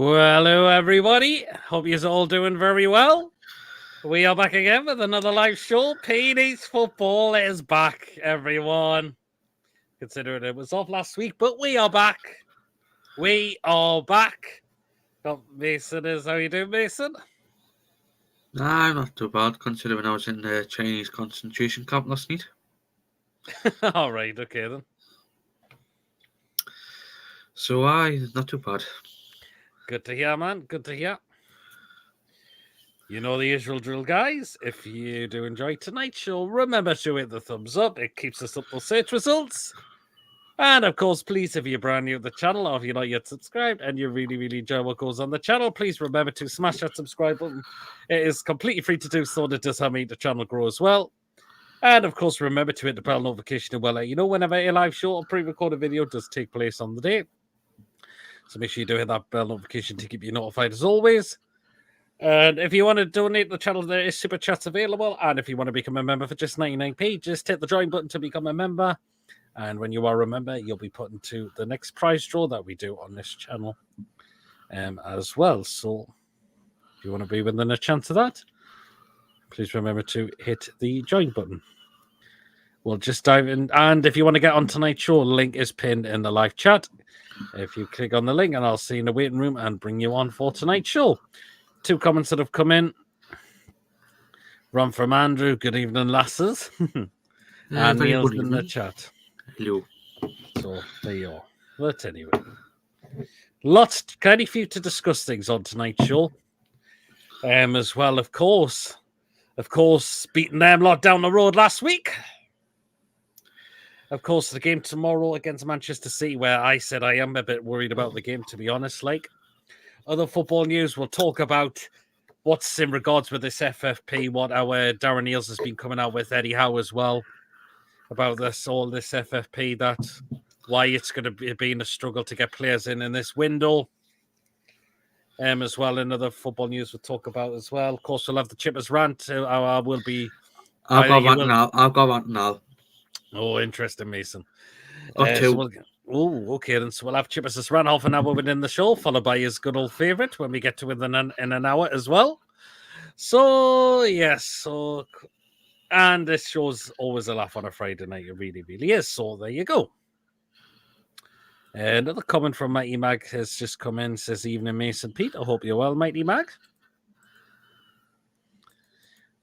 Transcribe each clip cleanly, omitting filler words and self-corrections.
Well, hello everybody. Hope you're all doing very well. We are back again with another live show. PD's Football is back, everyone. Considering it was off last week, but we are back. We are back. Got Mason is how you doing, Mason? Nah, not too bad, considering I was in the Chinese concentration camp last night. All right, okay then. So, not too bad. Good to hear, man. Good to hear. You know the usual drill, guys. If you do enjoy tonight's show, remember to hit the thumbs up. It keeps us up for search results. And of course, please, if you're brand new to the channel or if you're not yet subscribed and you really enjoy what goes on the channel, please remember to smash that subscribe button. It is completely free to do so, and it does help make the channel grow as well. And of course, remember to hit the bell notification and we'll let you know whenever a live show or pre-recorded video does take place on the day. So make sure you do hit that bell notification to keep you notified as always. And if you want to donate to the channel, there is super chats available. And if you want to become a member for just 99p, just hit the join button to become a member. And when you are a member, you'll be put into the next prize draw that we do on this channel as well. So if you want to be within a chance of that, please remember to hit the join button. We'll just dive in. And if you want to get on tonight's show, the link is pinned in the live chat. If you click on the link, and I'll see you in the waiting room and bring you on for tonight's show. 2 comments that have come in. Run from Andrew. Good evening, lasses. And Neil's in the chat. Hello. So there you are. But anyway, kind of few to discuss things on tonight's show. As well, of course, beating them lot down the road last week. Of course, the game tomorrow against Manchester City, where I said I am a bit worried about the game, to be honest. Like other football news, we'll talk about what's in regards with this FFP, what our Darren Eales has been coming out with, Eddie Howe as well, about this FFP, that why it's going to be being a struggle to get players in this window. As well, in other football news we'll talk about as well. Of course, we'll have the Chippers rant. I'll go rant now. Oh, interesting, Mason. Okay, then. So we'll have Chippers' rant half an hour within the show, followed by his good old favourite when we get to within an hour as well. So, yes. And this show's always a laugh on a Friday night. It really is. So there you go. Another comment from Mighty Mag has just come in. Says, evening, Mason Pete. I hope you're well, Mighty Mag.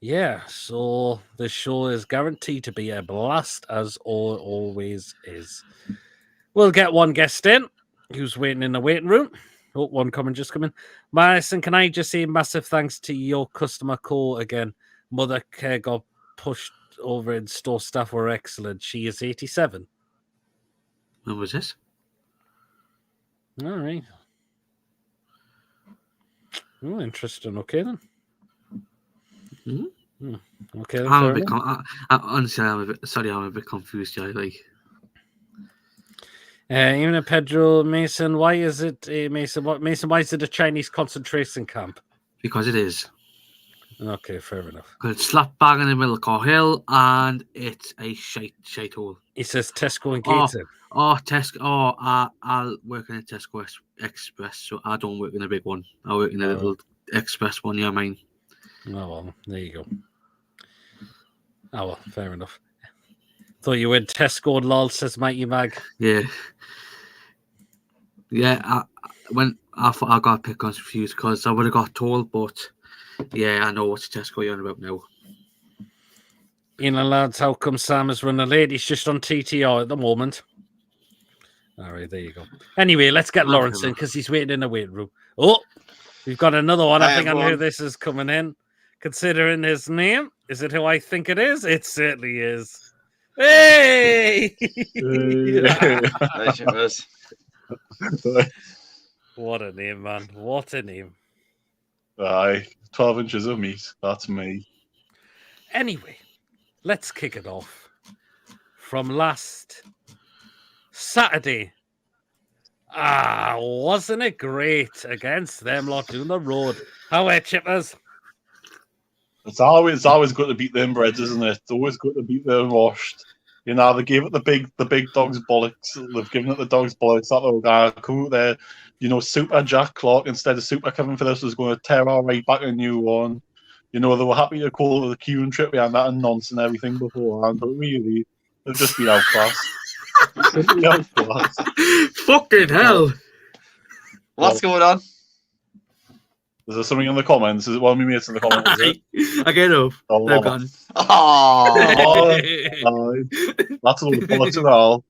Yeah, so the show is guaranteed to be a blast, as always is. We'll get one guest in who's waiting in the waiting room. Oh, one comment just coming. Madison, can I just say massive thanks to your customer call again? Mother Care got pushed over and store staff were excellent. She is 87. When was this? All right. Oh, interesting. Okay, then. Mm-hmm. Okay, honestly, I'm a bit confused. Even Pedro Mason, why is it Mason? Why is it a Chinese concentration camp? Because it is. Okay, fair enough. Because it's slap bang in the middle of Car Hill, and it's a shite hole. He says Tesco and Gator. Tesco. I'll work in a Tesco Express, so I don't work in a big one. I work in a little Express one. Yeah, mine. Oh well, there you go. Oh well, fair enough. Thought you went Tesco and lol, says Mighty Mag. Yeah. Yeah, I thought I got a bit confused because I would have got told, but yeah, I know what Tesco you're on about now. Lads, how come Sam is running late? He's just on TTR at the moment. All right, there you go. Anyway, let's get Lawrence in because he's waiting in the waiting room. Oh, we've got another one. I think I know who this is coming in. Considering his name, is it who I think it is? It certainly is. Hey! What a name, man. What a name. 12 inches of meat. That's me. Anyway, let's kick it off. From last Saturday. Wasn't it great against them lot doing the road? How are Chippers? It's always good to beat them Reds, isn't it? It's always good to beat them washed. You know, they gave it the big dog's bollocks. They've given it the dog's bollocks. That little guy, cool there. You know, Super Jack Clark instead of Super Kevin Phillips was going to tear our right back a new one. You know, they were happy to call it the Cuban trip behind that and nonsense and everything beforehand, but really, they've just been outclassed. Simply outclassed. Fucking hell. What's going on? Is there something in the comments? Is it one of my mates in the comments? Is it? I get up. Oh, They're gone. Oh, That's a little bollocks and all.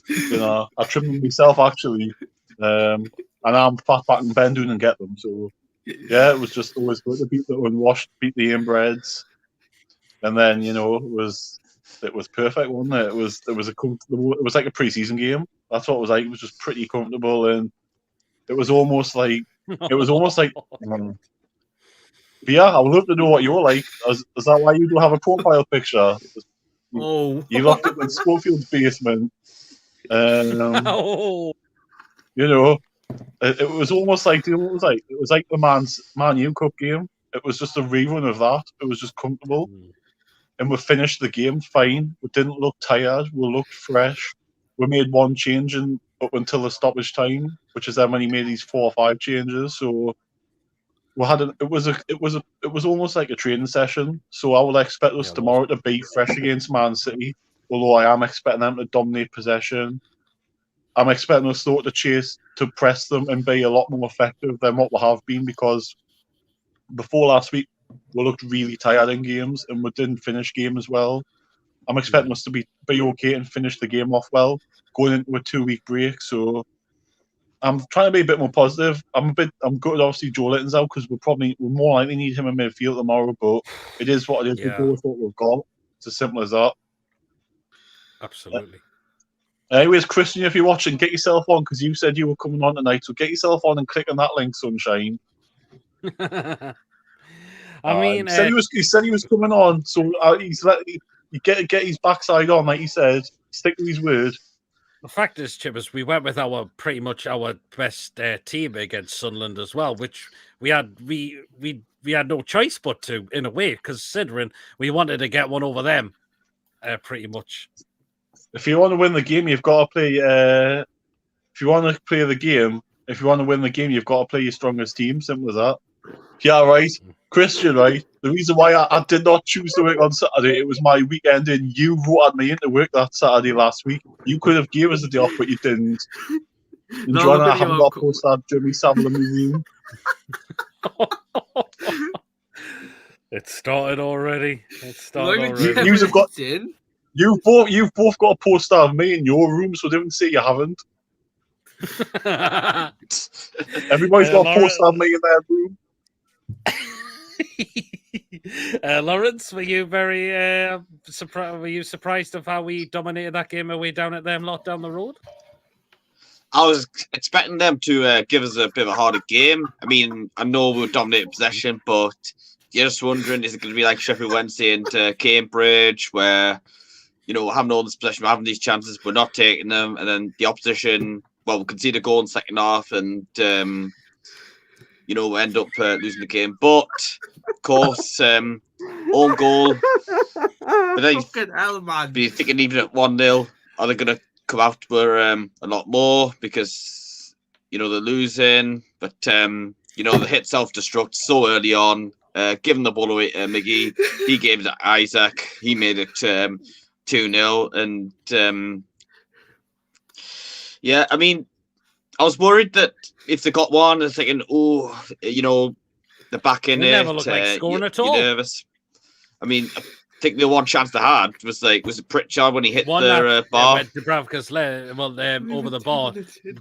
You know, I trimmed them myself actually, and I'm fat back and bend doing and get them. So yeah, it was just always good to beat the unwashed, beat the inbreds, and then you know it was perfect, wasn't it? It was like a preseason game. That's what it was like. It was just pretty comfortable, and it was almost like. Yeah, I would love to know what you're like. Is that why you don't have a profile picture? Oh, You locked up in Schofield's basement. Oh. You know, it was almost like it was like the Man U Cup game. It was just a rerun of that. It was just comfortable, and we finished the game fine. We didn't look tired. We looked fresh. We made one change up until the stoppage time, which is then when he made these 4 or 5 changes. So we had it was almost like a training session. So I would expect us tomorrow to be fresh against Man City. Although I am expecting them to dominate possession. I'm expecting us to chase, to press them and be a lot more effective than what we have been, because before last week we looked really tired in games and we didn't finish games well. I'm expecting us to be okay and finish the game off well, going into a 2-week break. So I'm trying to be a bit more positive. I'm good. Obviously, Joe Litton's out because we're more likely need him in midfield tomorrow. But it is what it is. Yeah. We go with what we've got. It's as simple as that. Absolutely. Anyways, Christian, if you're watching, get yourself on because you said you were coming on tonight. So get yourself on and click on that link, Sunshine. I mean, he said he was coming on, so you get his backside on, like he said. Stick to his word. the fact is, Chippers, we went with pretty much our best team against Sunderland as well, which we had no choice but to, in a way, considering we wanted to get one over them, pretty much. If you want to win the game, you've got to play. If you want to play the game, if you want to win the game, you've got to play your strongest team. Simple as that. Yeah, right. Christian, right? The reason why I did not choose to work on Saturday, it was my weekend and you voted me into work that Saturday last week. You could have gave us a day off, but you didn't. And No, Joanna, but I haven't got to post that Jimmy Savile in the room. It started already. You've both got a poster of me in your room, so don't say you haven't. Everybody's got a poster of me in their room. Lawrence, were you very surprised? Were you surprised of how we dominated that game away down at them lot down the road? I was expecting them to give us a bit of a harder game. I mean, I know we were dominating possession, but you're just wondering, is it going to be like Sheffield Wednesday and Cambridge, where, you know, we're having all this possession, we're having these chances, we're not taking them, and then the opposition, well, we concede a goal in the second half, and, you know, we end up losing the game. But, of course, own goal. But then be thinking even at 1-0, are they going to come out for a lot more because, you know, they're losing. But, you know, they hit self-destruct so early on, giving the ball away to Miggy. He gave it to Isaac. He made it 2-0. And, yeah, I mean, I was worried that if they got one, I was thinking, oh, you know, they're back in it. Never looked like scoring at all. You're nervous. I mean, I think the one chance they had was it Pritchard when he hit their bar? Dubravka's over the bar.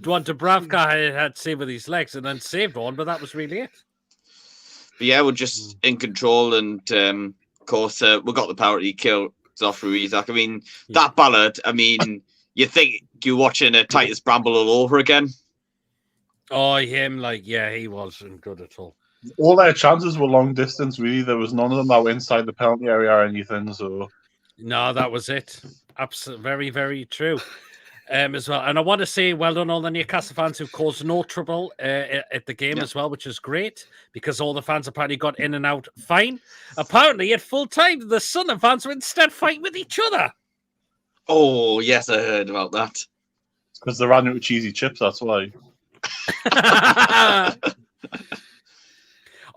One Dubravka had saved with his legs and then saved one, but that was really it. But yeah, we're just in control, and of course, we got the penalty kill off Ruiz. I mean, that ballad, I mean, you think you're watching a Titus Bramble all over again. Oh, him, he wasn't good at all. All their chances were long distance, really. There was none of them that were inside the penalty area or anything. So, no, that was it. Absolutely, very, very true. As well, and I want to say well done all the Newcastle fans who caused no trouble at the game as well, which is great because all the fans apparently got in and out fine. Apparently, at full time, the Sunderland fans were instead fighting with each other. Oh, yes, I heard about that. Because they ran out of cheesy chips, that's why.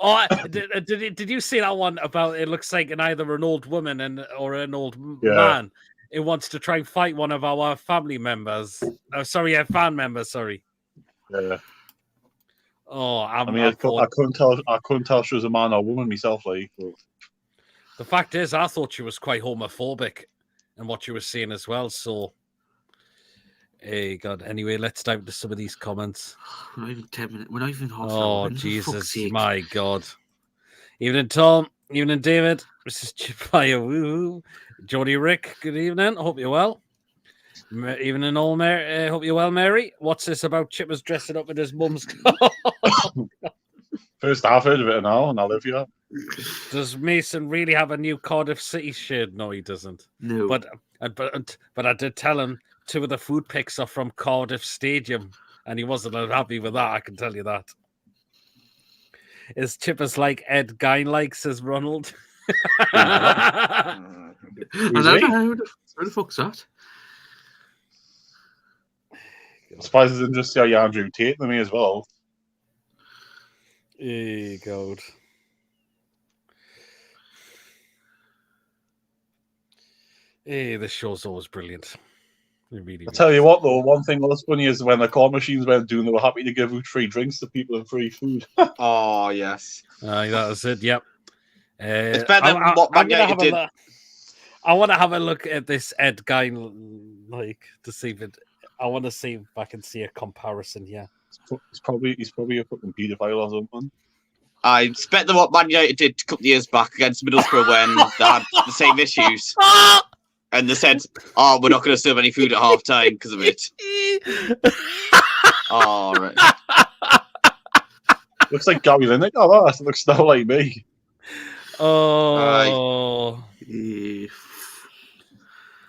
Oh, did you see that one about it looks like either an old woman or an old man who wants to try and fight one of our family members? Oh, sorry, fan members. Sorry. Yeah. Oh, I couldn't tell she was a man or woman myself, like. But... The fact is, I thought she was quite homophobic in what she was saying as well. So, hey, God. Anyway, let's dive into some of these comments. We're not even 10 minutes. We're not even half an Oh, hour. Jesus, my God. Evening, Tom. Evening, David. This is Chipfire. Woo. Jody Rick, good evening. Hope you're well. Evening, all, Mary. Hope you're well, Mary. What's this about Chippers dressing up in his mum's car? First I've heard of it now, and I live here. Does Mason really have a new Cardiff City shirt? No, he doesn't. No. But I did tell him 2 of the food pics are from Cardiff Stadium, and he wasn't happy with that, I can tell you that. Is Chippers like Ed Gein like, says Ronald? I don't know. Who the fuck's that? I'm surprised they didn't just say Andrew Tate to me as well. Hey, God. Hey, this show's always brilliant. Really I tell you what, though, one thing that was funny is when the car machines went down, they were happy to give out free drinks to people and free food. Oh, yes. That was it, yep. It's better than what Man United did. I want to have a look at this Ed guy, like, to see if it... I want to see if I can see a comparison here. He's probably a fucking paedophile or something. It's better than what Man United did a couple of years back against Middlesbrough when they had the same issues. And they said, we're not going to serve any food at half time because of it. Oh, right. Looks like Gary Lineker, that. It looks now like me. Oh.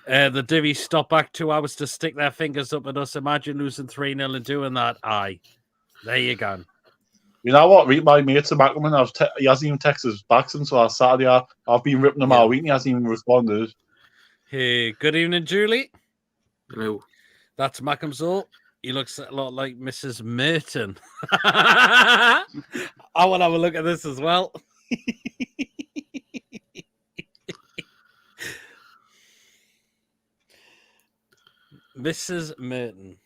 The divvies stop back 2 hours to stick their fingers up at us. Imagine losing 3-0 and doing that. Aye. There you go. You know what? My mate's a Mackerman. He hasn't even texted us back since last Saturday. I've been ripping him all week and he hasn't even responded. Hey, good evening, Julie. Hello. That's Mackham's. He looks a lot like Mrs. Merton. I want to have a look at this as well. Mrs. Merton.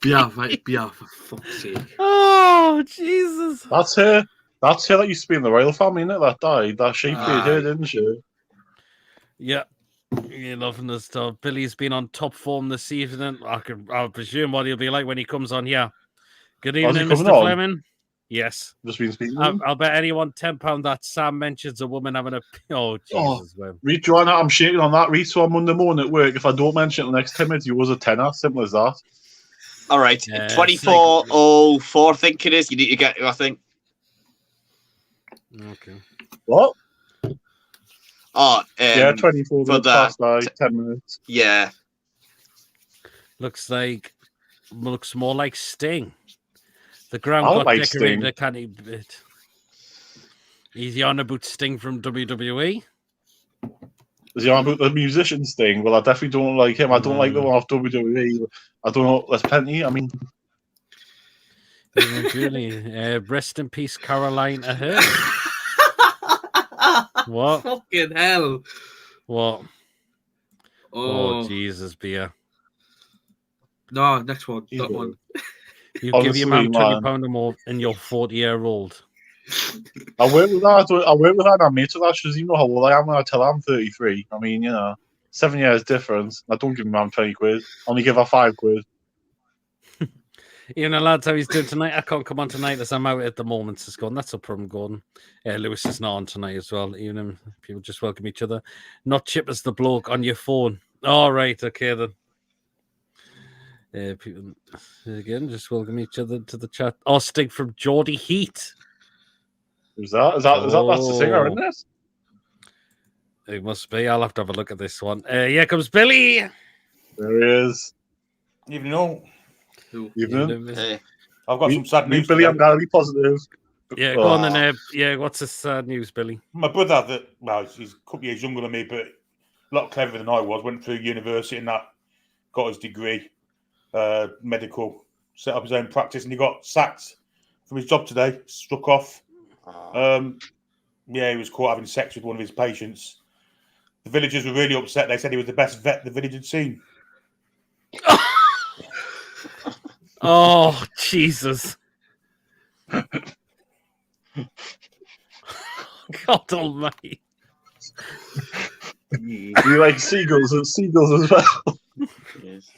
Biafra, for fuck's sake. Oh, Jesus. That's her. That's her that used to be in the royal family, isn't it? That died. That she played her, didn't she? Yeah. You're loving this stuff. Billy's been on top form this evening. I'll presume what he'll be like when he comes on here. Good evening, Mr. Fleming. Yes. Just been speaking. I'll bet anyone £10 that Sam mentions a woman having a... Oh, Jesus. Reed, Joanna, I'm shaking on that. Reed, so on Monday morning at work, if I don't mention it in the next 10 minutes, you was a tenner. Simple as that. All right. 24:04, I think it is. You need to get to, I think. Okay. What? Oh, yeah, 24 minutes past 10 minutes. Yeah. Looks more like Sting. The ground got like decorated a canny bit. He's on about Sting from WWE. Is he on about the musician Sting? Well, I definitely don't like him. I don't like the one off WWE. I don't know. There's plenty. I mean... Julie, rest in peace, Caroline Ahern. What? Fucking hell. What? Oh, Jesus, beer. No, next one. That one. You give your man £20 or more and you're 40-year-old. I work with that. I work with that. I'm mate with that. She doesn't even know how old I am when I tell her I'm 33. I mean, 7 years difference. I don't give my mum 20 quid. I only give her 5 quid. Even the lads, how he's doing tonight. I can't come on tonight as I'm out at the moment. It's gone. That's a problem, Gordon. Lewis is not on tonight as well. Even people just welcome each other. Not Chip as the bloke on your phone. All right, okay then. People again just welcome each other to the chat. Oh, Sting from Geordie Heat. Is that that's the singer, isn't it? It must be. I'll have to have a look at this one. Here comes Billy. There he is. Evening all. Evening. Hey. I've got some sad news. Billy, today. I'm going to be positive. Yeah, go on then. Yeah, what's this news, Billy? My brother, he's a couple years younger than me, but a lot cleverer than I was. Went through university and that, got his degree, medical, set up his own practice, and he got sacked from his job today. Struck off. He was caught having sex with one of his patients. The villagers were really upset. They said he was the best vet the village had seen. Oh, Jesus. God almighty. Do you like seagulls as well? Yes.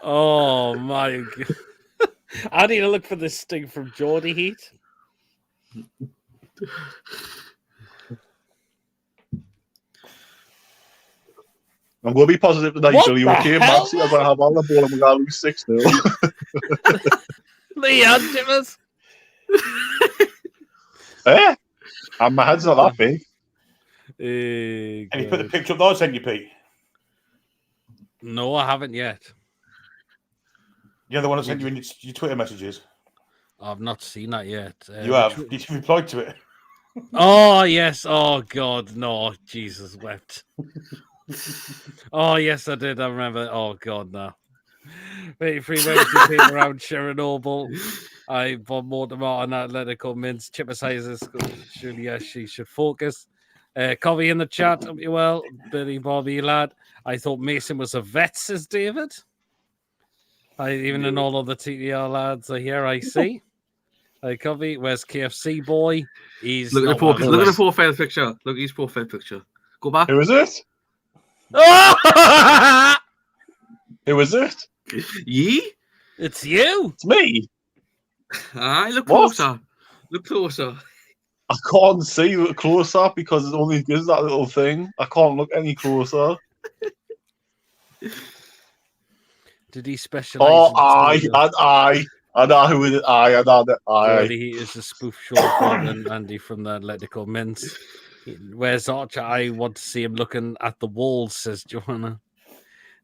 Oh, my God. I need to look for this sting from Geordie Heat. I'm going to be positive tonight, What Billy. the Okay, hell, Maxie, I'm going to have all the ball and we're going to lose 6-0. Leon Jimmers. Eh? And my head's not that big. And you put the picture up that I sent you, Pete. No, I haven't yet. You know the one I sent you in your Twitter messages? I've not seen that yet. You have. Did you reply to it? Oh, yes. Oh, God. No. Jesus wept. Oh, yes, I did. I remember. Oh, God, no. 83 Wednesday came around Chernobyl. I Bob Mortimer on Atletico Mints. Chipper sizes. Surely, yes, she should focus. Covey in the chat. Hope you well. Billy Bobby, lad. I thought Mason was a vet, says David. Even in all of the TDR lads are here, I see. Hey, Covey, where's KFC boy? He's Look at the profile picture. Look at his profile picture. Go back. Who is it? Oh! Who is it? Ye? It's you. It's me. Aye, look What? closer. Look closer. I can't see it closer because it only gives that little thing. I can't look any closer. Did he specialize? Oh, I know who it is. I know that. He is a spoof short and Andy from the Atletico Mints. Where's Archer? I want to see him looking at the walls, says Joanna.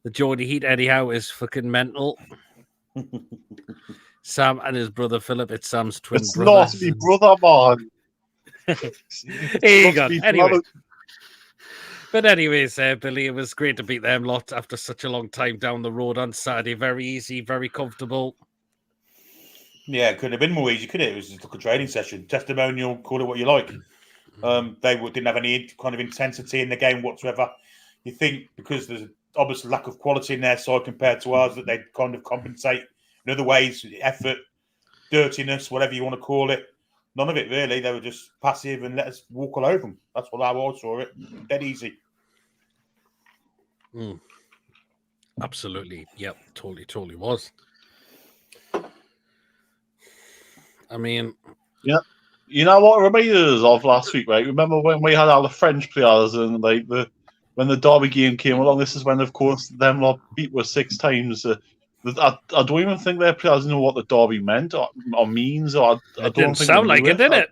The Geordie Heat, anyhow, is fucking mental. Sam and his brother Philip. It's Sam's twin it's brother. not me brother, man. Here you go. Anyway. But anyways, Billy, it was great to beat them lot after such a long time down the road on Saturday. Very easy, very comfortable. Yeah, it couldn't have been more easy, could it? It was just like a training session, testimonial, call it what you like. They didn't have any kind of intensity in the game whatsoever. You think because there's obviously lack of quality in their side compared to ours that they'd kind of compensate in other ways, effort, dirtiness, whatever you want to call it. None of it really. They were just passive and let us walk all over them. That's what I saw it. Dead easy. Absolutely. Yep. Totally was. I mean, yeah. You know what it reminded us of last week, right? Remember when we had all the French players and like when the Derby game came along? This is when, of course, them lot beat us 6 times. I don't even think their players know what the Derby meant or means. Or I it don't didn't think sound like it, did it?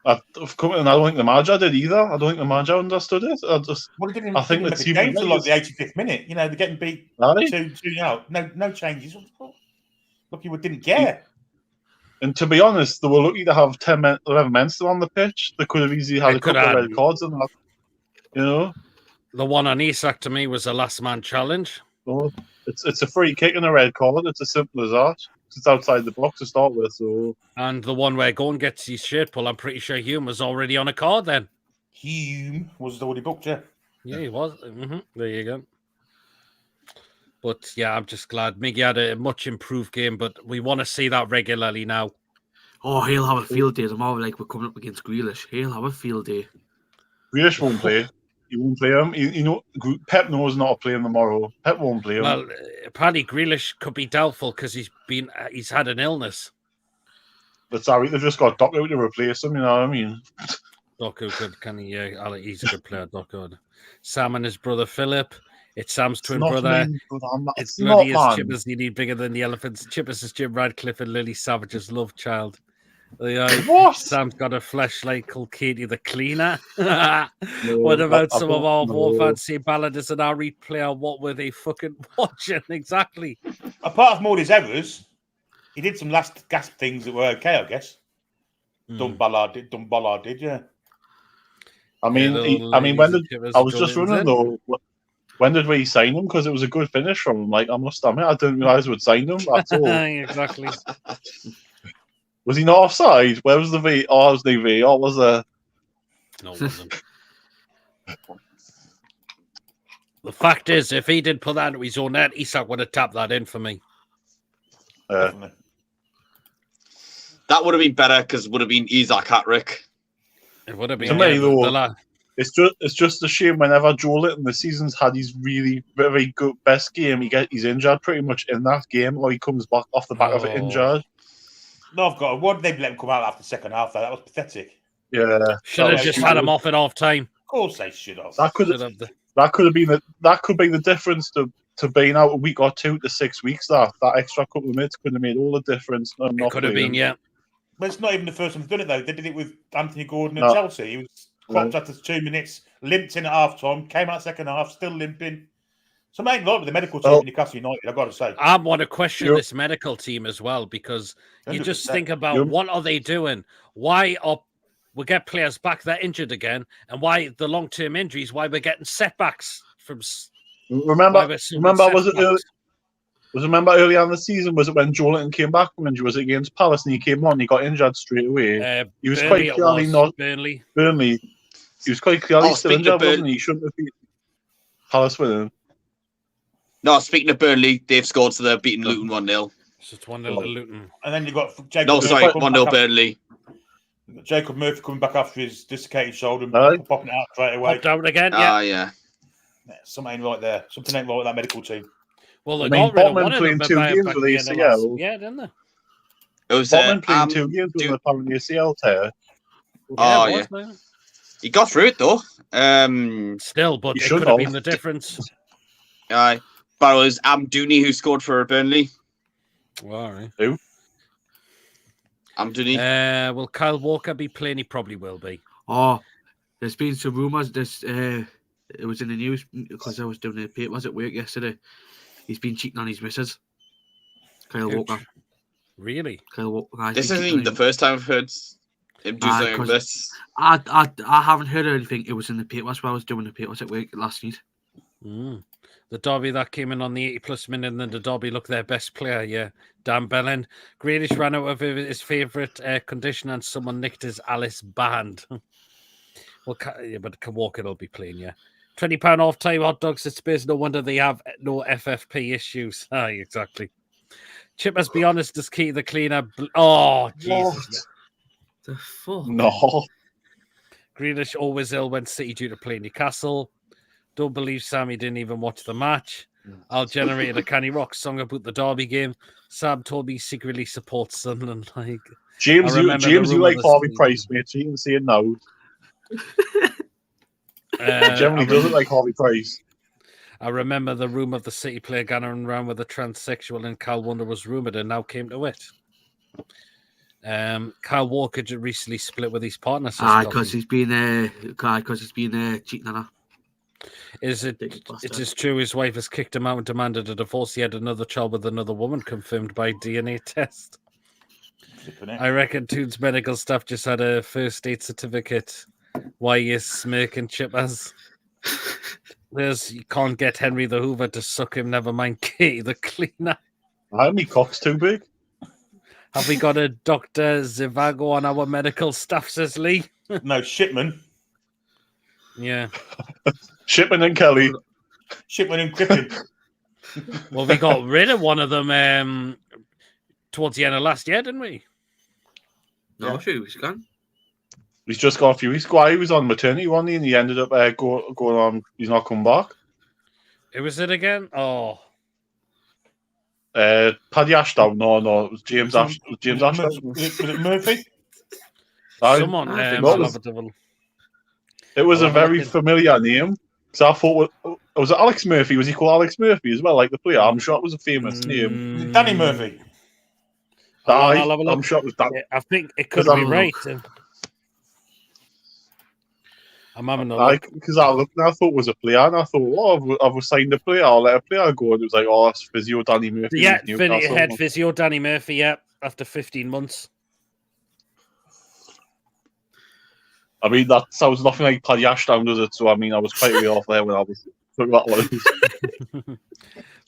I don't think the manager did either. I don't think the manager understood it. I think the team games are like the 85th minute. You know, they're getting beat 2 out. No changes. Look, you didn't care. And to be honest, they were lucky to have 11 men still on the pitch. They could have easily had a couple of red cards and that. You know, the one on Isak to me was a last man challenge. So it's a free kick and a red card. It's as simple as that. It's outside the box to start with. So, and the one where Gordon gets his shirt pulled, I'm pretty sure Hume was already on a card then. Hume was already booked, yeah. Yeah, he was. There you go. But yeah, I'm just glad Miggy had a much improved game, but we want to see that regularly now. Oh, he'll have a field day tomorrow. Like we're coming up against Grealish. He'll have a field day. Grealish won't play. He won't play him. You know, Pep knows not playing tomorrow. Pep won't play him. Well, apparently Grealish could be doubtful because he's had an illness. But sorry, they've just got Doku to replace him. You know what I mean? Doku could, can he? Yeah, he's a good player. Doku. Sam and his brother Philip. It's Sam's twin brother. It's bloody as Chippers. You need bigger than the elephants. Chippers is Jim Radcliffe and Lily Savage's love child. What? Sam's got a flashlight called Katie the Cleaner. What about some of our war fans say Ballard is an RE player? What were they fucking watching exactly? Apart from all his errors, he did some last gasp things that were okay, I guess. Ballard did, yeah. I mean, when did I was just running though? When did we sign him? Because it was a good finish from him. Like, I must admit, I didn't realise we'd signed him. That's all. Exactly. Was he not offside? Where was the V? Oh, it was the V. Oh, was there? No, it wasn't. The fact is, if he did put that into his own net, Isak would have tapped that in for me. Definitely. That would have been better because it would have been Isak hat-trick. It would have been. To me, though, it's just a shame whenever Joe Litton this season's had his really very good best game, he's injured pretty much in that game, or he comes back off the back of it injured. No, why did they let him come out after the second half? That was pathetic. Yeah, should have just had him off at half time. Of course they should have. That could be the difference to being out a week or 2 to 6 weeks. That extra couple of minutes could have made all the difference. It could have been, yeah. But it's not even the first time they've done it though. They did it with Anthony Gordon at Chelsea. He was cropped after 2 minutes, limped in at half time, came out second half, still limping. So I ain't like with the medical team in Newcastle United, I've got to say. I want to question this medical team as well, because you just think about what are they doing? Why we get players back that injured again, and why the long-term injuries, why we're getting setbacks from... Remember earlier in the season, was it when Joe Litton came back from injury? Was it against Palace and he came on, he got injured straight away? He was quite clearly not... Burnley. He was quite clearly still injured, wasn't he? He shouldn't have been Palace winning. No, speaking of Burnley, they've scored, so they're beating Luton 1-0. So it's 1-0 to Luton. And then you've got Jacob... No, sorry, 1-0 Burnley. Jacob Murphy coming back after his dislocated shoulder and popping it out straight away. Popped out again, yeah. Yeah. Something ain't right there. Something ain't right with that medical team. Well, they got rid of one of them playing 2 games with ACL. Yeah, didn't they? It was playing 2 games with apparently ACL tear. Yeah. He got through it though. Still, but it could have been the difference. But it was Amdouni who scored for Burnley. All right. Who? Amdouni. Will Kyle Walker be playing? He probably will be. Oh, there's been some rumours. It was in the news because I was doing the papers at work yesterday. He's been cheating on his missus, Kyle Walker. Really? Kyle Walker. This isn't even the first time I've heard him do something like this. I haven't heard anything. It was in the papers while I was doing the papers at work last night. The derby that came in on the 80-plus minute, and then the derby looked their best player, yeah. Dan Bellin. Grealish ran out of his favourite condition and someone nicked his Alice band. Well, but Walker will be playing, yeah. £20 off time, hot dogs at Spurs. No wonder they have no FFP issues. Exactly. Chip, must be honest, is Key the cleaner. Oh, Jesus. The fuck? No. Grealish always ill when City due to play Newcastle. Don't believe Sammy didn't even watch the match. I'll generate a Canny Rock song about the derby game. Sam told me he secretly supports Sunderland. Like James, you like Harvey Price, mate. So you can see it now. Generally doesn't like Harvey Price. I remember the rumour of the City player gathering around with a transsexual and Kyle Wonder was rumoured and now came to it. Kyle Walker recently split with his partner. Because he's been cheating on her. It is true his wife has kicked him out and demanded a divorce. He had another child with another woman, confirmed by DNA test. I reckon Toon's medical staff just had a first aid certificate. Why is smirking Chippers? You can't get Henry the Hoover to suck him, never mind Katie the cleaner. How many cock's too big? Have we got a Dr. Zivago on our medical staff, says Lee? No, Shipman. Yeah. Shipman and Kelly. Shipman and Crippen. Well, we got rid of one of them towards the end of last year, didn't we? No, sure, he's gone. He's just gone a few weeks ago. He was on maternity, wasn't he? And he ended up going on. He's not come back. Who was it again? Oh. Paddy Ashdown. No. It was James Ashdown. Was it Murphy? Someone. It was a very familiar name. So I thought, was it Alex Murphy? Was he called Alex Murphy as well, like the player? I'm sure it was a famous name. Danny Murphy. Hold on, Aye, I'll have a look. I'm sure it was that. Yeah, I think it could Because be I'm- right. I'm having a I look. because I looked and I thought it was a player, and I thought, oh, I've signed a player. I'll let a player go. And it was like, oh, that's physio Danny Murphy. Yeah, with Newcastle. head physio Danny Murphy. Yeah, after 15 months. I mean, that sounds nothing like Paddy Ashdown, does it? So I mean, I was quite way off there when I was took that one.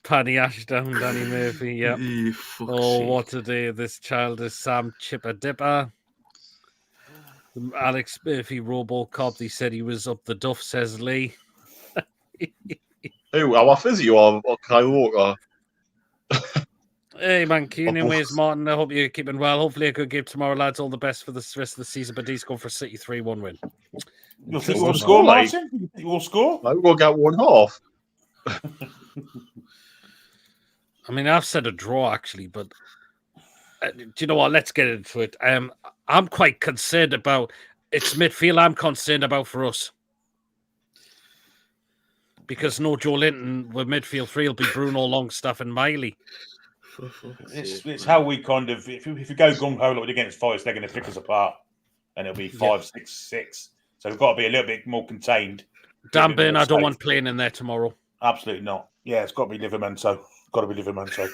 Paddy Ashdown, Danny Murphy. Yeah. Fuck's Oh, sake. what a day this child is. Sam Chipper Dipper. Alex Murphy Robocop. He said he was up the duff, says Lee. Who? Our physio or Kyle Walker? Hey, man, Keenan, both. where's Martin? I hope you're keeping well. Hopefully, a good game tomorrow, lads. All the best for the rest of the season. But he's going for City 3-1 win. You'll think Well, we'll score, like- Martin? You think we'll score? Like, we'll get 1-1. I mean, I've said a draw, actually, but do you know what? Let's get into it. I'm quite concerned about it's midfield. I'm concerned about for us. Because no Joe Linton with midfield three will be Bruno Longstaff and Miley. For fuck's It's sake, how man. we kind of, if you go gung ho like against Forest, they're going to pick us apart. And it'll be 5-6-6. So we've got to be a little bit more contained. Dan Bit Burn, more I don't safe. want playing in there tomorrow. Absolutely not. Yeah, it's got to be Livermento. Got to be Livermento.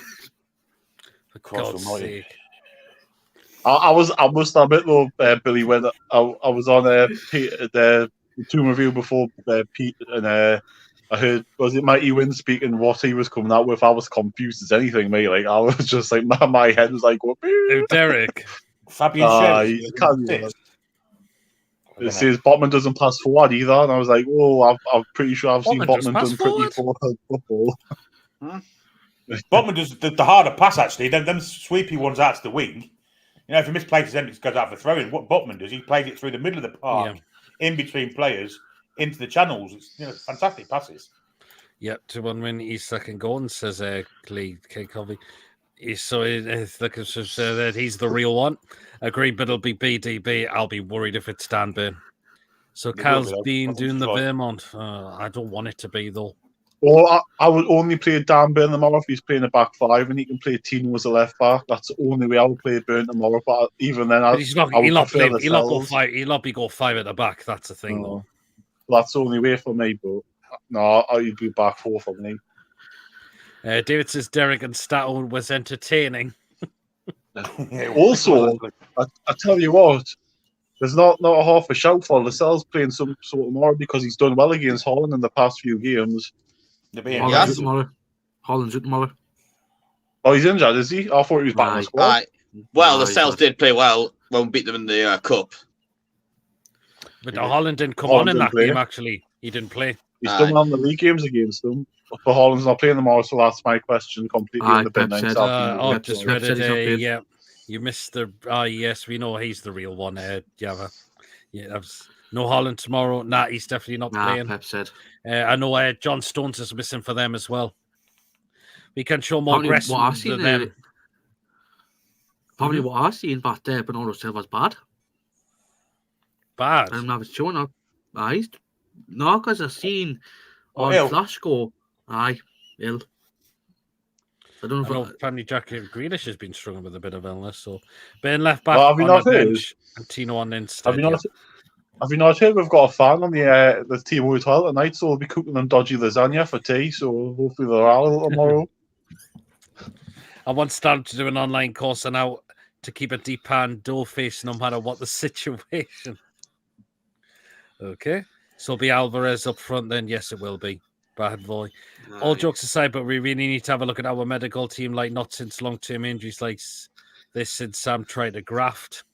For Christ God's almighty. sake. I must admit though, Billy, when I was on the Tomb Review before Pete, and I heard, was it Mighty Win speaking what he was coming out with? I was confused as anything, mate. Like I was just like my head was like, what? Oh, Derek. Fabian Shelley. you can't do that. I It don't know. says Botman doesn't pass forward either, and I was like, oh, I'm pretty sure I've seen Botman does Botman pass done pretty forward? forward football. Botman does the harder pass, actually. Them sweepy ones out to the wing. You know, if he misplaces them, it goes out for throwing. What Botman does, he plays it through the middle of the park, in between players, into the channels. It's fantastic passes. Yep, 2-1 win. He's second goal, and says Lee K. Covey. He's looking to say that he's the real one. Agreed, but it'll be BDB. I'll be worried if it's Dan Burn. So will Kyle's be, though. been I think doing the it's right. Vermont. I don't want it to be, though. Or I would only play Dan Burn tomorrow if he's playing a back five, and he can play Tino as a left back. That's the only way I would play Burn tomorrow. But even then, But he's not, I would he'll not prefer play. the He'll not go Cells. five. He'll not be go five at the back. That's the thing, though. That's the only way for me. But no, I'd be back four for me. David says Derek and Stato was entertaining. Also, I tell you what, there's not a half a shout for Lascelles playing some sort of more because he's done well against Holland in the past few games. Holland's Yes. out tomorrow. Holland's out tomorrow. Oh, he's injured, is he? I thought he was back in the Aye. squad. Right. Well, No, the he's Cells not. did play well when we beat them in the cup. But Holland didn't come Holland on in didn't that play. game, actually. He didn't play. He's Aye. done well in the league games against them. But Holland's not playing tomorrow, so that's my question completely Aye, in the bin. Pep Then, said- so I'll be Oh, with just it. read Pep said he's not it. playing. Yeah, you missed the. Yes, we know he's the real one. Java. Yeah, that was no Holland tomorrow. Nah, he's definitely not Nah, playing. Pep said. I know John Stones is missing for them as well. We can show more Probably aggressive what I've seen than there. them. Probably what I've seen, but Bernardo Silva's bad. Bad. I'm not showing up. Aye. No, because I've seen on ill. Flash go, aye, ill. I don't I know know if family Jackie Grealish has been struggling with a bit of illness, so Ben left back Well, have you on not the heard? bench and Tino on instead. Have you not heard we've got a fan on the team hotel tonight, so we'll be cooking them dodgy lasagna for tea, so hopefully they're out tomorrow. I want Stan to do an online course on how to keep a deep pan dough face no matter what the situation. Okay. So be Alvarez up front then? Yes, it will be. Bad boy. All jokes aside, but we really need to have a look at our medical team, like not since long-term injuries like this since Sam tried to graft.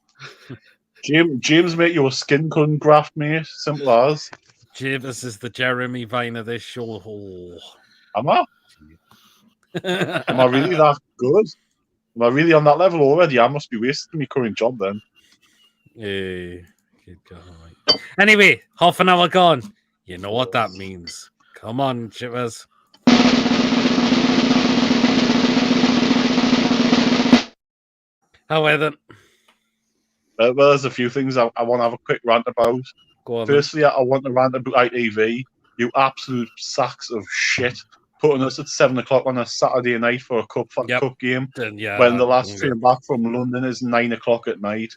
James, mate, your skin couldn't graft, mate. Simple as. James is the Jeremy Vine of this show. Oh. Am I? Am I really that good? Am I really on that level already? I must be wasting my current job then. Good God. Anyway, half an hour gone. You know what that means. Come on, Chivers. However, Well, there's a few things I want to have a quick rant about. go on. Then. Firstly, I want to rant about ITV. You absolute sacks of shit. putting us at 7 o'clock on a Saturday night for a cup game, Then, yeah, when the that last won't train back from London is 9 o'clock at night.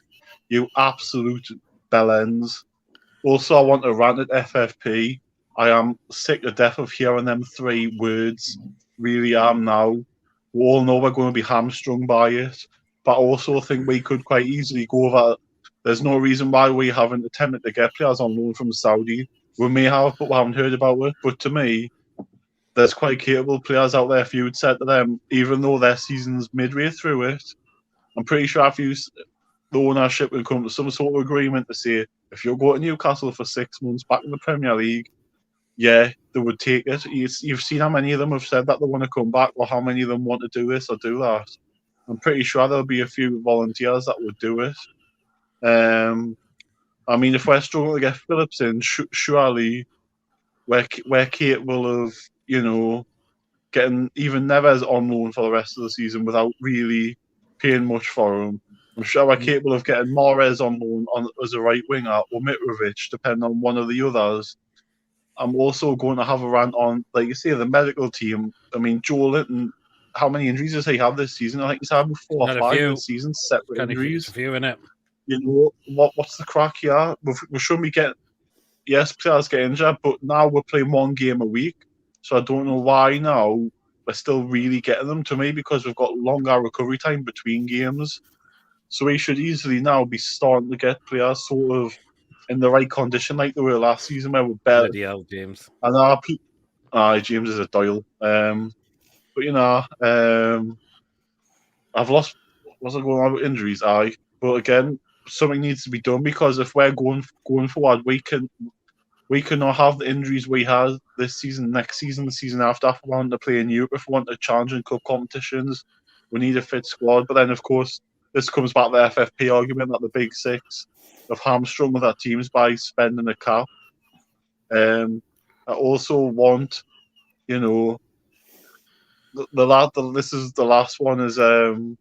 You absolute bellends. Also, I want to rant at FFP. I am sick to death of hearing them 3 words. Really am now. We all know we're going to be hamstrung by it, but I also think we could quite easily go over. There's no reason why we haven't attempted to get players on loan from Saudi. We may have, but we haven't heard about it. But to me, there's quite capable players out there. If you had said to them, even though their season's midway through it, I'm pretty sure if the ownership would come to some sort of agreement to say, if you're going to Newcastle for 6 months back in the Premier League, yeah, they would take it. You've seen how many of them have said that they want to come back, or how many of them want to do this or do that. I'm pretty sure there'll be a few volunteers that would do it. I mean, if we're struggling to get Phillips in, surely we're capable of, getting even Neves on loan for the rest of the season without really paying much for him. I'm sure we're capable of getting Mahrez on loan as a right winger, or Mitrovic, depending on one of the others. I'm also going to have a rant on, like you say, the medical team. I mean, Joe Linton, how many injuries does he have this season? I think he's had 4 or 5 this season, separate injuries. A few in it. What's the crack here? We shouldn't be getting... Yes, players get injured, but now we're playing 1 game a week. So I don't know why now we're still really getting them, to me, because we've got longer recovery time between games. So we should easily now be starting to get players sort of in the right condition like they were last season, where we're better. Bloody hell, James. And James is a Doyle. But I've lost. What's going on with injuries? But again, something needs to be done, because if we're going forward, we cannot have the injuries we had this season, next season, the season after. If we want to play in Europe, if we want to challenge in cup competitions, we need a fit squad. But then, of course, this comes back to the FFP argument that the Big Six have hamstrung other teams by spending a cap. I also want, this is the last one, is the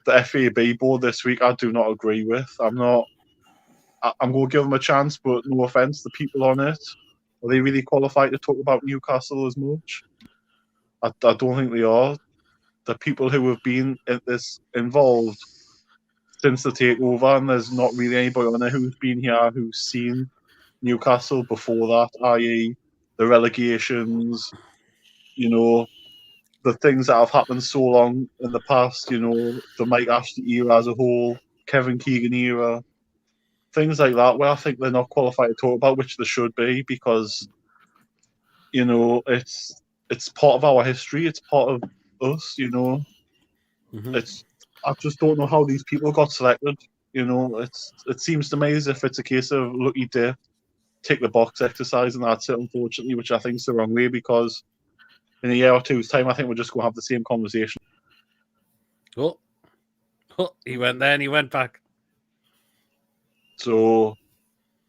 FAB board this week. I do not agree with. I'm going to give them a chance, but no offence, the people on it, are they really qualified to talk about Newcastle as much? I don't think they are. The people who have been involved since the takeover, and there's not really anybody on there who's been here who's seen Newcastle before that, i.e. the relegations, the things that have happened so long in the past, the Mike Ashley era as a whole, Kevin Keegan era, things like that, where I think they're not qualified to talk about, which they should be, because, it's part of our history, it's part of us, Mm-hmm. I just don't know how these people got selected. It seems to me as if it's a case of lucky dip, tick the box exercise, and that's it, unfortunately, which I think is the wrong way, because in a year or two's time, I think we're just going to have the same conversation. Oh, he went there and he went back. So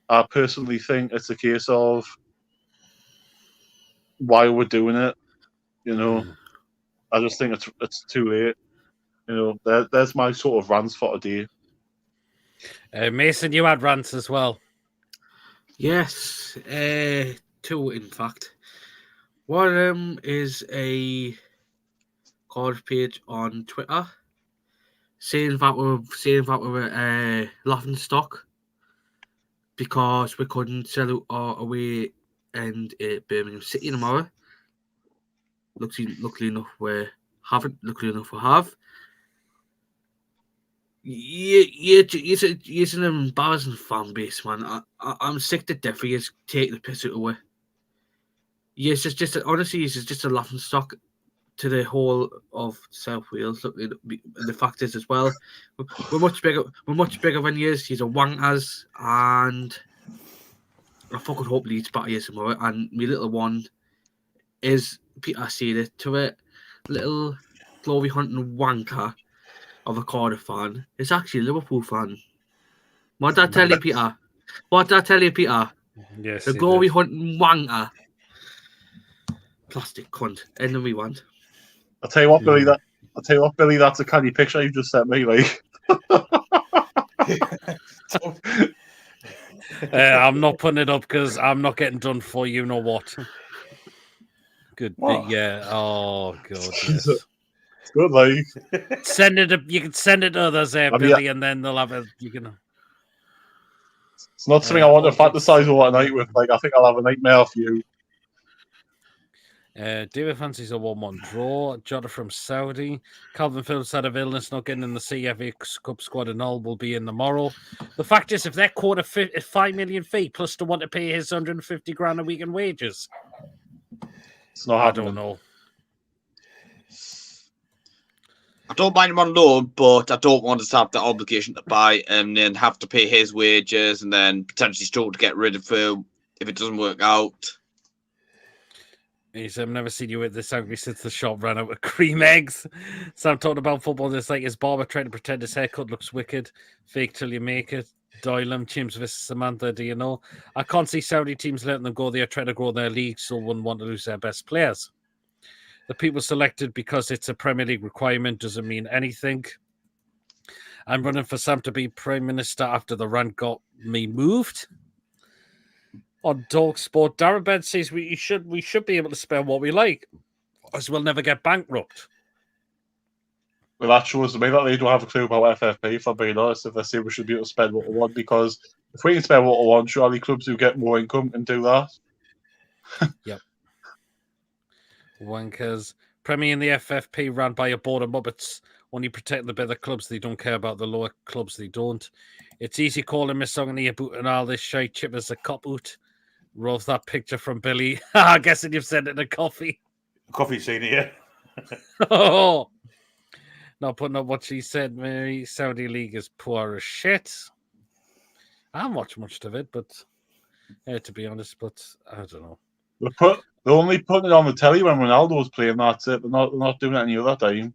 I personally think it's a case of why we're doing it. I just think it's too late. There's my sort of rants for today. Mason, you had rants as well. Yes, 2 in fact. One of them is a card page on Twitter saying that we're laughing stock because we couldn't sell out our away and Birmingham City tomorrow. Luckily enough, we haven't. Luckily enough, we have. It's an embarrassing fan base, man. I'm sick to death of you taking the piss out of it. Yes, honestly, it's just a laughing stock to the whole of South Wales. Look, the fact is as well, we're much bigger. We're much bigger than you. He's a wankers, and I fucking hope Leeds batter you tomorrow. And my little one is Peter said it to it, little glory hunting wanker of a Cardiff fan. It's actually a Liverpool fan. What did I tell you, Peter? Yes, the glory hunting wanker. Plastic cunt. End of rewind. I'll tell you what, Billy. Billy, that's a canny picture you just sent me. Like, I'm not putting it up because I'm not getting done for you know what. Good What? bit, yeah. Oh god, Jesus. yes. It's good, like. Send it. You can send it to others, I mean, Billy, and then they'll have it. You can. It's not something I want to Objects. fantasize over tonight with. Like, I think I'll have a nightmare for you. David fancies a 1-1 draw. Jota from Saudi. Calvin Phillips had of illness, not getting in the CFA Cup squad, and all will be in tomorrow. The fact is, if they're quarter 5 million fee plus to want to pay his 150 grand a week in wages, It's not I happening. don't know. I don't mind him on loan, but I don't want to have the obligation to buy and then have to pay his wages and then potentially struggle to get rid of him if it doesn't work out. I've never seen you with this angry since the shop ran out of cream eggs. Sam talking about football. It's like his barber trying to pretend his haircut looks wicked. Fake till you make it. Doylem, Chims versus Samantha, do you know? I can't see Saudi teams letting them go there, trying to grow their league, so wouldn't want to lose their best players. The people selected because it's a Premier League requirement doesn't mean anything. I'm running for Sam to be Prime Minister after the rant got me moved. On Talk Sport, Darren Bed says we should be able to spend what we like, as we'll never get bankrupt. Well, that shows to me that they don't have a clue about FFP, if I'm being honest, if they say we should be able to spend what we want, because if we can spend what we want, surely clubs who get more income can do that. Yep. Wankers. Premier in the FFP ran by a board of muppets. Only protect the better clubs, they don't care about the lower clubs, they don't. It's easy calling Misogyny a boot and all this shite. Chip as a cop out. Rolls that picture from Billy. I'm guessing you've sent it a coffee. Coffee scene here. Oh, not putting up what she said, Mary. Saudi League is poor as shit. I haven't watched much of it, but to be honest, but I don't know. They're only putting it on the telly when Ronaldo's playing. That's it. They're not doing it any other time.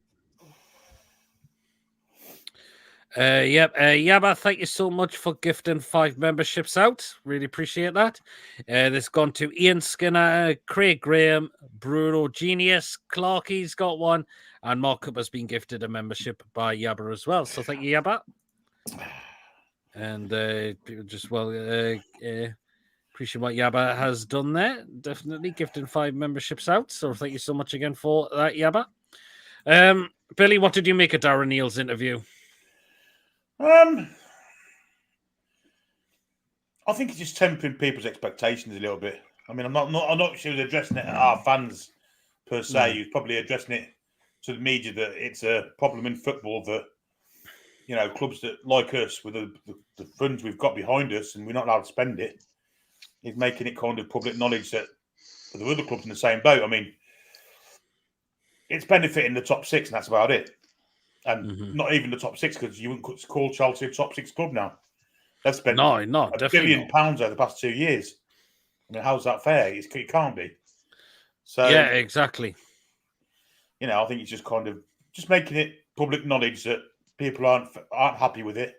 Yabba, thank you so much for gifting 5 memberships out. Really appreciate that. This gone to Ian Skinner, Craig Graham, Bruno Genius, Clarky's got one, and Mark Cooper's been gifted a membership by Yabba as well. So thank you, Yabba. And people just appreciate what Yabba has done there. Definitely gifting 5 memberships out. So thank you so much again for that, Yabba. Billy, what did you make of Darren Neal's interview? I think he's just tempering people's expectations a little bit. I mean, I'm not sure he was addressing it at our fans per se. He was probably addressing it to the media that it's a problem in football that, you know, clubs that like us with the funds we've got behind us and we're not allowed to spend it. He's making it kind of public knowledge that there are other clubs in the same boat. I mean, it's benefiting the top 6 and that's about it. And not even the top 6 because you wouldn't call Chelsea a top 6 club now. They've spent £1 billion over the past 2 years. I mean, how's that fair? It can't be. So yeah, exactly. You know, I think it's just kind of just making it public knowledge that people aren't happy with it.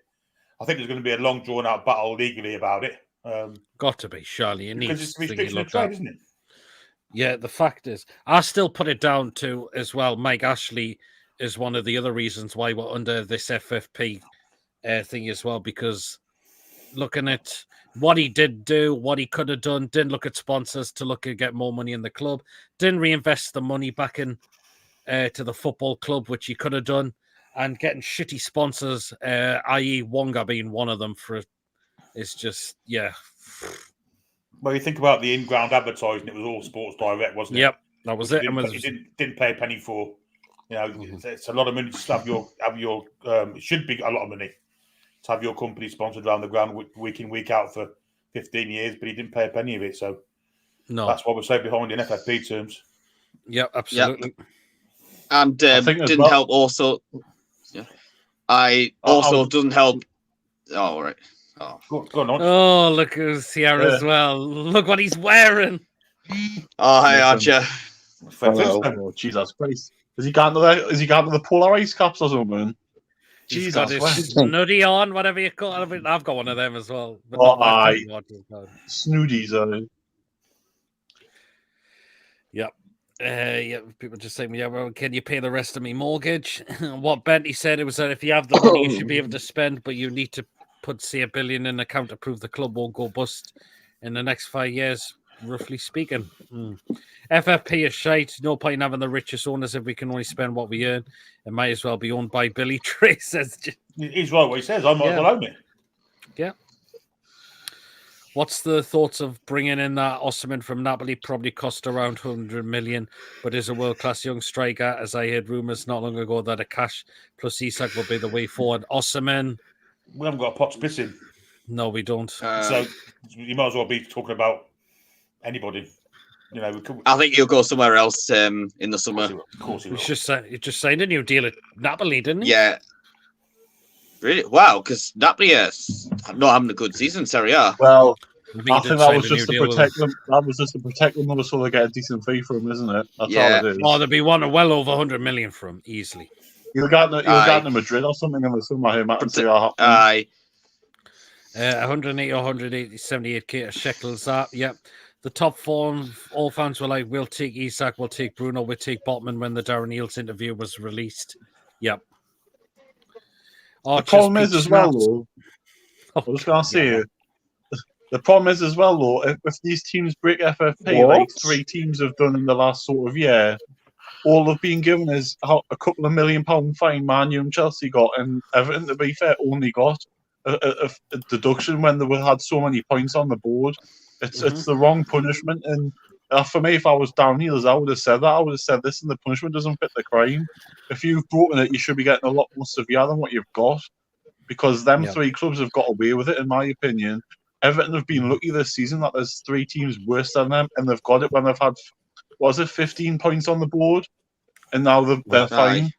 I think there's going to be a long drawn out battle legally about it. Got to be, surely. It because needs it's restriction of trade, isn't it? Yeah, the fact is, I still put it down to as well. Mike Ashley is one of the other reasons why we're under this FFP thing as well, because looking at what he did do, what he could have done, didn't look at sponsors to look at get more money in the club, didn't reinvest the money back in to the football club, which he could have done, and getting shitty sponsors, i.e. Wonga being one of them, for it's just, yeah. Well, you think about the in-ground advertising, it was all Sports Direct, wasn't it? Yep, that was it. You didn't pay a penny for. You know, it's a lot of money to have your. It should be a lot of money to have your company sponsored around the ground week in, week out for 15 years, but he didn't pay a penny of it. So no, that's why we're so behind in FFP terms. Yeah, absolutely. Yep. And didn't help also. Yeah, I also doesn't help. Oh, all right. Oh, go on. Oh, look at Sierra as well. Look what he's wearing. Oh, hey, Archer. Oh, Jesus Christ. Is he got to the polar ice caps or something? He's got his snuddy on, whatever you call it. I've got one of them as well. But Snoodies. Yep. Yeah, people just saying, yeah, well, can you pay the rest of me mortgage? What Bentley said, it was that if you have the money, you should be able to spend, but you need to put, say, $1 billion in account to prove the club won't go bust in the next 5 years. roughly speaking. FFP is shite. No point in having the richest owners if we can only spend what we earn. It might as well be owned by Billy Trey, says. He's right what he says. I might as well own it. Yeah. What's the thoughts of bringing in that Osimhen from Napoli? Probably cost around 100 million, but is a world-class young striker. As I heard rumours not long ago that a cash plus Isak will be the way forward. Osimhen. We haven't got a pot to piss in. No, we don't. So you might as well be talking about anybody. You know, I think he'll go somewhere else in the summer. Of course he will. He just signed a new deal at Napoli, didn't he? Yeah. Really? Wow, because Napoli is not having a good season, Serie A. Well, Maybe I he think did that sign was a just new to deal protect them. That was just to protect them, so they get a decent fee for him, isn't it? That's Yeah. all it is. Oh, there'd be one well over 100 million for him easily. You'll get to Madrid or something in the summer. I might see that happen. Aye. 180 or 180, 78k of shekels. Yep. The top four, all fans were like, we'll take Isak, we'll take Bruno, we'll take Botman when the Darren Eales interview was released. Yep. The problem is as well, though. I was going to say, the problem is as well, though, if these teams break FFP, like 3 teams have done in the last sort of year, all they've been given is a couple of £1 million fine Man U and Chelsea got, and Everton, to be fair, only got a deduction when they had so many points on the board. It's the wrong punishment, and for me, if I was down heels, I would have said that. I would have said, listen, the punishment doesn't fit the crime. If you've broken it, you should be getting a lot more severe than what you've got, because them 3 clubs have got away with it, in my opinion. Everton have been lucky this season that there's 3 teams worse than them, and they've got it when they've had, 15 points on the board, and now they're fine.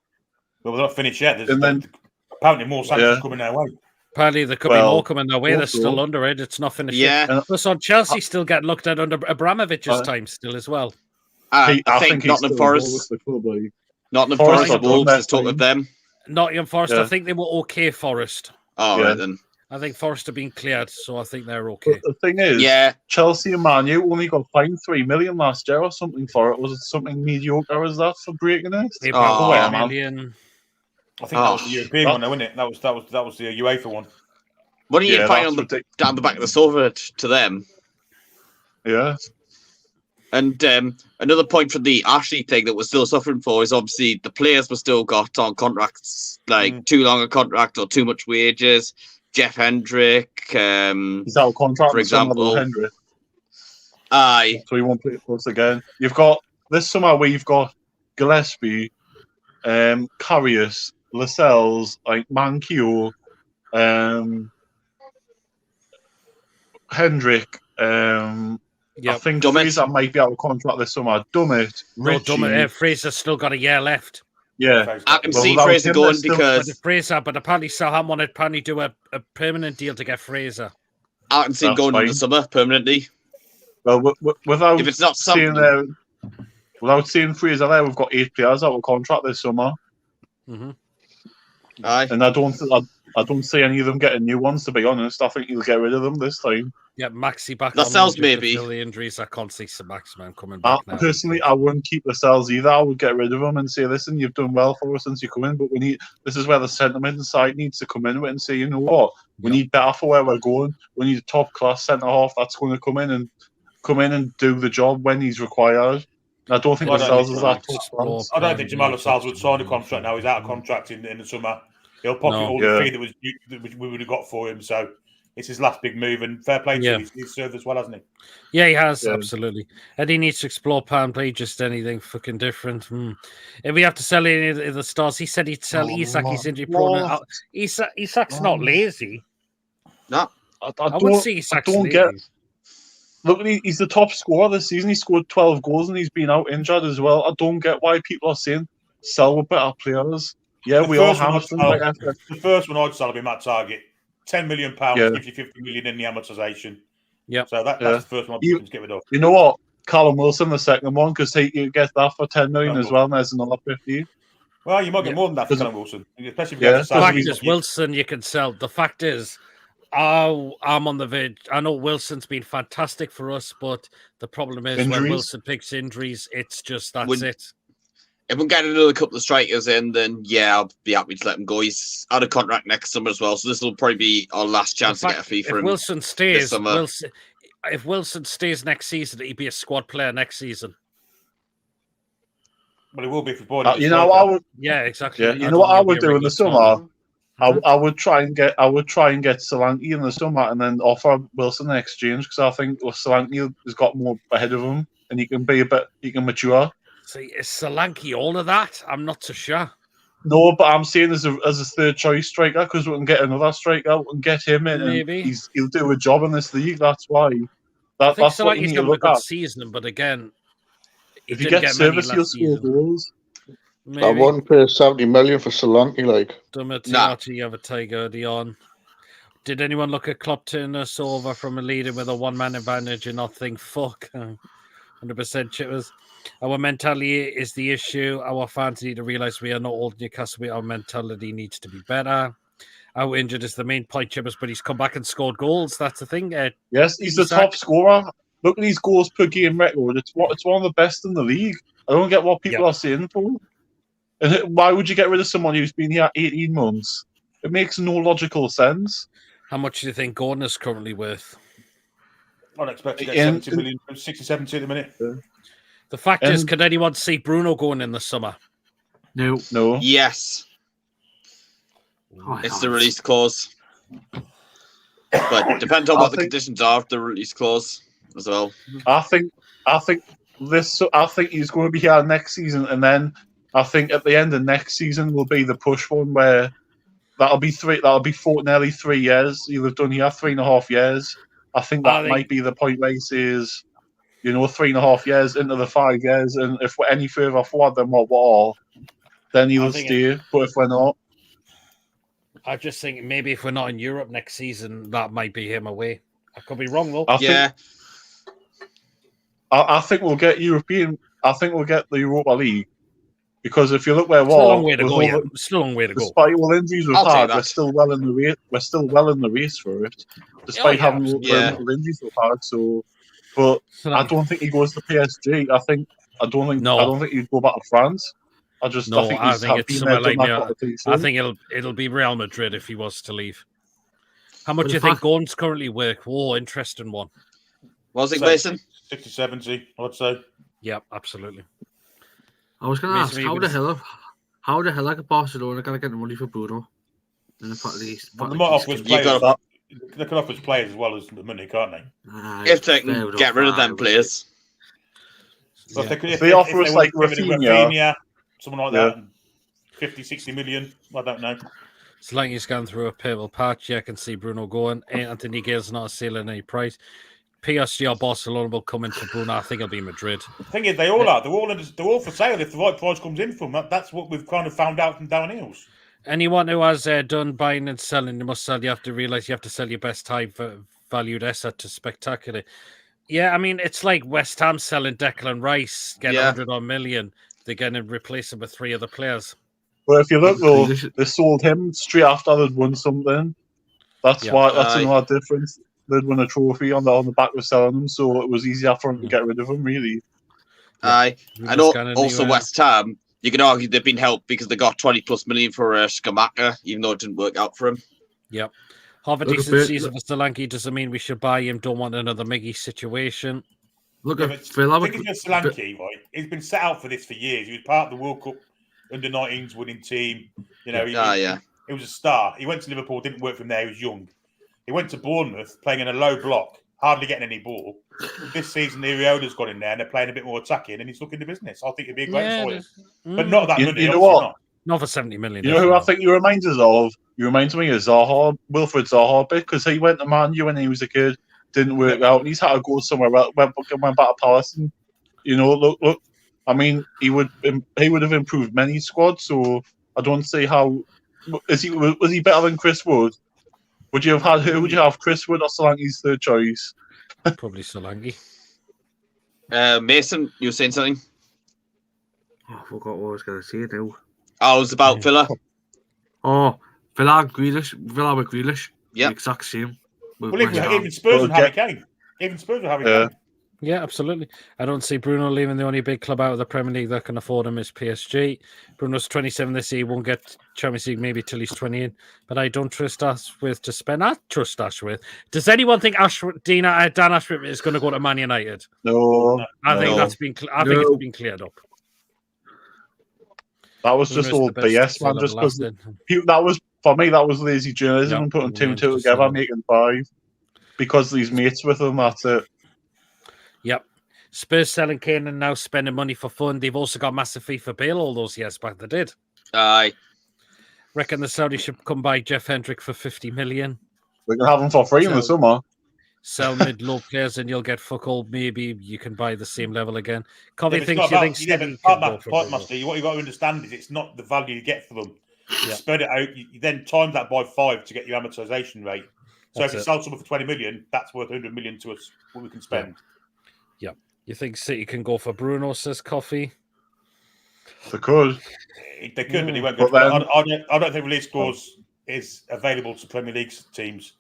Well, they're not finished yet. Apparently more sanctions coming their way. Apparently there could be more coming their way. They're still under it. It's not finished yet. Plus on Chelsea still getting looked at under Abramovich's time still as well. I think Nottingham Forest. Nottingham Forest, Wolves, let's talk with them. Nottingham Forest, I think they were okay, Forest. Oh, right then. I think Forest have been cleared, so I think they're okay. But the thing is, Chelsea and Man U only got fined 3 million last year or something for it. Was it something mediocre? Was that for breaking it? Million. I think that was the European one, though, wasn't it? That was the UEFA one. What are you fine down the back of the sofa to them? Yeah. And another point for the Ashley thing that we're still suffering for is obviously the players were still got on contracts, like too long a contract or too much wages. Jeff Hendrick, he's out of contract, for example. Hendrick. Aye. So he won't play for us again. You've got this summer where you've got Gillespie, Karius, Lascelles, like Mankio, Hendrick. I think Fraser might be out of contract this summer. Dummett, Fraser's still got a year left. Yeah, I can see Fraser going because Fraser, but apparently Southampton wanted apparently do a permanent deal to get Fraser. I can see him going in the summer permanently. Well, without if it's not something, without seeing Fraser there, we've got 8 players out of contract this summer. Aye, and I don't see any of them getting new ones. To be honest, I think you'll get rid of them this time. Yeah, Maxi back. Lascelles maybe. The injuries, I can't see some Maximan coming back now. Personally, I wouldn't keep Lascelles either. I would get rid of him and say, listen, you've done well for us since you come in, but this is where the sentiment side needs to come in with and say, you know what, we need better for where we're going. We need a top class centre half that's going to come in and do the job when he's required. I don't think Lascelles is that top class. I don't think Jamal Lascelles would sign a contract now. He's out of contract in the summer. He'll pocket all the fee that we would have got for him. So it's his last big move, and fair play to him. He's served as well, hasn't he? Yeah, he has, absolutely. And he needs to explore pound play, just anything fucking different. If we have to sell any of the stars, he said he'd sell Isak. He's injury prone. Isak's not lazy. No, I wouldn't say Isak's lazy. Look, he's the top scorer this season. He scored 12 goals and he's been out injured as well. I don't get why people are saying sell with better players. Yeah, we all have them. The first one I'd sell would be Matt Target. £10 million gives you 50 million in the amortization. Yeah. So that's the first one I'd be looking to get rid of. You know what? Callum Wilson, the second one, because he gets that for 10 million as well, and there's another 50. Well, you might get more than that for Callum Wilson, especially if you the fact is, Wilson you can sell. The fact is, I'm on the verge. I know Wilson's been fantastic for us, but the problem is when Wilson picks injuries, it's just it. If we get another couple of strikers in, then I'll be happy to let him go. He's out of contract next summer as well, so this will probably be our last chance to get a fee for him. Wilson stays, if Wilson stays next season, he'd be a squad player next season. Well, it will be if we bought him. You know, I would. Yeah, exactly. Yeah, you know what I would do in the summer? I would try and get Solanke in the summer and then offer Wilson an exchange because I think Solanke has got more ahead of him and he can mature. See, is Solanke all of that? I'm not so sure. No, but I'm saying as a third choice striker because we can get another striker, we can get him in, Maybe. and he'll do a job in this league. That's why. I think That's what you Solanke's need to having a look good at. season, but again, If you get service, he'll score goals. Maybe. I wouldn't pay 70 million for Solanke, like. You have a Tiger Dion. Did anyone look at Klopp turning us over from a leader with a one-man advantage and not think, fuck, 100% chippers? Our mentality is the issue. Our fans need to realise we are not old Newcastle. Our mentality needs to be better. How injured is the main point, chippers, but he's come back and scored goals. That's the thing. Yes, he's the top scorer. Look at his goals per game record. It's one of the best in the league. I don't get what people are saying for. And why would you get rid of someone who's been here 18 months? It makes no logical sense. How much do you think Gordon is currently worth? I'd expect to get 70 million, 60, 70 at the minute. The fact is, could anyone see Bruno going in the summer? No. Yes. It's the release clause. But depends on what the conditions are of the release clause as well. I think he's going to be here next season, and then I think at the end of next season will be the push one where that'll be nearly 3 years. You'll have done here 3.5 years. I think that might be the point where he says, 3.5 years into the 5 years, and if we're any further forward than what we're all, then he'll stay. But if we're not, I just think maybe if we're not in Europe next season, that might be him away. I could be wrong though. I think we'll get European. I think we'll get the Europa League because if you look where we're, still a long way to go. Yeah, still a long way to go. Despite all injuries we've had, we're still well in the race. We're still well in the race for it, despite having all injuries we've had. So, but I don't think he goes to PSG. I don't think he'd go back to France. I think it's somewhere like I think it'll be Real Madrid if he was to leave. How much do you think Gordon's currently worth? Oh, interesting one. What was it, Mason? 60, 70, I'd say. Yeah, absolutely. I was going to ask, how the hell are Barcelona going to get the money for Bruno? They might offer us players as well as the money, can't they? If they can get rid of them players. So if they offer us like Rafinha, someone like that, 50, 60 million, I don't know. Solanke's gone through a pivotal patch. I can see Bruno going. Anthony Gale's not a sale at any price. PSG or Barcelona will come in for Bruno. I think it'll be Madrid. The thing is, they all are. They're all for sale if the right price comes in for them. That's what we've kind of found out from down hills. Anyone who has done buying and selling, you must sell. You have to realise you have to sell your best high valued asset to spectacular. Yeah, I mean, it's like West Ham selling Declan Rice, getting 100 million. They're going to replace him with 3 other players. But if you look, though, they sold him straight after they'd won something. That's another difference. They'd won a trophy on the back of selling them, so it was easier for them to get rid of him, really. Aye. And also West Ham, you can argue they've been helped because they got 20+ million for Skamaka, even though it didn't work out for him. Yep. Half a decent season for Solanke doesn't mean we should buy him. Don't want another Miggy situation. Look at Solanke, right? He's been set out for this for years. He was part of the World Cup under-19s winning team. He was a star. He went to Liverpool, didn't work from there. He was young. He went to Bournemouth, playing in a low block, hardly getting any ball. This season, the Iriola's got in there, and they're playing a bit more attacking, and he's looking to business. I think it'd be a great choice, but not that money. You know what? Not for 70 million. You know who I think he reminds us of? He reminds me of Zaha, Wilfred Zaha, because he went to Man U when he was a kid, didn't work out, and he's had to go somewhere else. Went back to Palace, and look. I mean, he would have improved many squads. So I don't see how. Was he better than Chris Wood? Would you have had who? Would you have Chris Wood or Solanke's third choice? Probably Solanke. Mason, you were saying something? Oh, I forgot what I was going to say now. Oh, it was about Villa. Oh, Villa with Grealish. Yeah. Exact same. Well, even Spurs and Harry Kane. Even Spurs with Harry Kane. Yeah, absolutely. I don't see Bruno leaving. The only big club out of the Premier League that can afford him is PSG. Bruno's 27 this year. He won't get Champions League maybe till he's 28. But I don't trust Ashworth to spend. I trust Ashworth. Does anyone think Dan Ashworth is going to go to Man United? No, I think No. that's been. I think it's been cleared up. that was Bruno's just all the best BS, man. deal Just ever because lasted. that was for me, that was lazy journalism Yep, and putting two and Williams two just together, said it. making 5 because these mates with them. That's it. Yep. Spurs selling Kane and now spending money for fun. They've also got massive fee for Bale all those years back. They did. Aye. Reckon the Saudis should come buy Jeff Hendrick for 50 million. We can have them for free in the So- summer. Sell mid-low players and you'll get fuck all. Maybe you can buy the same level again. Covey it's thinks not you about- think yeah, City but can part go of for that point, Bruno. Master, what you got to understand is it's not the value you get for them. You Yeah. spread it out, you then times that by 5 to get your amortization rate. So That's if you it. sell someone for 20 million, that's worth 100 million to us, what we can spend. You think City can go for Bruno, says Coffee? They could. They could, but they won't But go. then- I don't think release scores is available to Premier League teams.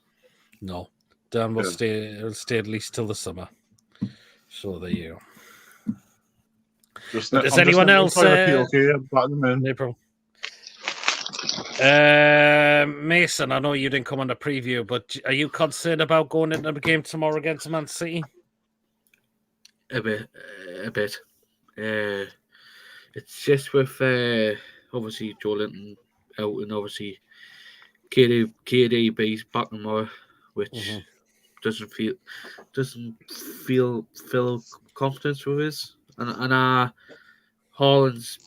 No. Dan will Yeah. stay at least till the summer. So there you go. Just, But does I'm anyone else, Back them in. April. Mason, I know you didn't come on the preview, but are you concerned about going into the game tomorrow against Man City? A bit. It's just with obviously Joe Linton out and obviously KDB's back tomorrow, which doesn't feel confidence with us, and Holland's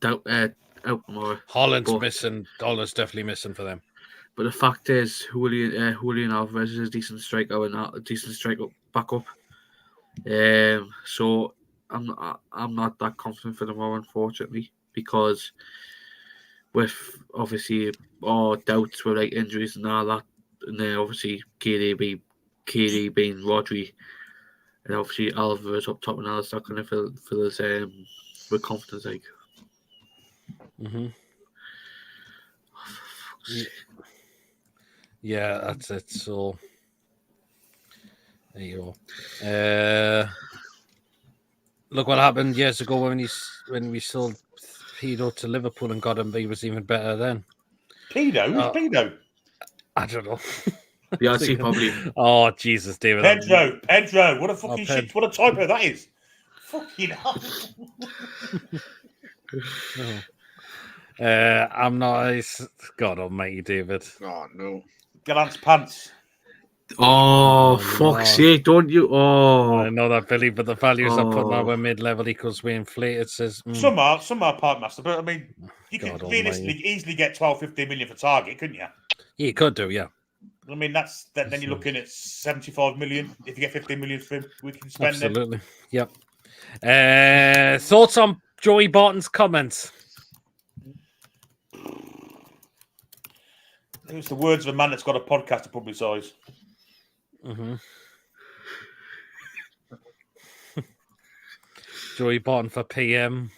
out tomorrow. Holland's But- missing. Holland's definitely missing for them. But the fact is, Julian Alvarez is a decent striker and a decent striker backup. So I'm not that confident for tomorrow, unfortunately, because with obviously all doubts with like injuries and all that, and then obviously KD being Rodri, and obviously Alvarez up top and all, it's not going to fill us with confidence. Like, Yeah, that's it. So there you go. Look what happened years ago when we sold Pedo to Liverpool and got him. He was even better then. Pedo? Who's Pedo? I don't know. yeah, I'd say probably. Oh Jesus, David! Pedro. What a fucking shit! What a typo that is. Fucking hell. I'm not. God Almighty, David. Oh no. Gallant's pants. Oh, fuck's sake, don't you? Oh, I know that, Billy, but the values I'm putting on we're mid-level equals we inflate. It says Some are part master, but I mean, you God could realistically easily get 12, 15 million for Target, couldn't you? you could do, yeah. I mean, then you're looking at 75 million. If you get 15 million for him, we can spend it. Absolutely, yep. Thoughts on Joey Barton's comments? It was the words of a man that's got a podcast to publicise. Joey Barton for PM.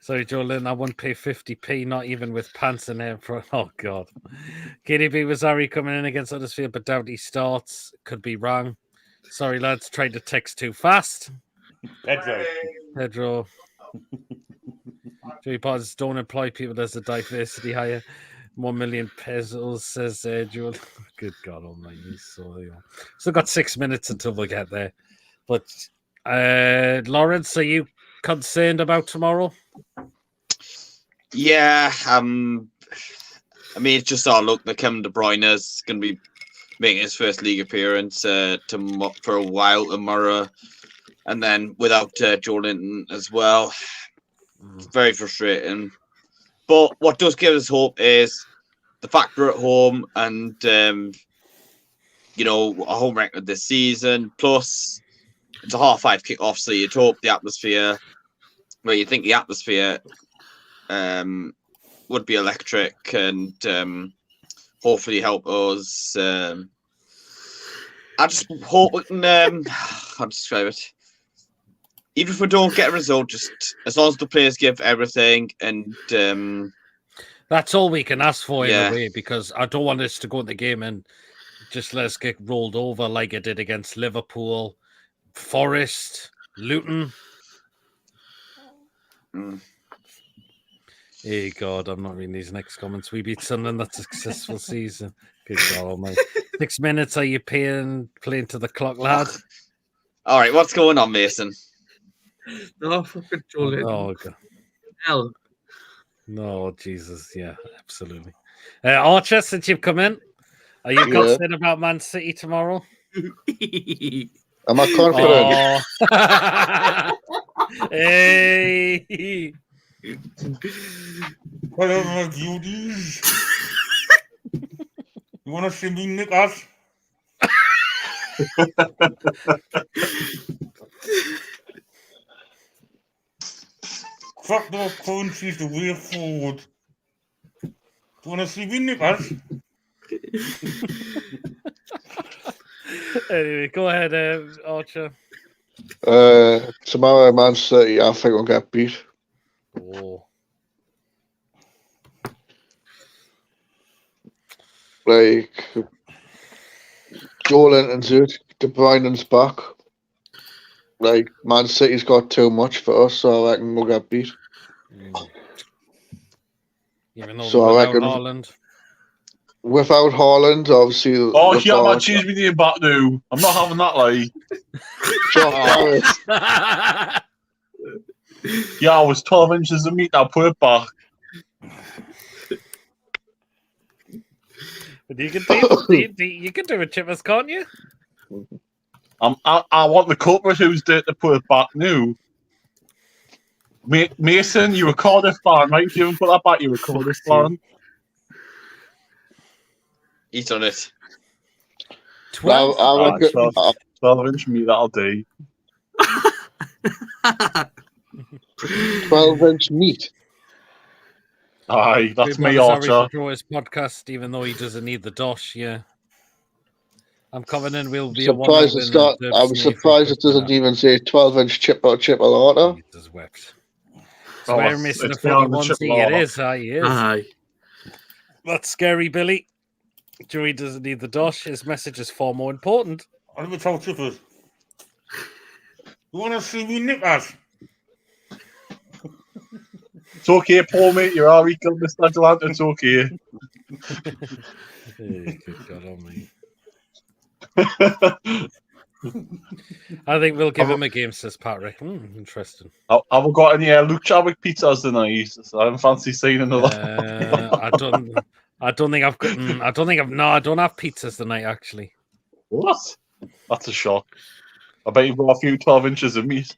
Sorry, Joe Lynn, I wouldn't pay 50p, not even with pants in there. Oh, God. KDB was Harry coming in against Huddersfield, but doubt he starts. Could be wrong. Sorry, lads, tried to text too fast. Pedro. Joey Barton, don't employ people. There's a diversity higher. 1 million pesos, says Joel. Good God Almighty. Still got 6 minutes until we get there. But, Lawrence, are you concerned about tomorrow? Yeah, I mean, it's just our luck that Kevin De Bruyne is going to be making his first league appearance for a while tomorrow, and then without Joe Linton as well. It's very frustrating. But what does give us hope is the fact we're at home and, a home record this season. Plus, it's a 5:30 kickoff, so you'd hope the atmosphere, you think the atmosphere would be electric and hopefully help us. I just hope we can, how to describe it? Even if we don't get a result, just as long as the players give everything and that's all we can ask for in Yeah. a way, because I don't want us to go in the game and just let us get rolled over like it did against Liverpool, Forest, Luton. Hey God, I'm not reading these next comments. We beat Sunderland. That's a successful season. Good God, mate. 6 minutes. Are you playing to the clock, lad? All right, what's going on, Mason? No, fucking Joe Oh God. Hell. No, Jesus. Yeah, absolutely. Archer, since you've come in, are you Yeah. confident about Man City tomorrow? Am I confident? Oh. Hey. Hello, my beauties. You want to see me nick ass? Fuck those currencies the way forward. You want to see me nick ass? Anyway, go ahead, Archer. Tomorrow, Man City, I think we'll get beat. Oh. Like, Joe Linton's it, De Bruyne's back. Like, Man City's got too much for us, so I reckon we'll get beat. Even though So I without reckon- Haaland. Without Haaland, obviously. Oh, with yeah, man, our- choose me name back now. I'm not having that, like. Josh Harris. Yeah, I was 12 inches of meat. I'll put it back. But you can do it, Chippers, can't you? I want the culprit who's there to put it back now. Mason, you were Cardiff fan, right? If you haven't put that back, you were Cardiff fan. Eat on it. 12. I reckon, 12-inch meat, that'll do. 12-inch meat. Aye, that's me, Sorry to Archer. draw his podcast, even though he doesn't need the dosh. Yeah, I'm confident we'll be Surprised it's not. I'm surprised it doesn't even say 12-inch chip or chipolata. He just wept. Oh, Swear it's missing a beyond the 41 see, it chipolata. is. He is. Aye. That's scary, Billy. Joey doesn't need the dosh. His message is far more important. I never told Chippers. You want to see me nick ass? It's okay, Paul, mate. You're already killed Mr. Atalanta. It's okay. Hey, good God I think we'll give him a game, says Patrick. Interesting. Have we got any Luke Chadwick pizzas tonight? I don't fancy seeing another. I don't think I've gotten. I don't have pizzas tonight, actually. What? That's a shock. I bet you've got a few 12 inches of meat.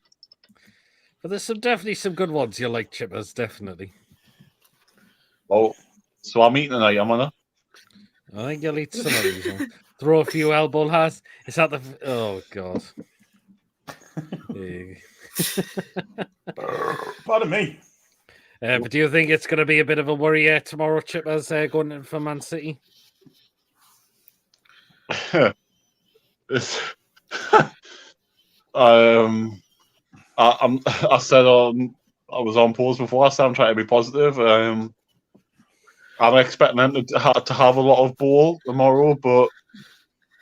But there's definitely some good ones you like, Chippers, definitely. Oh, so I'm eating tonight, am I not? I think you'll eat some of these ones. Throw a few elbow has. Is that the... Oh, God. Pardon me. But do you think it's going to be a bit of a worry tomorrow, Chippers, going in for Man City? I said I was on pause before. I said I'm trying to be positive. I'm expecting them to have a lot of ball tomorrow, but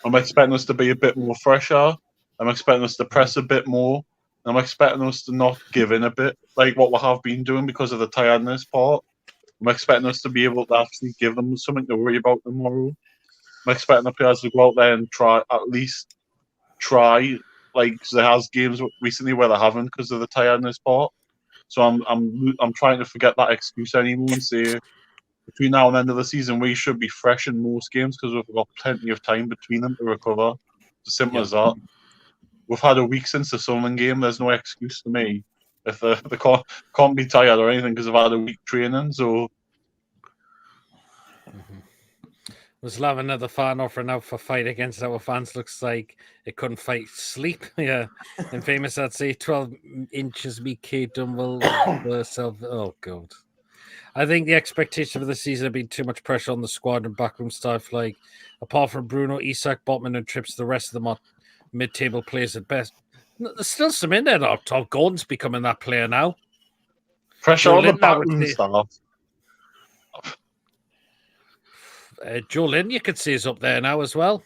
I'm expecting us to be a bit more fresher. I'm expecting us to press a bit more. I'm expecting us to not give in a bit, like what we have been doing because of the tiredness part. I'm expecting us to be able to actually give them something to worry about tomorrow. I'm expecting the players to go out there and at least try. Like, cause there has games recently where they haven't because of the tiredness part. So I'm trying to forget that excuse anymore and say between now and the end of the season we should be fresh in most games because we've got plenty of time between them to recover. It's as simple as that. We've had a week since the Sunderland game. There's no excuse to me if they can't be tired or anything because they've had a week training. So. Was Lav another fan offering out for fight against our fans? Looks like it couldn't fight sleep. Yeah. And famous, I'd say 12 inches me K Dumble herself. Oh, God. I think the expectation for the season have been too much pressure on the squad and backroom staff. Like, apart from Bruno, Isak, Botman, and Trips, the rest of them are mid-table players at best. There's still some in there, though. Todd Gordon's becoming that player now. Pressure Joe on the Linton, I would backroom say. staff. Joe Lynn, you could see, is up there now as well.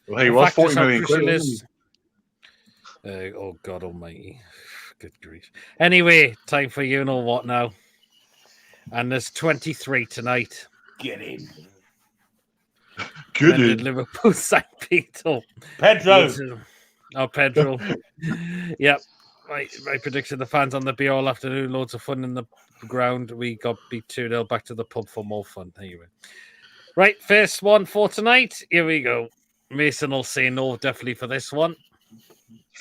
Well, he In was fact, 40 just how million crucial quid. is- Wasn't oh God Almighty! Good grief. Anyway, time for you know what now. And there's 23 tonight. Get in. he? Good. When did Liverpool sign Pedro? Pedro. Oh, Pedro. Yep. My prediction: the fans on the beer all afternoon, loads of fun in the ground. We got beat 2-0. Back to the pub for more fun. Anyway, right, first one for tonight. Here we go. Mason will say no, definitely for this one.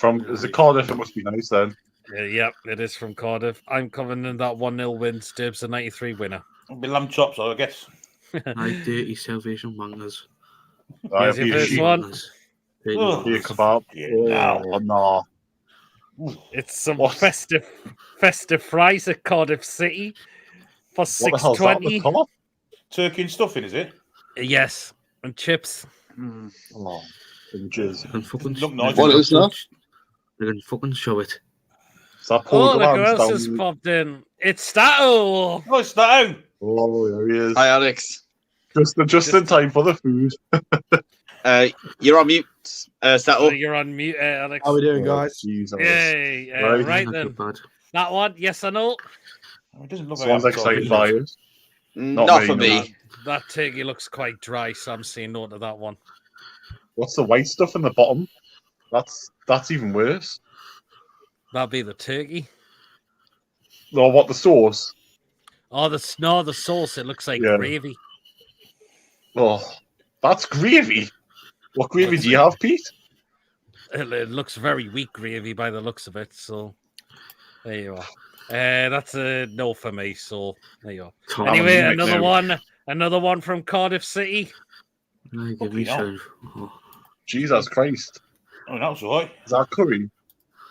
Is it Cardiff? It must be nice then. Yep, it is from Cardiff. I'm covering in that 1-0 win. Stubbs a 93 winner. It'll be lamb chops, I guess. I dirty Salvation Bangers. Here's your Be a first sheep, one. Ugh. be a kebab. Yeah, Oh, no. It's some What? festive fries at Cardiff City for What the hell's that on the $6.20. top? Turkey and stuffing, is it? Yes, and chips. Oh, jizz. And fucking Look nice. What is that? They can fucking show it. Is that Oh, Paul look who Gallant else has down? popped in. It's Stato. Oh, it's that. Oh, there he is. Hi, Alex. Just in time for the food. You're on mute, Oh, Sato. you're on mute, Alex. How we doing, Oh, guys? Jesus. Yay. Right. Right Not then. too bad. That one, yes or no? It doesn't look very Someone's excited appetizing. by it. Not me, for no. me. That turkey looks quite dry, so I'm saying no to that one. What's the white stuff in the bottom? That's even worse. That'll be the turkey. No, what, the sauce? Oh, the sauce. It looks like Yeah. gravy. Oh, that's gravy. What gravy do you have, Pete? It looks very weak gravy by the looks of it. So there you are. That's a no for me. So there you are. Tom, Anyway, I'm another one from Cardiff City. I give me Fucking hell. some. Oh. Jesus Christ. Oh, that was all right. Is that curry?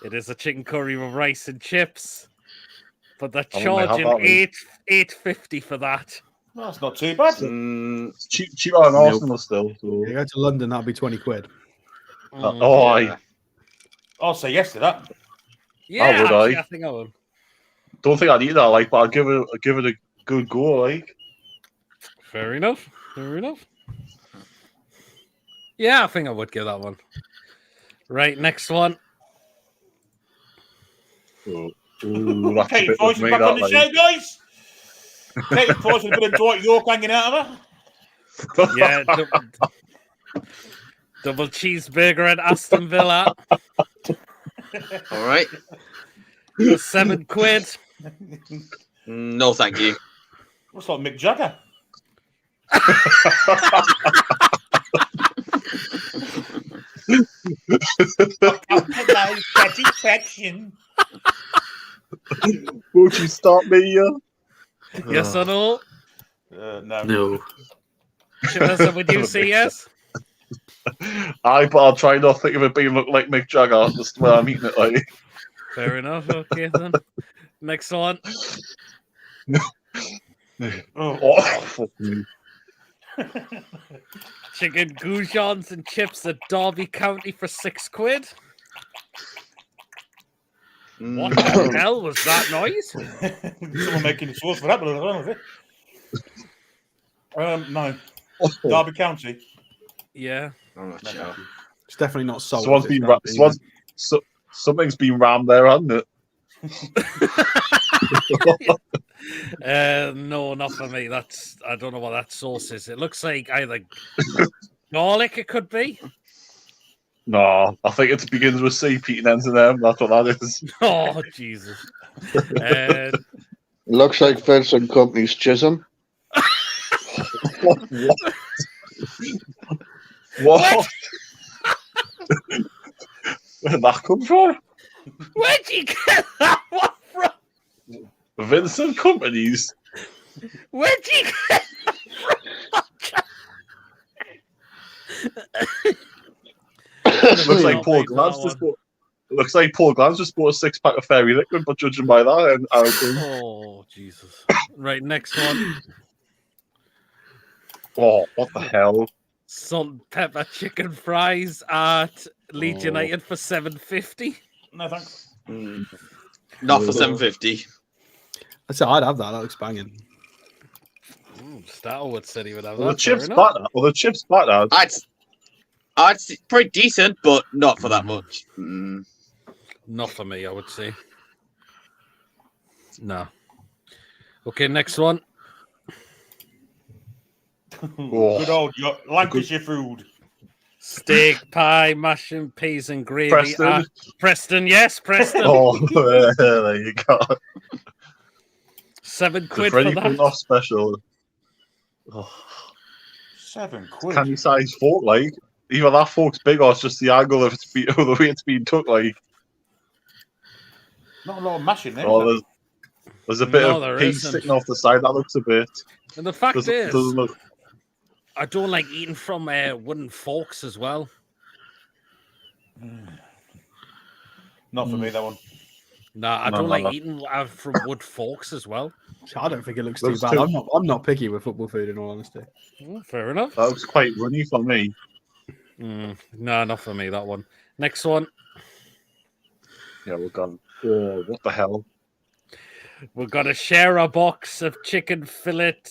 It is a chicken curry with rice and chips, but they're I wouldn't have charging that one. $8.50 for that. No, that's not too bad. It's cheaper than Nope. Arsenal still. So. You go to London, that'll be 20 quid. Oh, Yeah. I'll say yes to that. Yeah, would actually, I. I think I would. don't think I'd eat that, like, but I'd give it a good go, like. Fair enough. Yeah, I think I would give that one. Right, next one. So, ooh, that's a Katie bit Price of is me, back that, on the like. show, guys. Katie Price with a bit of Dwight York hanging out of her. Yeah, double cheeseburger at Aston Villa All right. for £7. No, thank you. Looks like Mick Jagger. Satisfaction. Won't you stop me, Yes or no? No. No. Shivers, would you say yes? Aye, but I'll try not to think of it being look like Mick Jagger. Just where I'm eating it, like. Fair enough. Okay, then. Next one. Oh, fuck me. Chicken goujons and chips at Derby County for £6. What the hell was that noise? Someone making the sauce for that, but I don't know if it. No. Derby County. Yeah. I'm not sure. It's definitely not sold. Someone's been something's been rammed there, hasn't it? No, not for me. I don't know what that sauce is. It looks like either garlic. It could be. No, I think it begins with C, Pete, and ends in M. That's what that is. Oh Jesus! Looks like Vincent Company's Chisholm. What? Where'd that come from? Where'd you get that one from? Vincent Companies. Where'd you get Looks like I'll Paul take that Glantz one. just bought. Looks like Paul Glantz just bought a 6-pack of fairy liquid, but judging by that, and I think, Oh Jesus! Right, next one. oh, what the hell? Salt and pepper chicken fries at Leeds Oh. United for $7.50. No, thanks. Not for 750. I'd have that. That looks banging. Starwood said he would have Well, the that. Fair chips enough. batter. Well, the chips batter. I'd It's pretty decent, but not for that much. Mm. Not for me, I would say. No. Okay, next one. Good old Lancashire food. Steak, pie, mashing peas and gravy. Preston. Preston, yes, Preston. Oh, there you go. £7 The for Freddie that. Puntoff special. Oh, £7. canny size fork, like. Either that fork's big or it's just the angle of the way it's being took, like. Not a lot of mashing there. Oh, there's a bit No, of there peas isn't. sticking off the side. That looks a bit. And the fact Doesn't is, look. I don't like eating from wooden forks as well. Not for me, that one. Nah, I No, don't no, like no. eating from wood forks as well. I don't think it looks too Looks bad. too- I'm not picky with football food, in all honesty. Fair enough. That looks quite runny for me. No, not for me, that one. Next one. Yeah, we're gone. Oh, what the hell? We've got to share a box of chicken fillet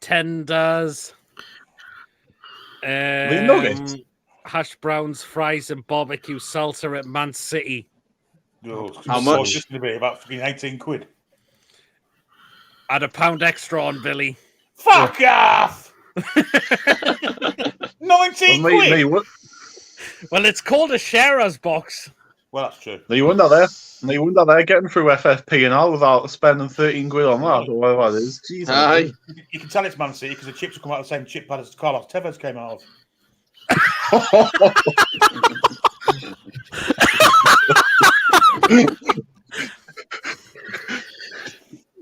tenders. nuggets? Hash browns, fries, and barbecue salsa at Man City. Oh, How so much? Just going to be about fucking £18. Add £1 extra on, Billy. Fuck off! 19 Well, quid. what? Well, it's called a sharers box. Well, that's true. No, you wonder they're getting through FFP and all without spending 13 quid on that or whatever it is. Jesus. Aye. You can tell it's Man City because the chips will come out of the same chip pad as Carlos Tevez came out of.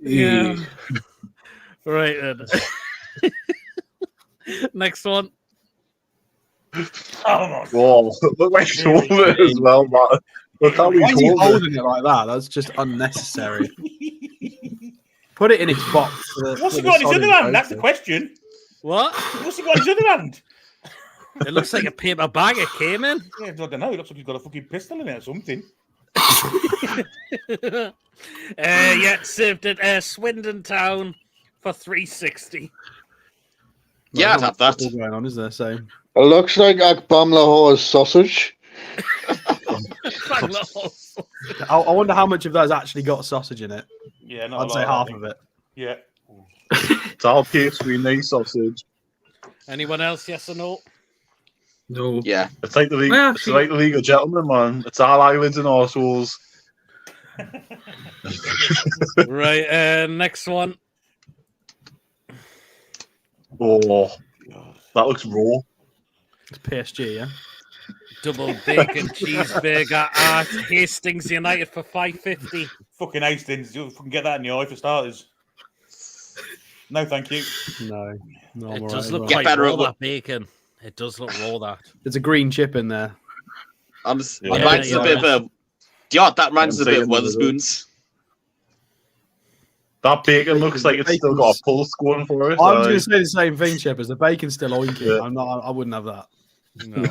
Yeah. Right then. Next one. Oh my Whoa, look like he's holding it as well, man. Look how Why he's is he holding it. holding it like that? That's just unnecessary. Put it in its box. What's he got in his other hand? That's the question. What? What's he got in his other hand? It looks like a paper bag it came in. Yeah, I don't know. It looks like he's got a fucking pistol in it or something. Yeah, served at Swindon Town for $3.60. Yeah, I'd have that. What's going on, is there? So It looks like Akbam Lahore's sausage. I wonder how much of that has actually got sausage in it. Yeah, not a I'd lot, say I half think. of it. Yeah. It's all pastry and nice sausage. Anyone else? Yes or no? No. Yeah. It's like the league. Well, It's like the League of Gentlemen, man. It's all eyelids and arseholes. Right. Next one. Oh, that looks raw. It's PSG, yeah. Double bacon cheeseburger at Hastings United for $5.50. Fucking Hastings. You'll fucking get that in your eye for starters. No, thank you. No, no. It I'm does alright, look I'm Get quite better raw, at that bacon. It does look raw, that. There's a green chip in there. Yeah, It reminds a bit of a. That reminds us a bit of Weatherspoons. That bacon looks like it's still got a pulse going for it. I was going to say the same thing, Chip. As the bacon's still oinky. Yeah. I wouldn't have that. No,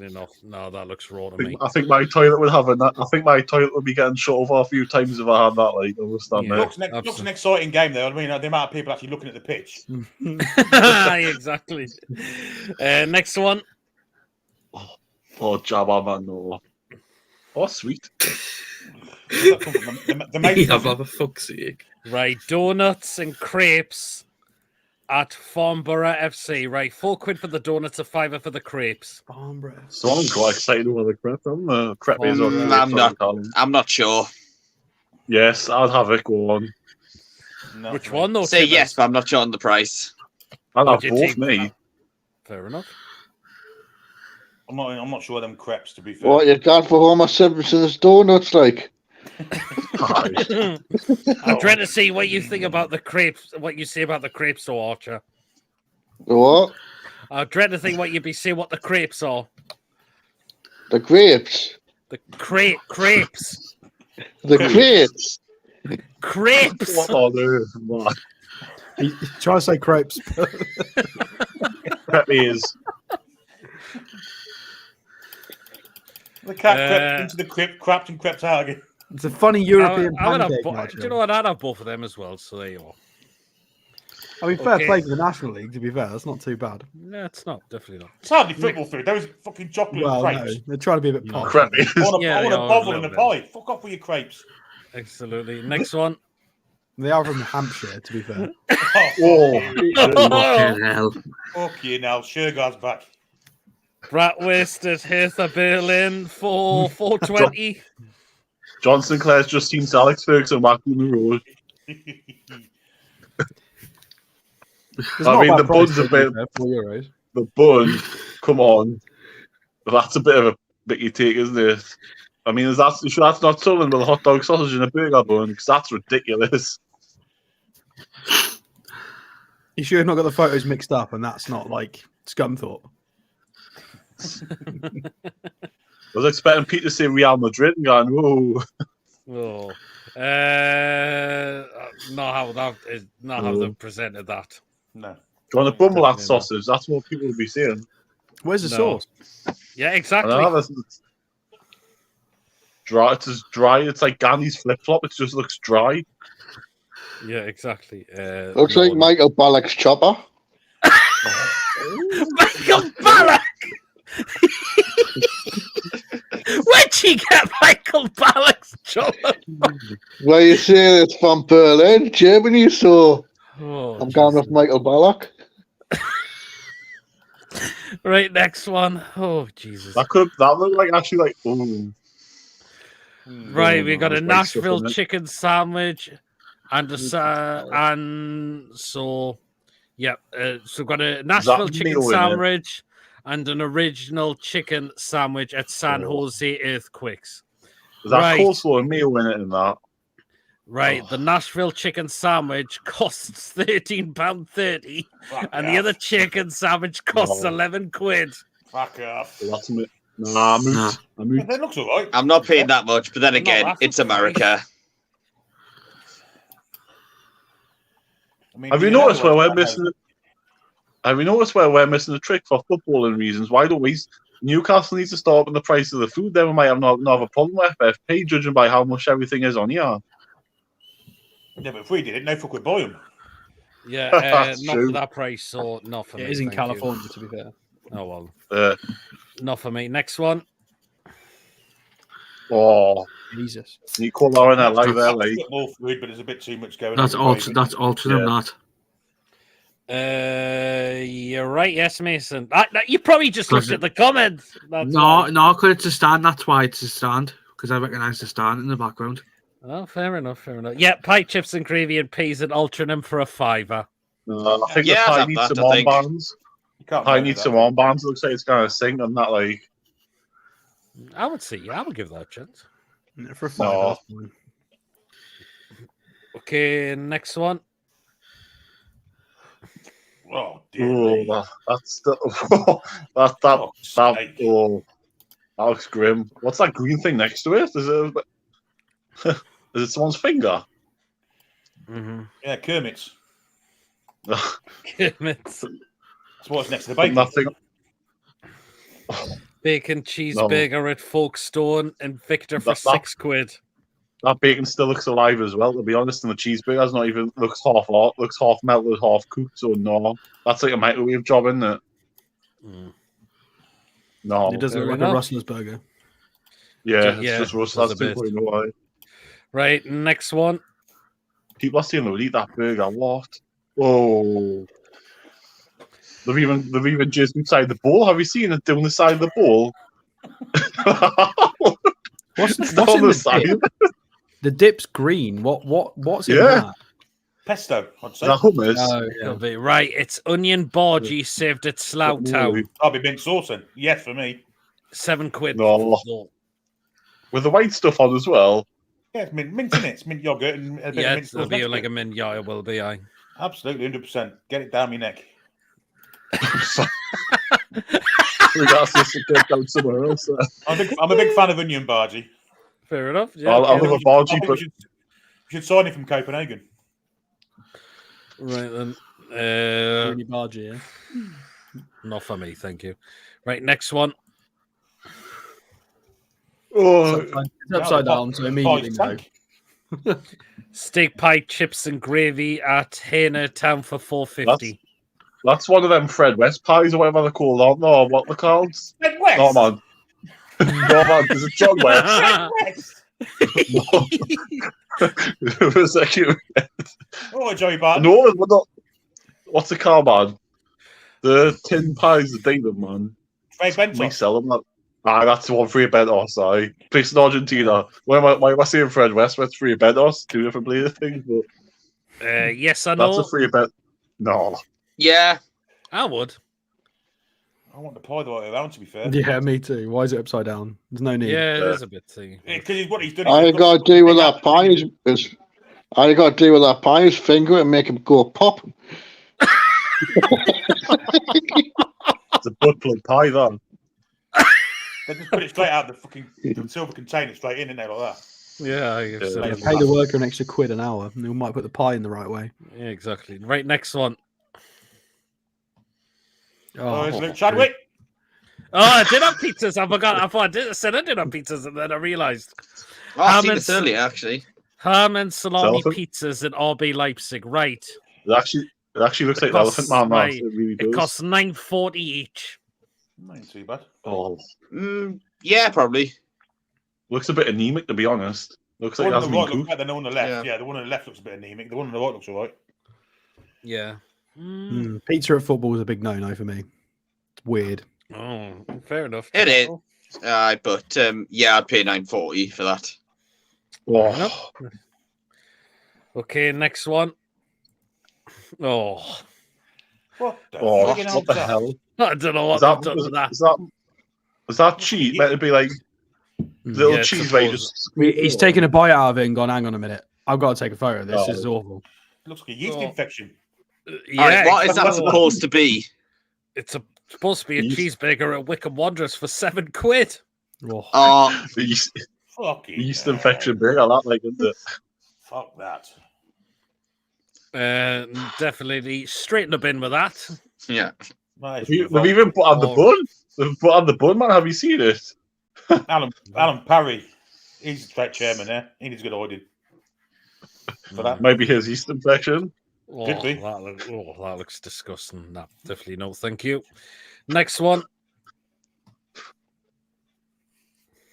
enough. No, that looks raw to me. I think my toilet would have I think my toilet would be getting shut over a few times if I had that. Like, I understand Yeah. that. Looks an exciting game, though. I mean, the amount of people actually looking at the pitch. Exactly. Next one. Oh, Jabba, man, no. Oh, sweet. Where's that come from? The main Yeah, for fuck's sake. Right, donuts and crepes at Farnborough FC. Right, £4 for the donuts, a £5 for the crepes. Someone's got excited over the crepe. Crepe is on. I'm not sure. Yes, I'd have it. Go on. No, Which one, though? Say Tibbers? yes, but I'm not sure on the price. I'd Would have you both, take me. Fair enough. I'm not sure of them crepes, to be fair. What you got for Homer Simpson's donuts, like? I'm trying to see what you think about the crepes, what you say about the crepes, though, Archer. What? I'm trying to think what you'd be saying what the crepes are. The grapes. The crepes. The grapes. Crepes. What on earth, man? Try to say crepes. Crepe is. The cat crept into the crypt, crapped and crept out again. It's a funny European I would have pancake. do you know what? I'd have both of them as well. So there you are. I mean, fair Okay. play for the National League. To be fair, that's not too bad. No, it's not. Definitely not. It's hardly football food. There was fucking chocolate Well, and no, crepes. they're trying to be a bit No. posh. Crap. I want Yeah, a they are a bottle and a little pie. Fuck off with your crepes. Absolutely. Next one. They are from Hampshire, to be fair. Oh, Fucking hell. Fuck you now. Shergar's back. Bratwurst Hertha Berlin for 420. John Sinclair's just seen Alex Ferguson walking the road. It's I not mean, bad the price, bun's a to be bit- fair, €4. The bun, come on. That's a bit of a bit you take, isn't it? I mean, that's not something with a hot dog sausage and a burger bun, because that's ridiculous. You sure you've not got the photos mixed up and that's not like Scunthorpe? I was expecting Pete to say Real Madrid and going, whoa. Oh. Not how they've presented that. No. Do you want to bumble that Definitely not. sausage? That's what people will be saying. Where's the No. sauce? Yeah, I exactly. know, it's dry. It's as dry. It's like Gandhi's flip flop. It just looks dry. Yeah, exactly. Looks no, like Michael Ballack's chopper. Michael Ballack! Where'd you get Michael Ballack's job? Where you say it's from Berlin, Germany, so Oh, I'm going with Michael Ballack. right, next one. Oh, Jesus. That looked like actually like, ooh. Right, we got a There's white stuff Nashville in it. chicken sandwich and so we've got a Nashville chicken meal in it? sandwich and an original chicken sandwich at San Oh. Jose Earthquakes. There's that Right. coleslaw and meal in it and that. Right, the Nashville chicken sandwich costs £13.30 and the other chicken sandwich costs No. £11. Fuck off. So that's a Nah, I'm Nah. out. I'm out. That looks all right. I'm not paying that much, but then No, again, that's it's not right. America. I mean, Have you know noticed where what- we're missing? Have you noticed where we're missing a trick for footballing reasons? Why don't we? Newcastle needs to start up in the price of the food. Then we might not have a problem with FFP, judging by how much everything is on here. Yeah, but if we did it, no fuck would buy them. Yeah, That's not true. for that price, so not for me. It is in thank you. California, to be fair. Oh, well, Uh, not for me. Next one. oh, Jesus. you call that in LA there, like. Football food, but there's a bit too much going That's on. ultra. That's Altrincham. Yeah. That. You're right, yes, Mason. You probably just looked Does it? at the comments. That's No, why. no, because it's a stand. That's why it's a stand. Because I recognise the stand in the background. Oh, fair enough, fair enough. Yeah, pie chips and gravy and peas at Altrincham for £5. I think Yeah, the I'd pie have needs that, some I think. armbands. You can't Pie murder needs that. some armbands. It looks like it's kind of sing and that, like. I would see. Yeah, I would give that a chance. For a fiver, No. that's fine. Okay, next one. Oh, dear Oh, me. that's the, that Fuck's that sake. oh, that looks grim. What's that green thing next to it? Is it is it someone's finger? Mm-hmm. Yeah, Kermit's. Kermit's That's what's next to the bacon. Nothing. bacon cheeseburger at Folkestone and Victor for That- £6. That bacon still looks alive as well, to be honest. And the cheeseburger's not even looks half melted, half cooked. So no, that's like a microwave job, isn't it? Mm. No, It does fair look like enough. a Rustler's burger. yeah, it's Yeah, just rust. does That's a bit. people who know why. Right, next one. People are saying they'll eat that burger. What? Oh, they've even just inside the bowl. Have you seen it down the side of the bowl? What's It's in on the the side. dip? The dip's green. What's in Yeah. that? Pesto, I'd say. The hummus. Oh, It'll be right. It's onion bhaji served at Slough Town. I'll be mint sauce then. Yes, for me. £7. No. With the white stuff on as well. Yeah, it's mint in it. It's mint yogurt and a bit Yeah, of mint it'll sauce. be next to like it. a min. Yeah, it will be. I. Absolutely, 100%. Get it down my neck. We got to get down somewhere else. I'm a big fan of onion bhaji. Fair enough. Yeah. I'll have a I bhaji, think but we should sign it from Copenhagen. Right then. Really bargy, yeah. Not for me, thank you. Right, next one. oh, It's upside down, so immediately Pie's no. tank. Steak pie, chips, and gravy at Hainer Town for $4.50. That's one of them Fred West pies or whatever they're called, aren't they? Or what they're called? Fred West. No, man. No, man. Is it John West? Fred West. It was actually... Oh, Joey Barton. No, we're not... What's it called, man? The tin pies, the David, man. Trey Bentos. We sell them. That's the one for your Bentos, sorry. Based in Argentina. Why am I saying Fred West? That's free Bentos. Two different player things, but... Yes, I know. That's a free bet. No. Yeah. I would. I want the pie the way around, to be fair. Yeah, me too. Why is it upside down? There's no need. Yeah, there's a bit thingy. Because what he's done. All you got to do with that pie is all you got to do with that pie is finger it and make him go pop. It's a butt plug pie, then. They just put it straight out the fucking silver container straight in there like that. Yeah, you've said Yeah, it. pay the worker an extra £1 an hour, and they might put the pie in the right way. Yeah, exactly. Right, next one. Oh, it's Luke Chadwick. Oh, I did have pizzas. I forgot. I thought I said I did have pizzas, and then I realised. Oh, I've seen Ham this earlier, actually. Ham and salami Elephant? pizzas in RB Leipzig. Right. It actually looks like the costs- Elephant Man, man. right. It really It does. costs $9.40 each. Not too bad. Oh, Yeah, probably. looks a bit anemic, to be honest. Looks The like it one on hasn't the right been looks cooked. better than the one on the left. Yeah. Yeah, the one on the left looks a bit anemic. The one on the right looks all right. Yeah. Pizza at football is a big no-no for me. It's weird. Oh, fair enough. It is. But yeah, I'd pay $9.40 for that. Oh, Okay, next one. Oh, What the oh, friggin' hell what the is that? hell? I don't know what Is that, they've done was, with that. is that cheese meant to be like little Yeah, it's cheese supposed- where you just... He's taken a bite out of it and gone, hang on a minute. I've got to take a photo. This Oh. is awful. Looks like a yeast Oh. infection. Yeah, All right, what is that exactly. supposed to be? It's supposed to be a Yeast. cheeseburger at Wickham Wanderers for £7. Oh. Oh, The yeast, Fucking yeast hell. infection burger, that like the... Fuck that. Definitely straight in the bin with that. yeah. That is They've revolt. even put on the Oh. bun. They've put on the bun, man. Have you seen it? Alan Parry. He's the trade chairman there. He needs a good audit for that. Maybe his yeast infection. Oh, Could be. that looks disgusting. No, definitely no, thank you. Next one.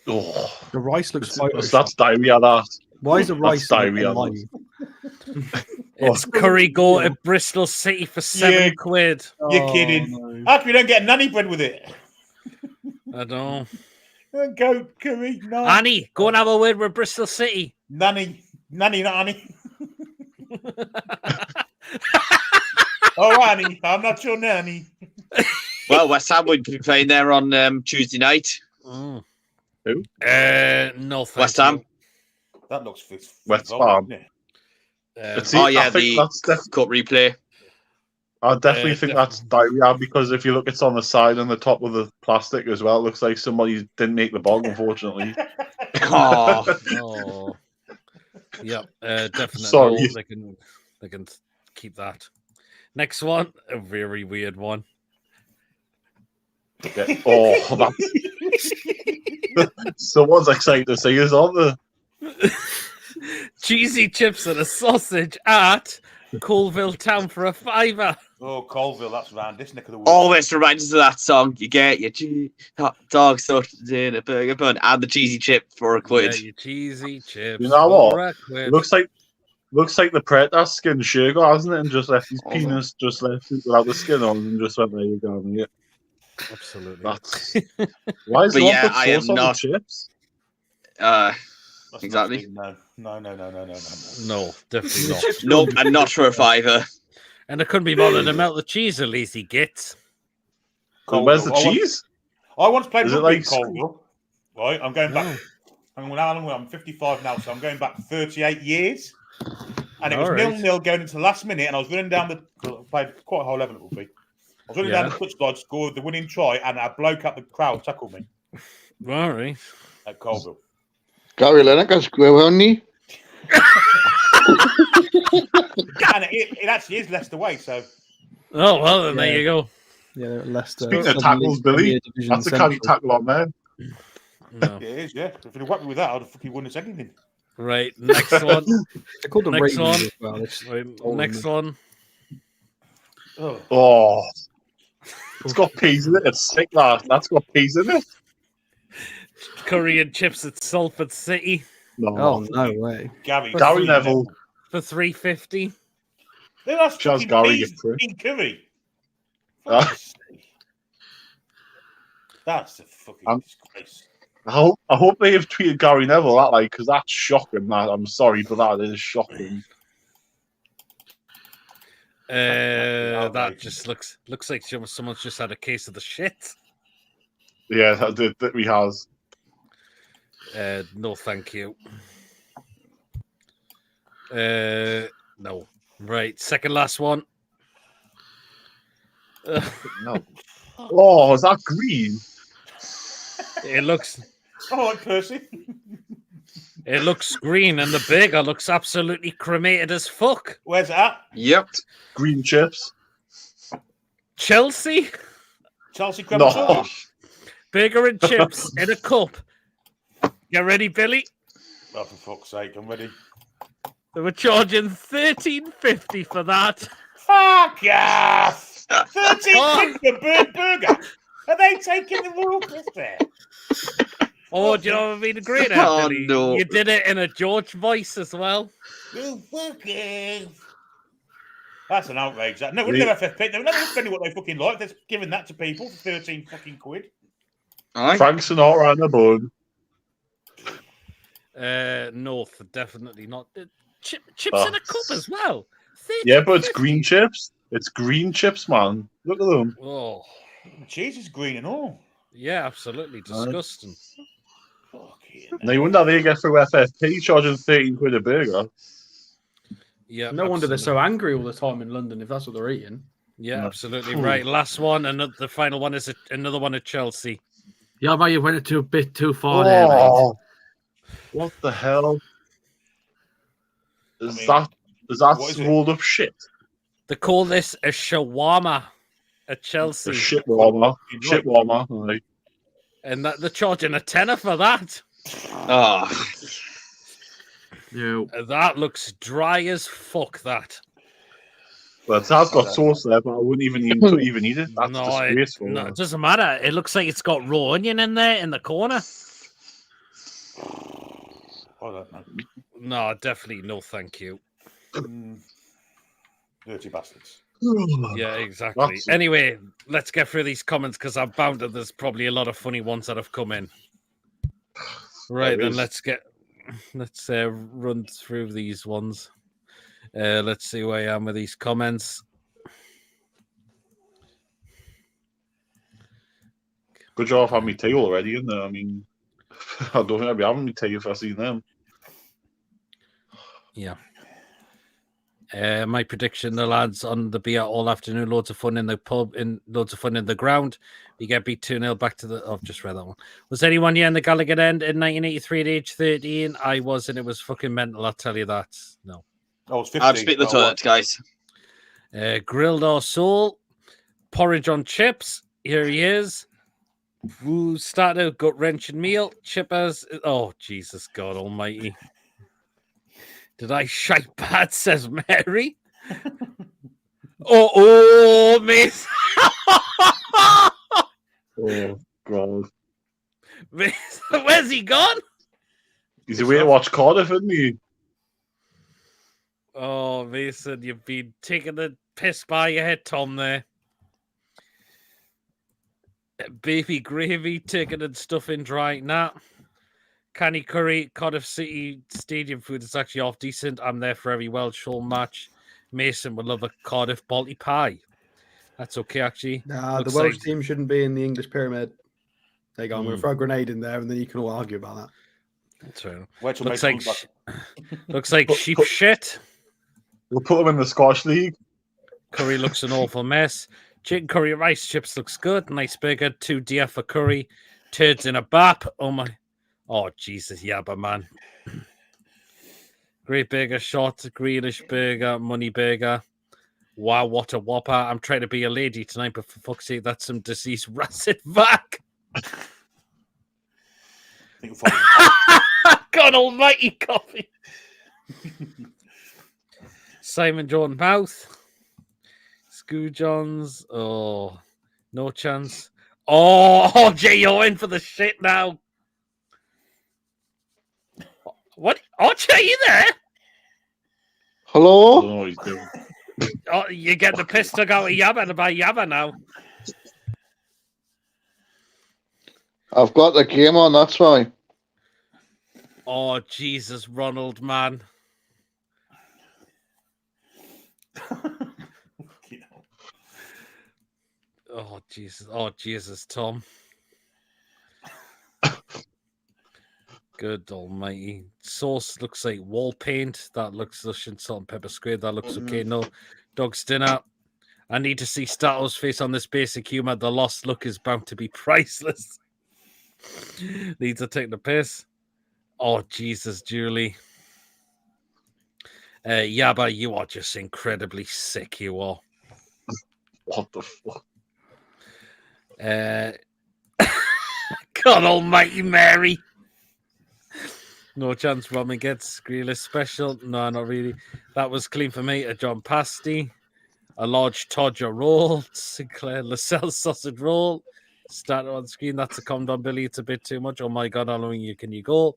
Oh, The rice looks photoshopped. that's diarrhea, that. Why is the that's rice diarrhea, online? It's curry go at Bristol City for £7. You're kidding. No. How come you don't get nanny bread with it? I don't know. Go curry. No. Annie, go and have a word with Bristol City. Nanny, not Annie. Oh, Annie, I'm not your nanny. Well, West Ham would be playing there on Tuesday night. Mm. Who? No, thank West Ham. you. That looks West revolt, Ham. doesn't it? See, Oh I yeah, think the that's cup replay. I definitely think that's diarrhea because if you look, it's on the side and the top of the plastic as well. It looks like somebody didn't make the bog, unfortunately. Oh, Oh, yeah, definitely. Sorry. No, they can keep that. Next one, a very weird one. Yeah. Oh, someone's excited to see us, aren't they? Cheesy chips and a sausage at Colville Town for a £5. Oh, Colville, that's round this neck of the woods. always reminds us of that song. You get your hot dog sausages in a burger bun and the cheesy chip for a quid. Yeah, your cheesy chips. You know what? for a quid. It looks like the Predator skinned Shergo, hasn't it? And just left his Oh. penis, just left it without the skin on, and just went, there you go. Yeah, Absolutely. that's why is But no one yeah, put I am sauce on not- the chips? That's exactly. not- No. No, definitely not. Nope, and not for a fiver. And it couldn't be bothered to melt the cheese, at least he gets. Where's the Colville. cheese? I once played Is it rugby in like- Colville. Right, I'm going back. I'm 55 now, so I'm going back 38 years. And it was All right. 0-0 going into the last minute, and I was running down I played quite a high level it would be. I was running down the touchline, scored the winning try, and a bloke at the crowd tackled me All right. at Colville. Gary Lineker's square, wasn't he? And it actually is Leicester way, so Oh, well, then Yeah. there you go. Yeah, Leicester. Speaking of Southern tackles, League Billy, Premier Division that's a canny Central. tackle on there. No. yeah, it is, yeah. If you'd have whacked me with that, I'd have fucking won this anything. Right, next one. They're called the Next Ravens one. as well. It's Right, all in next there. one. Oh, Oh, it's got peas in it. It's sick, that. That's got peas in it. Curry and chips at Salford City No. Oh, no way. Gary Neville. for $3.50. That's Chaz fucking Gary, peas you prick. in curry. Ah. Fuck's sake. That's a fucking disgrace. I hope they have tweeted Gary Neville that, like, because that's shocking. That I'm sorry, but that is shocking. That outrageous. just looks like someone's just had a case of the shit. Yeah, that we has. No, thank you. No. Right, second last one. No. Oh, is that green? It looks All right, Percy. It looks green, and the burger looks absolutely cremated as fuck. Where's that? Yep. Green chips. Chelsea Chelsea creme and No. sauce? burger and chips in a cup. You ready, Billy? Oh, for fuck's sake, I'm ready. They were charging $13.50 for that. Fuck off! 13 quid for a bird burger? Are they taking the royal piss there? Oh, do you know what I mean? Great, Oh, Billy. no. You did it in a George voice as well. You fucking... That's an outrage. That. No, we're never FFP. They're never spending what they fucking like. They're giving that to people for 13 fucking quid. Aye. Frank Sinatra and a bun. North, definitely not. Chips Oh. in a cup as well. Yeah, but it's $13.50. green chips. It's green chips, man. Look at them. Oh, The cheese is green and all. yeah, absolutely disgusting. Fucking No wonder they get through FFP charging 13 quid a burger. Yeah, No wonder they're absolutely. so angry all the time in London if that's what they're eating. Yeah, Yeah. absolutely right. Last one, and the final one is another one at Chelsea. Yeah, but you went a bit too far there, mate. Oh, what the hell? Is that what is it? rolled up shit? They call this a shawarma at Chelsea, The shit warmer. Shit warmer. Right. and that they're charging a tenner for that. Oh. Yeah. That looks dry as fuck. That Well, it has got sauce there, but I wouldn't even eat it. That's disgraceful. no, it doesn't matter. It looks like it's got raw onion in there in the corner. I don't know. No, definitely no, thank you. Dirty bastards. Yeah, exactly. That's- Anyway, let's get through these comments because I'm bound that there's probably a lot of funny ones that have come in. Right, There then is. let's run through these ones. Let's see where I am with these comments. Good job having me tea already, isn't it? I mean, I don't think I'd be having me tea if I seen them. Yeah. My prediction: the lads on the beer all afternoon, loads of fun in the pub, and loads of fun in the ground. We get beat 2-0 back to the. Oh, I've just read that one. Was anyone here in the Gallagher end in 1983 at age 13? I was, and it was fucking mental. I'll tell you that. No. Oh, it's 50. I'll speak the Oh, toilet, guys. Grilled or soul, porridge on chips. Here he is. Woo starter, gut wrenching meal, chippers. Oh, Jesus God Almighty! Did I shite bad? Says Mary. oh, miss. Oh, God. Where's he gone? He's away to watch Cardiff, isn't he? Oh, Mason, you've been taking the piss by your head, Tom, there. Baby gravy, taking and stuffing dry. Nah. Canny curry, Cardiff City Stadium food is actually off decent. I'm there for every Welsh home match. Mason would love a Cardiff Balti pie. That's okay, actually. Nah, the Looks Welsh like- team shouldn't be in the English pyramid. There you go. I'm going Hmm. to throw a grenade in there and then you can all argue about that. That's fair enough. Wait till Looks Mason like, comes looks like Put- sheep put- shit. We'll put him in the Scotch League. Curry looks an awful mess. Chicken curry rice chips looks good. Nice burger. 2 dear for curry. Turds in a bap. Oh my. Oh Jesus, yabba man. Great burger shot. Greenish burger. Money burger. Wow, what a whopper. I'm trying to be a lady tonight, but for fuck's sake, that's some deceased rancid vac. I think we'll find God almighty, coffee. Simon Jordan Mouth. Scoo Johns. Oh, no chance. Oh, Jay, you're in for the shit now. What? Archie, are you there? I Hello? don't know what he's doing. Oh, you get the piss took out of Yabba by Yabba now. I've got the game on, that's why. Oh, Jesus, Ronald, man. Oh, Jesus. Oh, Jesus, Tom. Good almighty. Sauce looks like wall paint. That looks lush and salt and pepper squared. That looks okay. No. Dog's dinner. I need to see Stato's face on this basic humor. The lost look is bound to be priceless. Needs to take the piss. Oh, Jesus, Julie. Yabba, you are just incredibly sick, you are. What the fuck? God almighty Mary. No chance Roman gets Grealish special. No, not really. That was clean for me. A John Pasty. A large Todger roll. Sinclair Lascelles sausage roll. Starter on screen. That's a comment on Billy. It's a bit too much. Oh my God, how long can you go?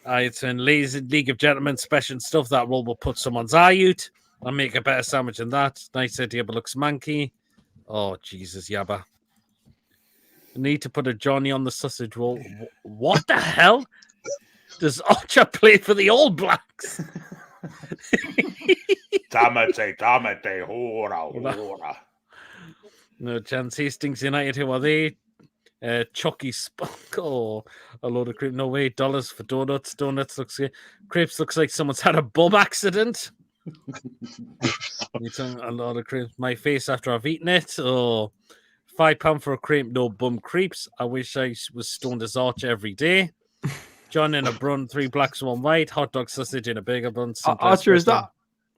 It's in League of Gentlemen special stuff. That roll will put someone's eye out. I'll make a better sandwich than that. Nice idea, but looks manky. Oh, Jesus, Yabba. Need to put a Johnny on the sausage roll. What the hell? Does Archer play for the All Blacks? Tamate, hora. No chance. Hastings United, who are they? Chucky Spunk or a load of crepe. No way. Dollars for donuts. Donuts looks good. Crepes looks like someone's had a bum accident. A lot of crepes. My face after I've eaten it. Oh, £5 for a crepe. No bum creeps. I wish I was stoned as Archer every day. John in a brun, 3 blacks, 1 white. Hot dog sausage in a bigger bun. Archer, is that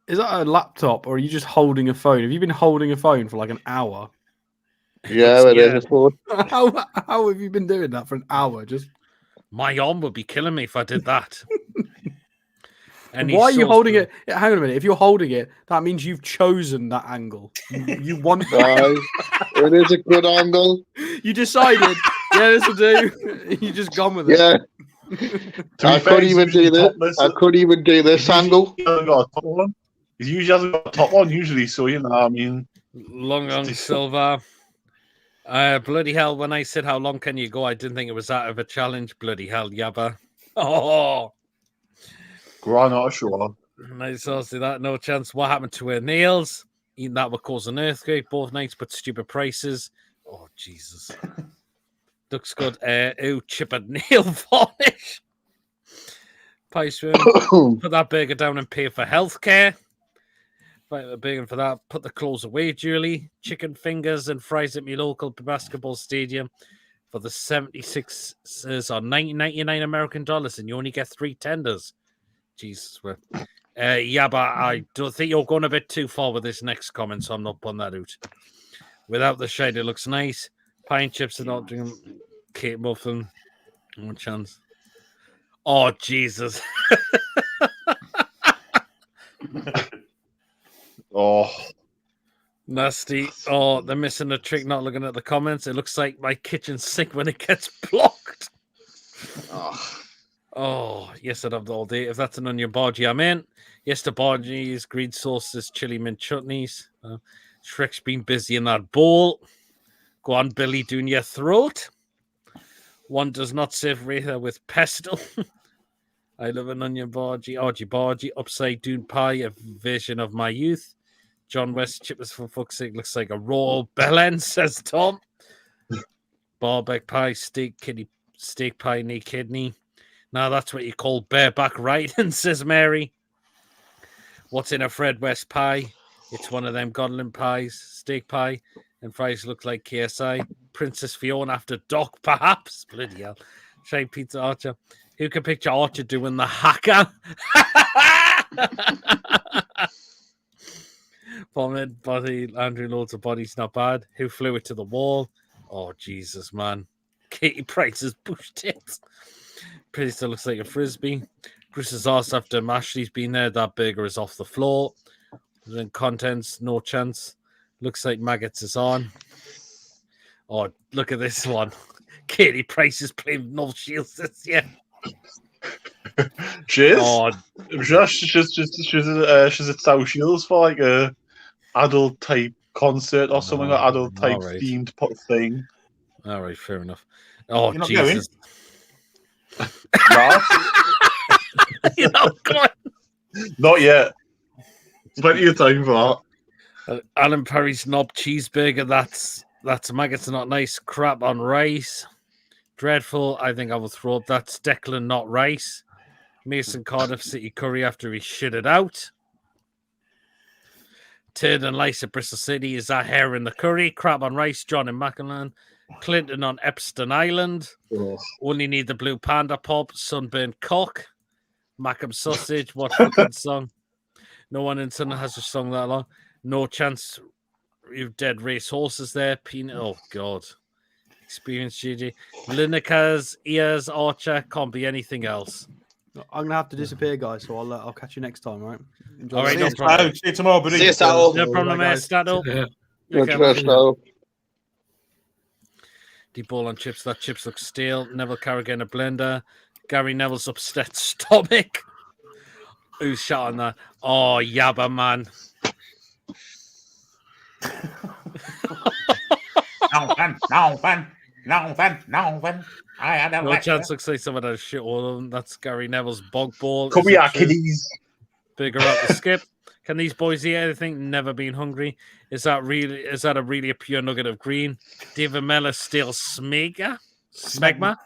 a laptop or are you just holding a phone? Have you been holding a phone for like an hour? Yeah, it is. How have you been doing that for an hour? Just my arm would be killing me if I did that. Why are you holding it? Hang on a minute. If you're holding it, that means you've chosen that angle. You want that. It is a good angle. You decided, yeah, this will do. You just gone with it. Yeah. I couldn't even do this. I couldn't even do this angle. He hasn't got a top one. He usually hasn't got a top one, usually, so you know, I mean. Long on silver. Bloody hell, when I said how long can you go, I didn't think it was that of a challenge. Bloody hell, Yabba. Oh. Granite sure. Nice to see that. No chance. What happened to her nails? Eating that would cause an earthquake. Both nights, but stupid prices. Oh, Jesus. Looks good. Chippered nail varnish. Pie spoon. Put that burger down and pay for healthcare. Fight the burger for that. Put the clothes away, Julie. Chicken fingers and fries at my local basketball stadium for the 76 or $99 American dollars, and you only get 3 tenders. Jesus. Yeah, but I don't think you're going a bit too far with this next comment, so I'm not putting that out. Without the shade, it looks nice. Pine chips are not doing cake muffin. No chance. Oh, Jesus. Oh. Nasty. Oh, they're missing a trick not looking at the comments. It looks like my kitchen sink when it gets blocked. Oh, yes, I'd have the all day. If that's an onion bhaji, I'm in. Yes, the bhaji's, green sauces, chili mint chutneys. Shrek's been busy in that bowl. Go on, Billy, doing your throat. One does not savory her with pesto. I love an onion bhaji, argy bhaji, upside down pie, a vision of my youth. John West chippers for fuck's sake looks like a raw bellend, says Tom. Barbeck pie, steak pie, knee kidney. Now that's what you call bareback riding, says Mary. What's in a Fred West pie? It's one of them Godlin pies, steak pie, and fries look like KSI. Princess Fiona after Doc, perhaps. Bloody hell. Shane Pizza Archer. Who can picture Archer doing the hacker? Vomit, body, Andrew loads of bodies, not bad. Who flew it to the wall? Oh, Jesus, man. Katie Price's bush tits. Pretty still looks like a frisbee. Chris is asked after Ashley's been there. That burger is off the floor. Then contents, no chance. Looks like Maggots is on. Oh, look at this one. Katie Price is playing North Shields this year. She is. Oh, She's at South Shields for like a adult type concert or something, or adult type alright. themed thing. All right, fair enough. Oh, You're not Jesus. Nah, You know, come on. not yet. Plenty of time for that. Alan Perry's knob cheeseburger. That's Maggots not nice. Crap on rice. Dreadful. I think I will throw up. That's Declan not rice. Mason Cardiff City curry after he shit it out. Turd and lice at Bristol City. Is that hair in the curry? Crab on rice. John in Macallan. Clinton on Epstein Island. Oh. Only need the blue panda pop. Sunburnt cock. Macam sausage. What fucking song? No one in Sunderland has a song that long. No chance. You've dead race horses there. Peanut. Oh God. Experience GG. Lineker's ears Archer can't be anything else. I'm gonna have to disappear, guys. So I'll catch you next time. All right. Enjoy All right, the no day. problem. See you tomorrow, buddy. See you, Sal. No problem, Bye, man. guys. Stand up. Yeah. Okay, Good rest. Deep ball on chips. That chips look stale. Neville Carrigan a blender. Gary Neville's upset stomach. Who's shot on that? Oh, Yabba man. No. I had a No lecture. chance looks like someone has shit all of them. That's Gary Neville's bog ball. Come Is here, it true? kiddies. Bigger up the skip. Can these boys eat anything? Never been hungry. Is that a really pure nugget of green? David Miller still smegma? Smegma?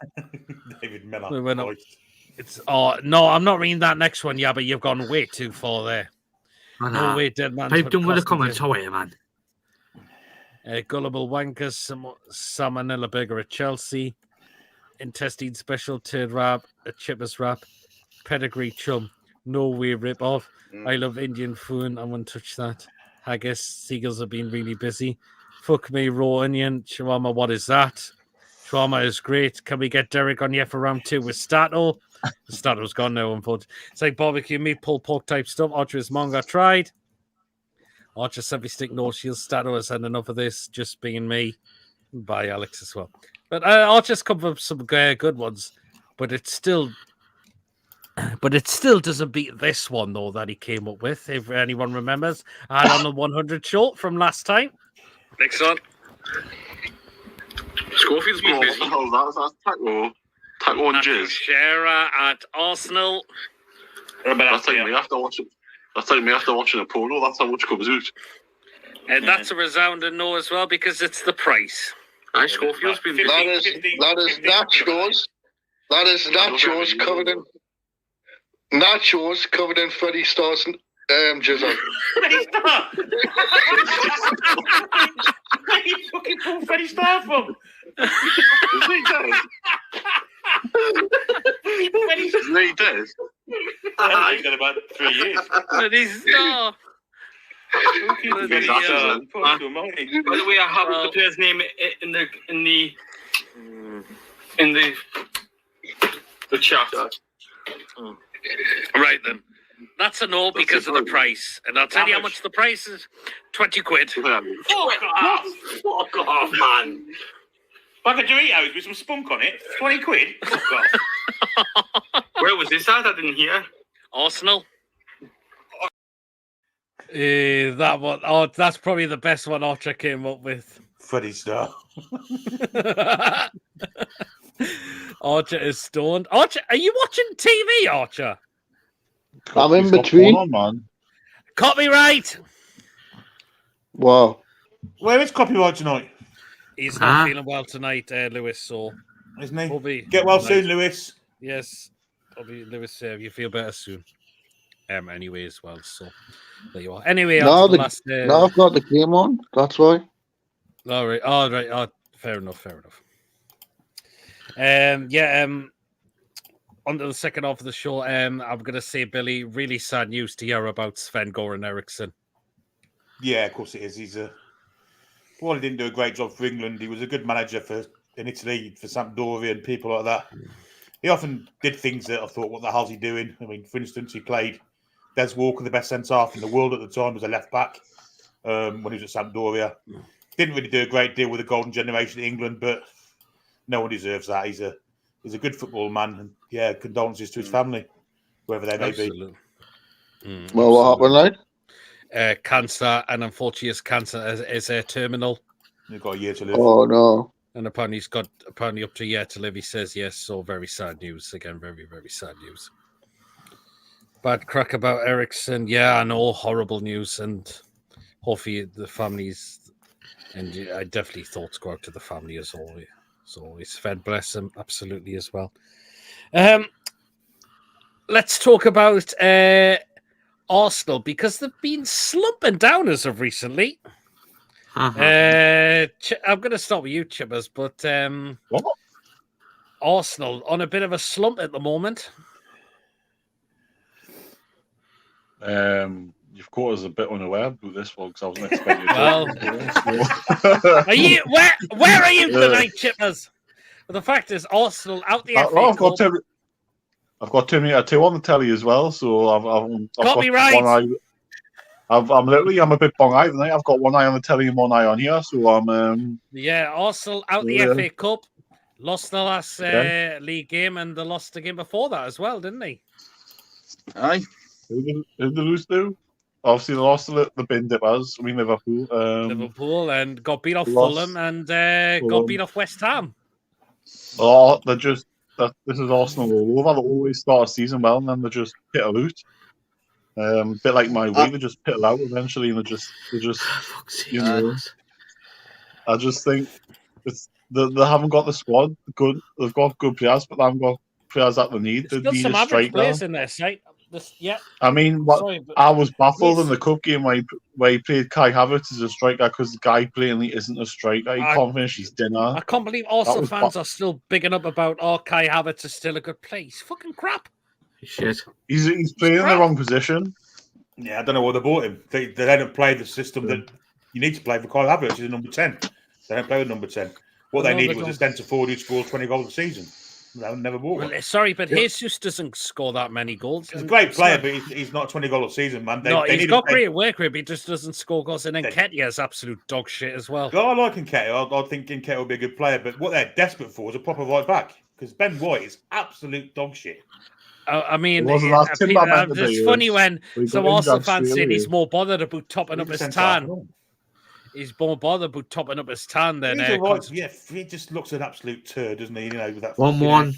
David Miller. We went up. Christ. It's no, I'm not reading that next one. Yeah, but you've gone way too far there. No way, dead man. Pipe down with the comments. How are you, man? Gullible Wankers, Salmonella Burger at Chelsea, Intestine Special, Turd Wrap, a Chippers Wrap, Pedigree Chum, No Way Rip Off. I love Indian food. I won't touch that. Haggis, Seagulls have been really busy. Fuck me, raw onion. Shawarma, what is that? Shawarma is great. Can we get Derek on yet for round 2 with Stato? Stato's gone now, unfortunately. It's like barbecue meat, pulled pork type stuff. Archer's manga tried. Archer Sevy Stick, no shield. Stato has had enough of this, just being me. By Alex as well. But Archer's come from some good ones, but it still doesn't beat this one though that he came up with. If anyone remembers, I had on the 100 short from last time. Next on. Schofield's been busy. That's Taco and Jizz. Shearer at Arsenal. That's like me after watching. That's like me after watching a porno. That's how much comes out. And that's a resounding no as well because it's the price. Aye, Schofield's been busy. That is nachos covered in Freddie Starr's jizzle. Freddie Starr! Where you fucking pulled Freddie Starr from? Is he dead? Is he dead? He's got about 3 years. Freddie Starr. Freddie Starr. By the way, I have the player's name in the chat. Right then. That's a no because of the price. And I'll tell you how much the price is. 20 quid. Fuck off, man. Like a Doritos with some spunk on it. 20 quid. Fuck off. Where was this at? I didn't hear. Arsenal. That one. Oh, that's probably the best one Archer came up with. Freddie Starr. Archer is stoned. Archer, are you watching TV, Archer? I'm in He's got between. porn on, man. Copyright. Wow. Where is copyright tonight? He's not feeling well tonight, Lewis. So Isn't he? we'll be Get well nice. soon, Lewis. Yes, probably Lewis. You feel better soon. Anyway, as well. So there you are. Anyway, No, on to the the- last. Now I've got the game on. That's why. All right. Oh, fair enough. On to the second half of the show. I'm going to say, Billy, really sad news to hear about Sven-Goran Eriksson. Yeah, of course it is. He didn't do a great job for England. He was a good manager in Italy for Sampdoria and people like that. he often did things that I thought, what the hell's he doing? I mean, for instance, he played Des Walker, the best centre-half in the world at the time, was a left-back when he was at Sampdoria. Didn't really do a great deal with the golden generation of England, but no one deserves that. He's a good football man, and yeah, condolences to his family, wherever they may be. Well, what happened, right? Cancer, and unfortunately, his cancer is terminal. He's got a year to live. Oh no! And apparently, he's got up to a year to live. He says yes. So very sad news again. Very, very sad news. Bad crack about Ericsson. Yeah, I know, horrible news, and hopefully the families. And I definitely thoughts go out to the family as always. So it's fed, bless them, absolutely as well. Let's talk about Arsenal, because they've been slumping down as of recently. I'm going to start with you, Chippers, but Arsenal on a bit of a slump at the moment. You've caught us a bit unaware with this one because I wasn't expecting. Are you where are you tonight, Chippers? But the fact is, Arsenal out the FA Cup. I've got Terminator 2 on the telly as well, so I've got me right. one eye. I'm a bit bong-eyed tonight. I've got one eye on the telly and one eye on here, so I'm. Arsenal out the FA Cup, lost the last league game, and they lost the game before that as well, didn't they? Aye. Who did they lose to? Obviously, they lost to the bin dippers. I mean, Liverpool. Liverpool, and got beat off Fulham, and got beat off West Ham. Oh, this is Arsenal all over. They always start a season well, and then they just hit a loot. A bit like my way, they just pittle out eventually, and they just you know. I just think they haven't got the squad good. They've got good players, but they haven't got players that they need. They need some a average striker. players in there, right? I mean, I was baffled in the cup game where he played Kai Havertz as a striker because the guy plainly isn't a striker. He can't finish his dinner. I can't believe Arsenal fans are still bigging up about Kai Havertz is still a good player. He's fucking crap. Shit. He's playing in the wrong position. Yeah, I don't know why they bought him. They don't play the system that you need to play for Kai Havertz. He's a number 10. They don't play with number 10. What they needed was a centre forward who scored 20 goals a season. They never bought one. Sorry, but Jesus doesn't score that many goals. He's a great player, but he's not 20 goals a season, man. He's got great work rate, but he just doesn't score goals. And then Nketiah is absolute dog shit as well. I like Nketiah. I think Nketiah will be a good player, but what they're desperate for is a proper right back, because Ben White is absolute dog shit. I mean, it's funny when some Arsenal fans say he's more bothered about topping up his tan. He's more bothered about topping up his tan than. He just looks an absolute turd, doesn't he? You know, with that 1-1.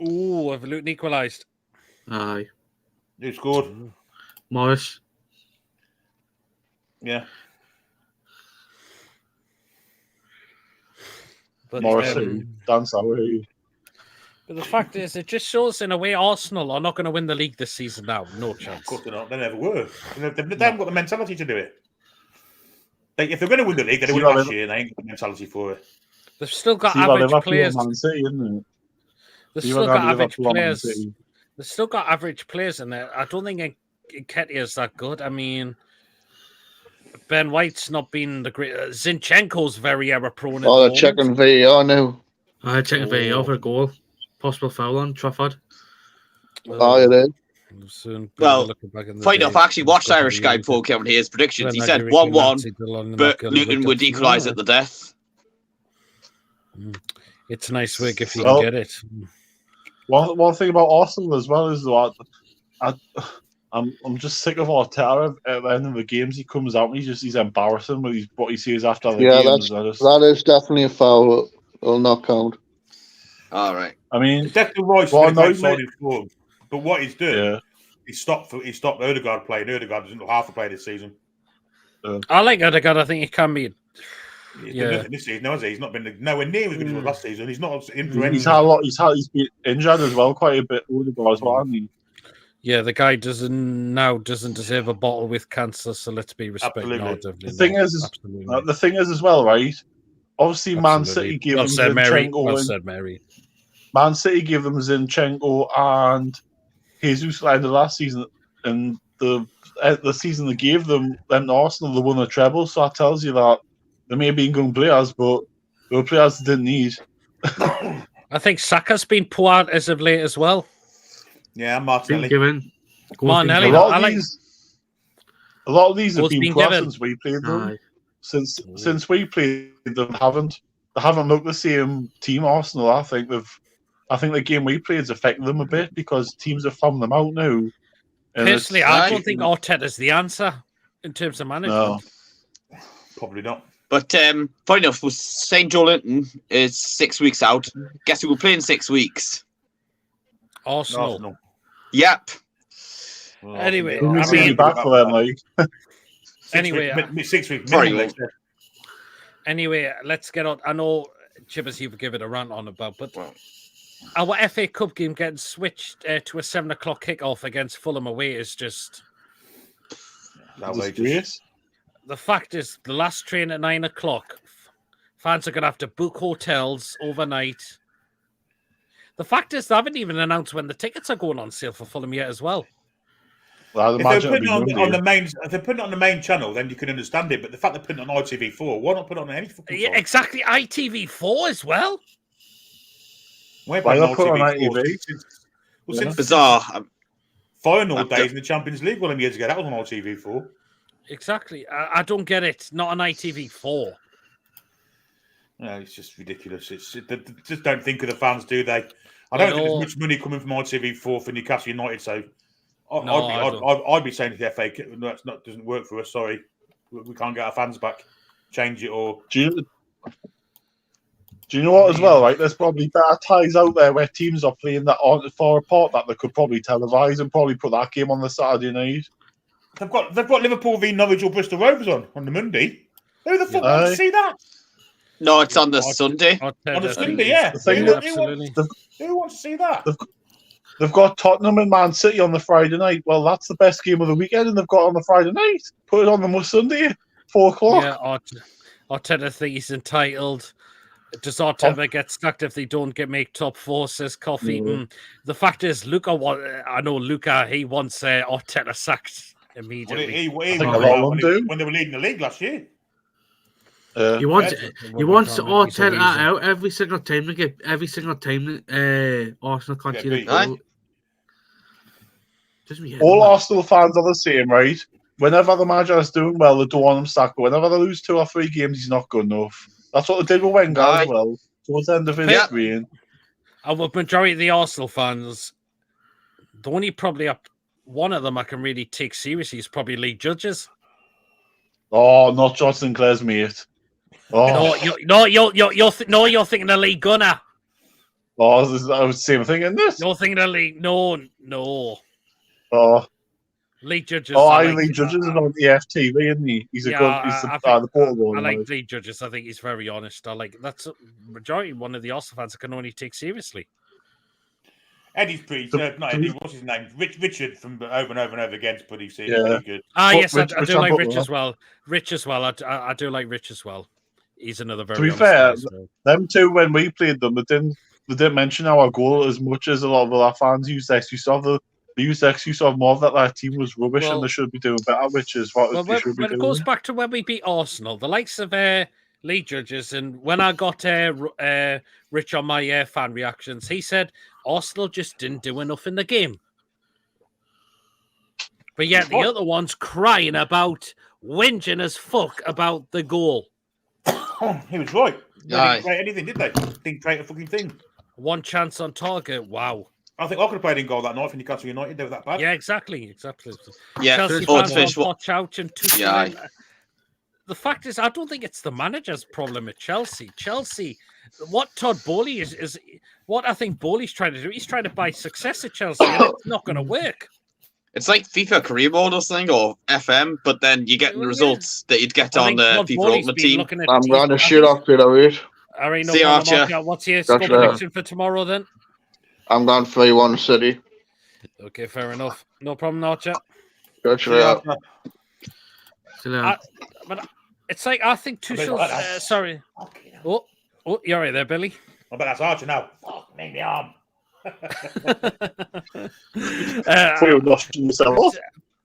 Ooh, have Luton equalised? Aye. Who scored? Morris. Yeah. But Morris, dance away. But the fact is, it just shows in a way Arsenal are not going to win the league this season now. No chance. Of course they're not. They never were. They haven't got the mentality to do it. If they're going to win the league, they win last year, and they ain't got the mentality for it. They've still got average players. Man City, isn't it? They've still got average players. They've still got average players in there. I don't think Nketiah is that good. I mean, Ben White's not been the great. Zinchenko's very error-prone. They're checking VAR now. Checking VAR for a goal. Possible foul on Trafford. It is. Well, funny enough, I actually watched Irish guy before Kevin Hayes' predictions. He said 1-1, but Luton would equalise at the death. It's nice work if you can get it. One thing about Arsenal as well is that I'm just sick of Arteta. At the end of the games, he comes out and he's embarrassing with what he says after the games. That is definitely a foul. It'll not count. All right. I mean, Declan Rice is in a solid form, but what he's doing, he stopped Odegaard playing. Odegaard doesn't look half a play this season. I like Odegaard. I think he can be. He's been nothing this season, has he? He's not been nowhere near as good as he was last season. He's not in for anything. He's been injured as well quite a bit. Odegaard as well. I mean, yeah, the guy doesn't deserve a bottle with cancer. So let's be respectful. The thing is as well, right? Obviously, Man City gave them Zinchenko. Man City gave them Zinchenko and Jesus at the end of last season, and the season they gave them Arsenal, they won the treble. So that tells you that they may have been good players, but they were players they didn't need. I think Saka's been poor out as of late as well. Yeah, Been Martinelli. given. Martinelli, A no, lot of these have Goals been been poor given. since we played them. Aye. Since we played them, they haven't looked the same team. Arsenal, I think the game we played has affected them a bit because teams have found them out now. And Personally, it's- I don't think Arteta's the answer in terms of management. No. Probably not. But funny enough, with St. Joe Linton is 6 weeks out. Guess who will play in 6 weeks? Arsenal. Yep. Oh, Anyway, Who I is he mean- back for them, like? Anyway, 6 weeks Sorry, minimum, they said. Anyway, let's get on. I know, Chibbers, you've given a rant on about, but our FA Cup game getting switched to a 7 o'clock kickoff against Fulham away is just. Outrageous. Disgrace. The fact is, the last train at 9 o'clock, fans are going to have to book hotels overnight. The fact is, they haven't even announced when the tickets are going on sale for Fulham yet as well. Well, I'd If they're imagine it'd putting be it on, Monday. the main, if they're putting it on the main channel, then you can understand it. But the fact they're putting it on ITV4, why not put it on any fucking Yeah, channel? exactly. ITV4 as well. Why not put it on ITV? Since Bizarre. final days in the Champions League, well, years ago, that was on ITV4. Exactly. I don't get it. Not on ITV4. No, it's just ridiculous. They just don't think of the fans, do they? I don't think there's much money coming from ITV4 for Newcastle United, so I'd be saying to the FA, no, it's not doesn't work for us. Sorry, we can't get our fans back. Change it or. Do you know what as well? Right, there's probably better ties out there where teams are playing that aren't far apart that they could probably televise and probably put that game on the Saturday night. They've got Liverpool v Norwich or Bristol Rovers on the Monday. Who the fuck wants to see that? No, it's on the Sunday. On the Sunday, yeah. Absolutely. Who wants to see that? They've got Tottenham and Man City on the Friday night. Well, that's the best game of the weekend, and they've got it on the Friday night. Put it on the Sunday, 4 o'clock. Yeah, Arteta think he's entitled. Does Arteta get sacked if they don't make top 4? Says Coffee. The fact is, I know Luca. He wants Arteta sacked immediately. When they were leading the league last year. You want Arteta out every single time Arsenal continue. All Arsenal fans are the same, right? Whenever the manager is doing well, they don't want him sacked. But whenever they lose 2 or 3 games, he's not good enough. That's what they did with Wenger as well. Towards the end of his reign. The majority of the Arsenal fans, the only probably one of them I can really take seriously is probably Lee Judges. Oh, not John Sinclair's mate. Oh. You're thinking of Lee Gunner. Oh, I was the same thing in this. You're thinking of Lee. No. Oh. Lee Judges. Lee Judges is on the FTV, isn't he? He's the portal one. I like Lee Judges. I think he's very honest. That's a majority one of the Arsenal fans I can only take seriously. Eddie's pretty. Not Eddie. What's his name? Richard from over and over and over again. But he's pretty good. Yes, I do like Rich as well. I do like Rich as well. He's another very. To be fair, them two when we played them, they didn't mention our goal as much as a lot of our fans used to excuse of the. They used to excuse of more that team was rubbish and they should be doing better, which is what they should be doing. When it goes back to when we beat Arsenal, the likes of Lee Judges, and when I got Rich on my fan reactions, he said Arsenal just didn't do enough in the game. But yet the other one's crying about, whinging as fuck about the goal. He was right. They didn't create anything, did they? Didn't create a fucking thing. One chance on target. Wow. I think I could have played in goal that night for Newcastle United. They were that bad. Yeah, exactly. Yeah, Chelsea fans on touch and the fact is, I don't think it's the manager's problem at Chelsea. What Todd Bowley is what I think Bowley's trying to do. He's trying to buy success at Chelsea, and it's not going to work. It's like FIFA Career Mode or something, or FM, but then you get the results that you'd get on the FIFA Ultimate Team. I'm going to shit off it, alright. All right, See you, Archer. What's your score prediction for tomorrow then? I'm going 3-1 City. Okay, fair enough. No problem, Archer. Gotcha. But it's like I think Tuchel's. Sorry. Oh, you're right there, Billy. I bet that's Archer now. Fuck me, arm.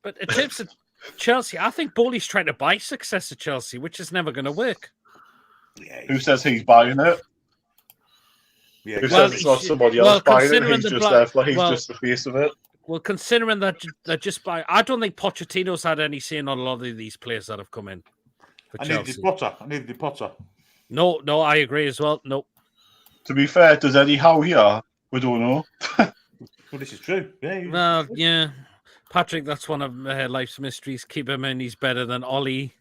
But in terms of Chelsea, I think Bowley's trying to buy success at Chelsea, which is never going to work. Who says he's buying it? Yeah, Who Well, says it's he not should- somebody well, else buying it? considering He's the just bla- there for, he's well- just the face of it. Well, considering that they're just by, I don't think Pochettino's had any say on a lot of these players that have come in for I needed Chelsea. the Potter. No, I agree as well. No. To be fair, does Eddie Howe here? We don't know. Well, this is true. Yeah. Well, yeah. Patrick, that's one of life's mysteries. Keep him in. He's better than Ollie.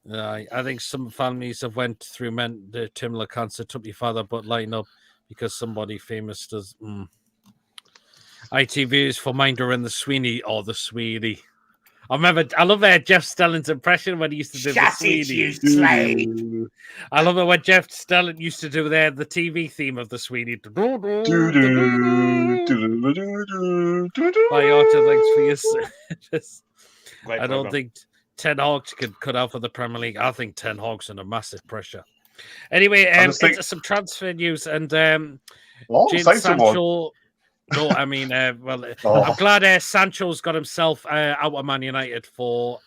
I think some families have went through terminal cancer, took your father, but line up because somebody famous does. ITV is for Minder and the Sweeney or the Sweeney. I love Jeff Stelling's impression when he used to do the Sweeney. I love it when Jeff Stelling used to do the TV theme of the Sweeney. By Archer, thanks for your service. I don't think Ten Hogs could cut out for the Premier League. I think Ten Hogs under massive pressure. Anyway, into some transfer news and Jadon Sancho. No, I mean, I'm glad Sancho's got himself out of Man United for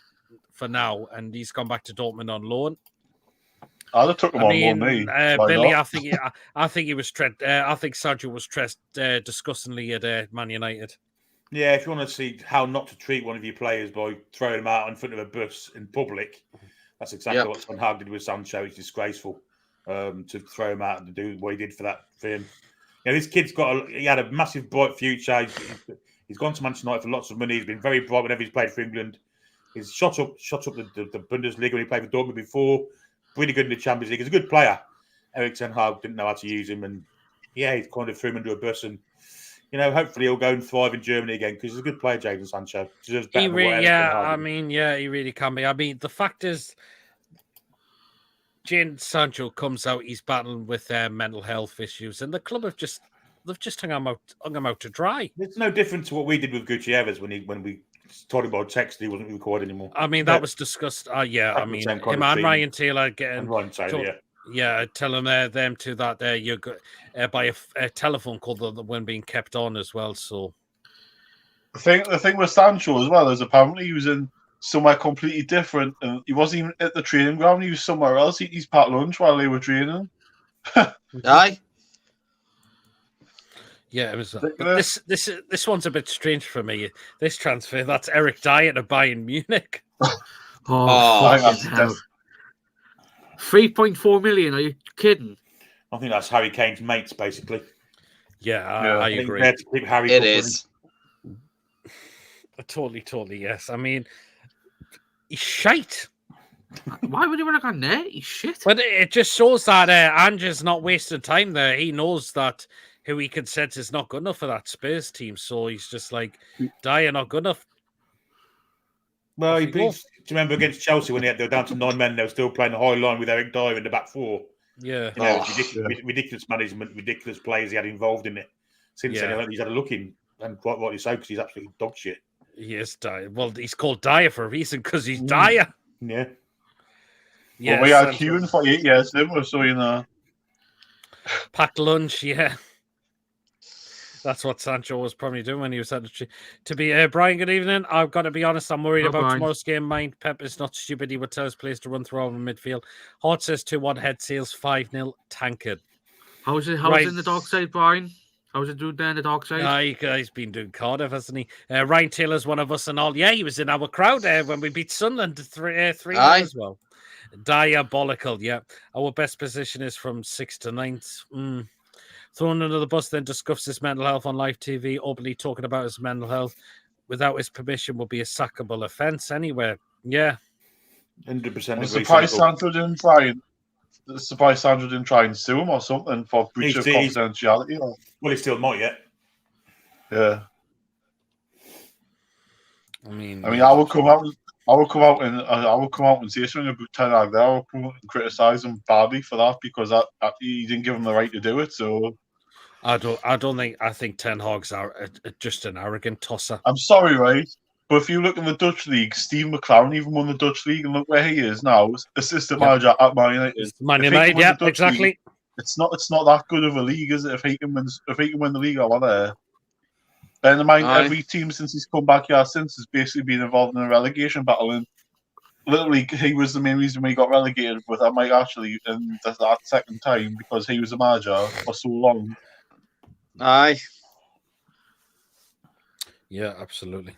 now, and he's gone back to Dortmund on loan. I'd have took him on loan, me. Billy, I think he was I think Sancho was dressed disgustingly at Man United. Yeah, if you want to see how not to treat one of your players by throwing them out in front of a bus in public, that's exactly what Ten Hag did with Sancho. It's disgraceful to throw him out and to do what he did for him. You know, this kid's he had a massive bright future. He's gone to Manchester United for lots of money. He's been very bright whenever he's played for England. He's shot up the Bundesliga when he played for Dortmund before. Really good in the Champions League. He's a good player. Eric Ten Hag didn't know how to use him, and he kind of threw him under a bus. And hopefully he'll go and thrive in Germany again because he's a good player, Jadon Sancho. He really can be. I mean, the fact is, Jadon Sancho comes out, he's battling with mental health issues, and the club they've just hung him out to dry. It's no different to what we did with Gutierrez when we told him about text, he wasn't required anymore. I mean, that was discussed. I mean, him and Ryan Taylor getting telling them to that you got by a telephone call that when being kept on as well. So the thing with Sancho as well is apparently he was in somewhere completely different, and he wasn't even at the training ground. He was somewhere else eating his packed lunch while they were training. Aye. Yeah, it was. This one's a bit strange for me. This transfer, that's Eric Dyer to Bayern Munich. 3.4 million? Are you kidding? I think that's Harry Kane's mates, basically. Yeah, I agree. It is. Totally, yes. I mean, he's shite. Why would he want to go there? He's shit. But it just shows that Ange's not wasting time there. He knows that who he can sense is not good enough for that Spurs team. So he's just like, Dyer not good enough. Well, do you remember against Chelsea when they were down to 9 men, they were still playing the high line with Eric Dyer in the back four? Yeah. Ridiculous management, ridiculous players he had involved in it. Since then, he's had a look in, and quite rightly so, because he's absolutely dog shit. He is Dyer. Well, he's called Dyer for a reason, because he's Dyer. Yeah. Well, we had queuing for 8 years, didn't we? So, packed lunch, yeah. That's what Sancho was probably doing when he was at to be Brian, good evening. I've got to be honest, I'm worried about tomorrow's game. Mind Pep is not stupid. He would tell his players to run through all the midfield. Hart says 2-1 head seals, 5-0 tankard. How's it in the dark side, Brian? How's it doing there in the dark side? He's been doing Cardiff, hasn't he? Ryan Taylor's one of us and all. Yeah, he was in our crowd when we beat Sunderland 3-0 as well. Diabolical, yeah. Our best position is from 6th to 9th. Thrown under the bus, then discuss his mental health on live TV, openly talking about his mental health without his permission would be a sackable offence anywhere. Yeah. 100%. I'm surprised Sandro didn't try and sue him or something for breach of confidentiality. Well, he still might yet. Yeah. I mean, I would come out and say something about Ten Hag there. I would come out and criticise him badly for that because he didn't give him the right to do it. So I think Ten Hag's just an arrogant tosser. I'm sorry, right? But if you look in the Dutch league, Steve McLaren even won the Dutch league, and look where he is now, assistant manager at Man United. Man United, yeah, exactly. League, it's not that good of a league, is it? If he can win the league over there. Bear in mind, every team since he's come back here since has basically been involved in a relegation battle, and literally he was the main reason we got relegated with that Mike actually in that second time because he was a manager for so long. Aye. Yeah, absolutely.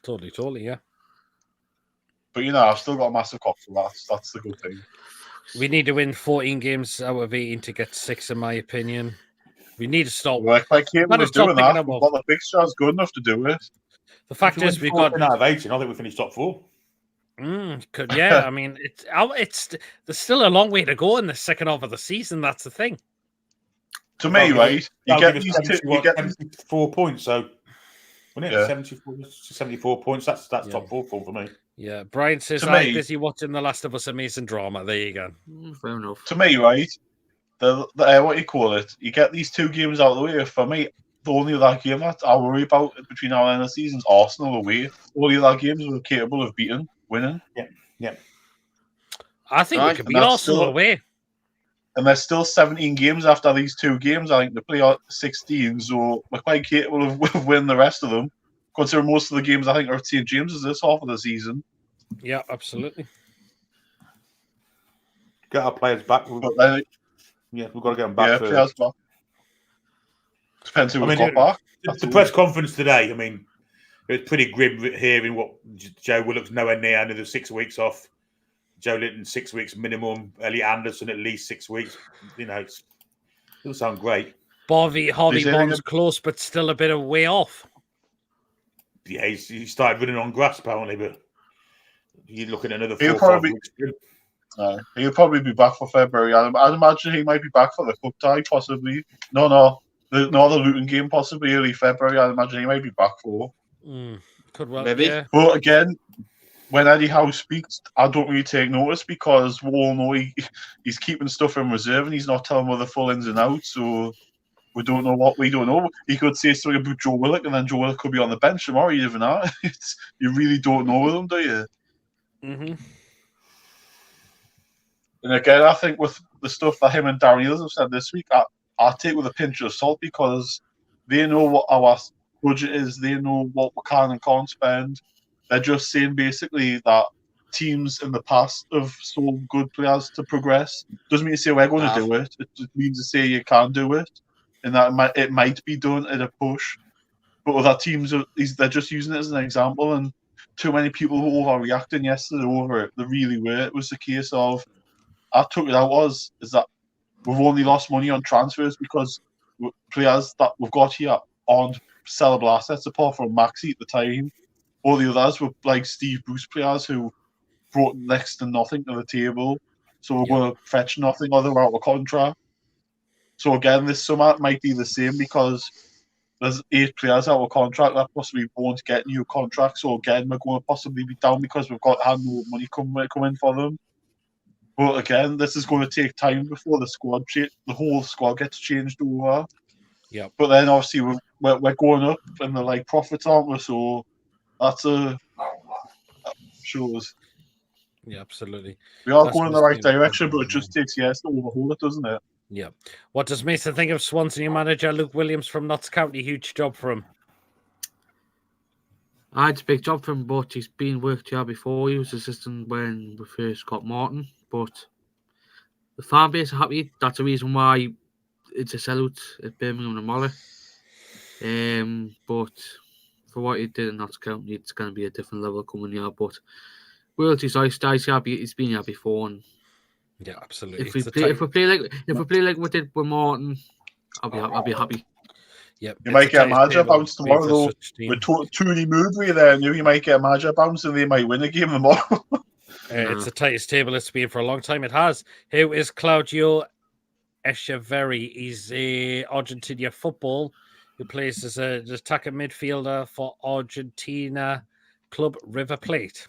Totally, yeah. But I've still got a massive cock for that. That's the good thing. We need to win 14 games out of 18 to get 6, in my opinion. We need to stop. We're quite capable of doing that. We've got the fixtures good enough to do it. The fact is, we've got out of 18. I think we finished top 4. Yeah, I mean, there's still a long way to go in the second half of the season. That's the thing. To me, right? You get these 74 points. So, wasn't it 74 points? That's top 4 for me. Yeah, Brian says I'm busy watching The Last of Us amazing drama. There you go. Fair enough. To me, right? The what you call it? You get these 2 games out of the way. For me, the only other game that I worry about between now and the season is Arsenal away. All the other games we're capable of winning. Yeah. I think we could beat Arsenal away. And there's still 17 games after these 2 games. I think they play out 16, so we're quite capable of winning the rest of them. Considering most of the games I think are at St. James's this half of the season. Yeah, absolutely. Get our players back. We've got to get them back. Yeah, players back. Depends who we've got back. The press conference today, I mean, it was pretty grim hearing what Joe Willock's nowhere near another 6 weeks off. Joe Linton 6 weeks minimum. Elliot Anderson at least 6 weeks. It doesn't sound great. Harvey Bond's close, but still a bit of way off. Yeah, he started running on grass apparently, but you're looking at another 4 or 5 weeks. He'll probably be back for February. I'd imagine he might be back for the cup tie, possibly. No, the Luton game, possibly early February. I'd imagine he might be back for. Could well, maybe. Yeah. But again, when Eddie Howe speaks, I don't really take notice because we all know he's keeping stuff in reserve and he's not telling us the full ins and outs. So we don't know what we don't know. He could say something about Joe Willock, and then Joe Willock could be on the bench tomorrow. You never know. You really don't know with him, do you? Mm-hmm. And again, I think with the stuff that him and Darren Eales have said this week, I take with a pinch of salt because they know what our budget is. They know what we can and can't spend. They're just saying basically that teams in the past have sold good players to progress. Doesn't mean to say we're going to do it. It just means to say you can do it, and that it might be done at a push. But other teams, they're just using it as an example, and too many people were overreacting yesterday over it. They really were. It was a case of, I took it out is that we've only lost money on transfers because players that we've got here aren't sellable assets apart from Maxi at the time. All the others were like Steve Bruce players who brought next to nothing to the table. So we're going to fetch nothing or they're out of contract. So again, this summer it might be the same because there's 8 players out of contract that possibly won't get new contracts. So again, we're going to possibly be down because we've had no money coming for them. But again, this is going to take time before the whole squad gets changed over. Yeah. But then obviously we're going up in the profits, aren't we? So that's shows. Yeah, absolutely. We are going in the right direction, but it just takes years to overhaul it, doesn't it? Yeah. What does Mason think of Swansea new manager Luke Williams from Notts County? Huge job for him. It's a big job for him, but he's been worked here before. He was assistant when we first got Martin, but the fan base are happy. That's the reason why it's a sellout at Birmingham tomorrow. But for what he did in Notts County, it's going to be a different level coming here. But royalty's nice. He's been here before, and yeah, absolutely. If we play like we did with Martin, I'll be happy. Yep. You might get a manager bounce tomorrow, though. With Tony Mowbray there, you might get a manager bounce and they might win a game tomorrow. It's the tightest table it's been for a long time. It has. Here is Claudio Echeverri. He's a Argentina football who plays as an attacking midfielder for Argentina club River Plate.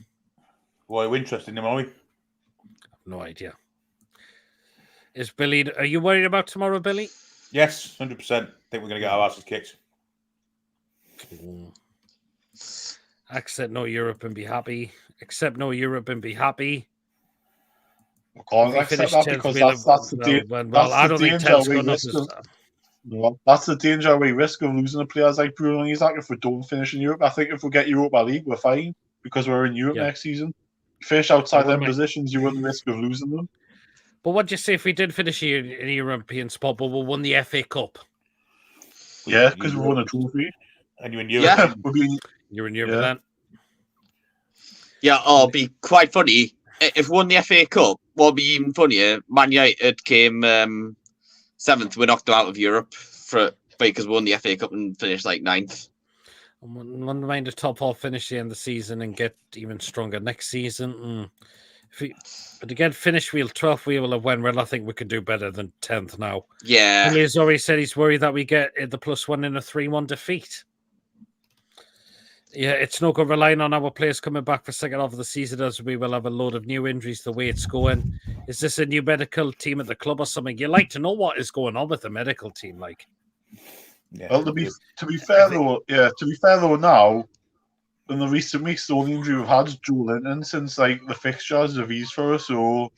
Well, we're interested in him, are we? No idea. Is Billy? Are you worried about tomorrow, Billy? Yes, 100%. I think we're going to get our asses kicked. Accept no Europe and be happy. Accept no Europe and be happy. I can't accept that because that's the danger we risk of losing the players like Bruno and Isaac if we don't finish in Europe. I think if we get Europa League, we're fine because we're in Europe next season. finish outside What them am I- positions, you run the risk of losing them. But what'd you say if we did finish here in a European spot, but we won the FA Cup? Yeah, because we won a trophy. And you're in Europe. Yeah. We'll be, You're in Europe Yeah. then. Yeah, it'll be quite funny. If we won the FA Cup, what would be even funnier, Man United came 7th. We knocked them out of Europe because we won the FA Cup and finished like 9th. I wouldn't mind a top 4 finish the end of the season and get even stronger next season. But again, finish wheel 12th wheel of Wenwell, I think we could do better than 10th now. Yeah. Billy's already said he's worried that we get the +1 in a 3-1 defeat. Yeah, it's no good relying on our players coming back for second half of the season, as we will have a load of new injuries the way it's going. Is this a new medical team at the club or something? You like to know what is going on with the medical team, like. Yeah. well, to be fair though, now in the recent weeks, the only injury we've had is Joe Linton since like the fixtures have eased for us. So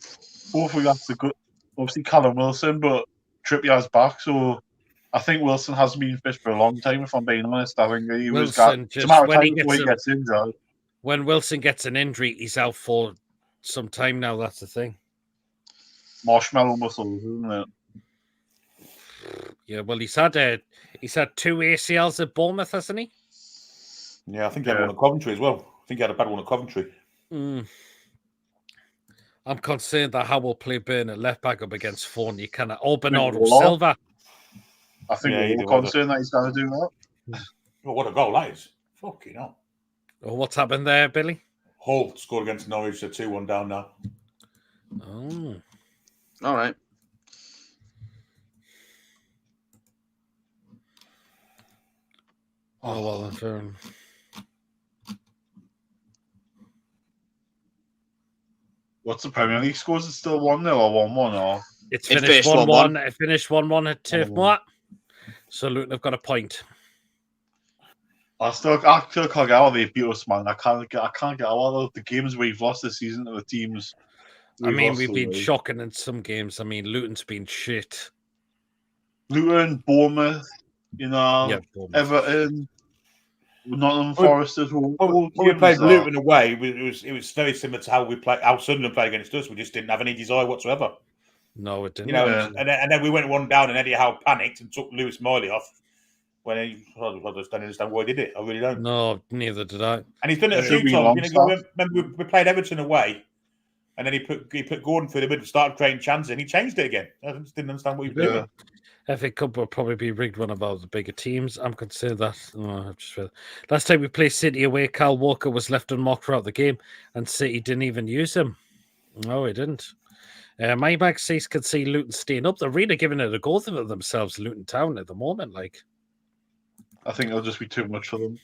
hopefully that's a good. Obviously, Callum Wilson, but Trippier's back, so I think Wilson hasn't been fit for a long time. If I'm being honest, I think he was got. It's a matter of time before he gets injured. When Wilson gets an injury, he's out for some time now. That's the thing. Marshmallow muscles, isn't it? Yeah, well, he's had 2 ACLs at Bournemouth, hasn't he? Yeah, I think he had one at Coventry as well. I think he had a bad one at Coventry. I'm concerned that how we'll play Burn at left back up against Fawn. You kind of Bernardo Silva. I think Yeah, we're all concerned that he's going to do that. Oh, what a goal that is. Fucking hell. Oh, what's happened there, Billy? Hull scored against Norwich, they're 2-1 down now. Oh. All right. Oh, well, then, fair enough. What's the Premier League scores? It's still 1-0 or 1-1 or? It's It finished finished 1-1. It finished 1-1 at Turf 1-1. Moor. So Luton have got a point. I still can't get how they beat us, man. I can't get out of the games we've lost this season to the teams. I mean, we've lost been away. shocking in some games. I mean, Luton's been shit. Luton, Bournemouth, Yeah, Bournemouth. Everton, Nottingham Forest as well. When we played Luton away, it was very similar to how Sunderland played against us. We just didn't have any desire whatsoever. No, it didn't. You know, Yeah. and then we went 1 down, and Eddie Howe panicked and took Lewis Miley off. I just don't understand why he did it. I really don't. No, neither did I. And he's done it a It few should be times. Longstaff. Remember we played Everton away, and then he put Gordon through the middle, started creating chances, and he changed it again. I just didn't understand what he was doing. FA Cup will probably be rigged one of our bigger teams. I'm concerned that. Last time we played City away, Kyle Walker was left unmarked throughout the game, and City didn't even use him. No, he didn't. My back says can see Luton staying up. They're really giving it a go for themselves, Luton Town, at the moment. Like, I think it'll just be too much for them.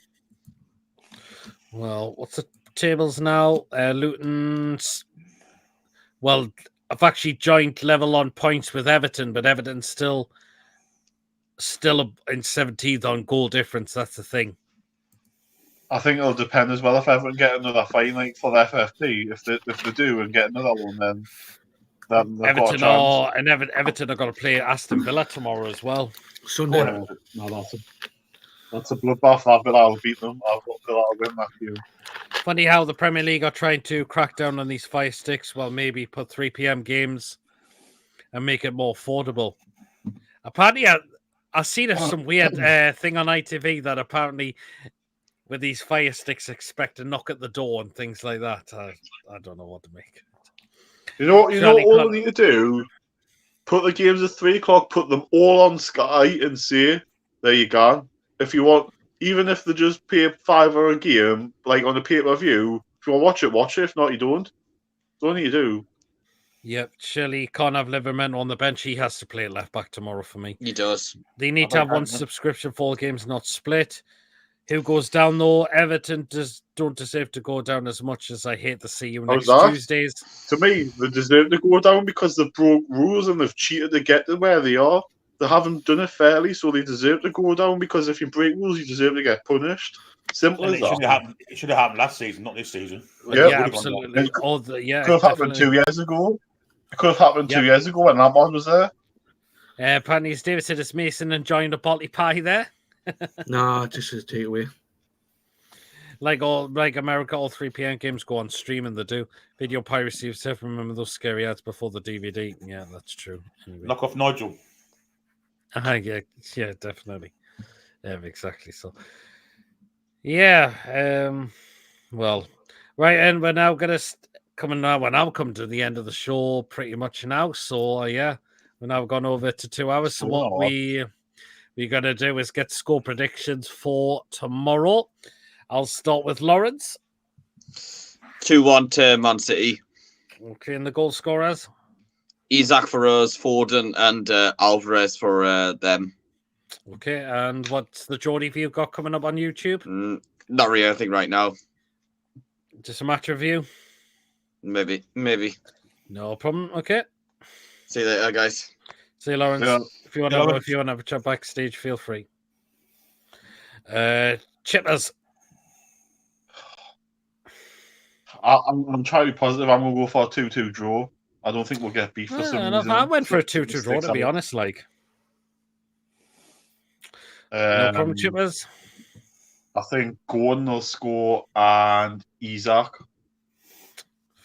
well, what's the tables now? Luton's. Well, I've actually joined level on points with Everton, but Everton's still in 17th on goal difference. That's the thing. I think it'll depend as well if Everton get another fine like for the FFP. If they do and get another one, then they've got a Everton chance. Everton are going to play Aston Villa tomorrow as well. Sunday. No, that's a bloodbath. I bet I'll beat them. I'll win that game. Funny how the Premier League are trying to crack down on these fire sticks. Well, maybe put 3 p.m. games and make it more affordable. Apparently, I've seen some weird thing on ITV that apparently with these fire sticks expect a knock at the door and things like that. I don't know what to make. You know Charlie all we need to do? Put the games at 3 o'clock, put them all on Sky and say, there you go. If you want, even if they just pay £5 a game, like on a pay-per-view, if you want to watch it, watch it. If not, you don't. That's all you need to do. Yep, surely can't have Liverman on the bench. He has to play at left back tomorrow for me. He does. They need to have one subscription for all games, not split. Who goes down though? Everton don't deserve to go down as much as I hate to see you next Tuesdays. To me, they deserve to go down because they've broke rules and they've cheated to get to where they are. They haven't done it fairly, so they deserve to go down because if you break rules, you deserve to get punished. Simple as that. It should have happened last season, not this season. Yeah, absolutely. It could have definitely. happened 2 years ago. It could have happened 2 years ago when Lampard was there. Apparently, as David said, it's Mason enjoying the potty pie there. Nah, just a takeaway. Like America, all 3 p.m. games go on stream, and they do. Video piracy of stuff. Remember those scary ads before the DVD? Yeah, that's true. Anyway. Knock off Nigel. Yeah, definitely. Exactly. So, yeah. Well, right, and we're now gonna coming now. We're now coming to the end of the show, pretty much now. So, yeah, we're now gone over to 2 hours. So what we're gonna do is get score predictions for tomorrow. I'll start with Lawrence. 2-1 to Man City. Okay, and the goal scorers. Isaac for us, Foden, and Alvarez for them. Okay, and what's the Geordie view got coming up on YouTube? Not really anything right now. Just a match review? Maybe. No problem. Okay. See you later, guys. See you, Lawrence. Yeah. If you want to have a chat backstage, feel free. Chippers. I'm trying to be positive. I'm going to go for a 2-2 draw. I don't think we'll get beat for some reason. I went for a 2-2 draw, to be honest. Like, no problem, Chippers. I think Gordon will score and Isaac.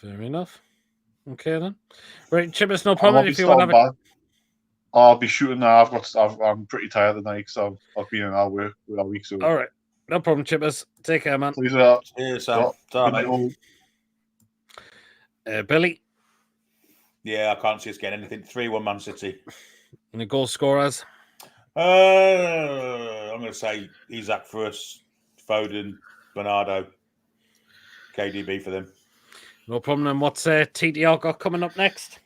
Fair enough. Okay then. Right, Chippers, no problem. If you want to have a... I'll be shooting now. I'm pretty tired tonight, so I've been in our work all week. So all right, no problem, Chippers. Take care, man. Please, Cheers, Sam. Billy. Yeah, I can't see us getting anything. 3-1 Man City. And the goal scorers? I'm going to say Isaac for us, Foden, Bernardo, KDB for them. No problem. And what's TDR got coming up next?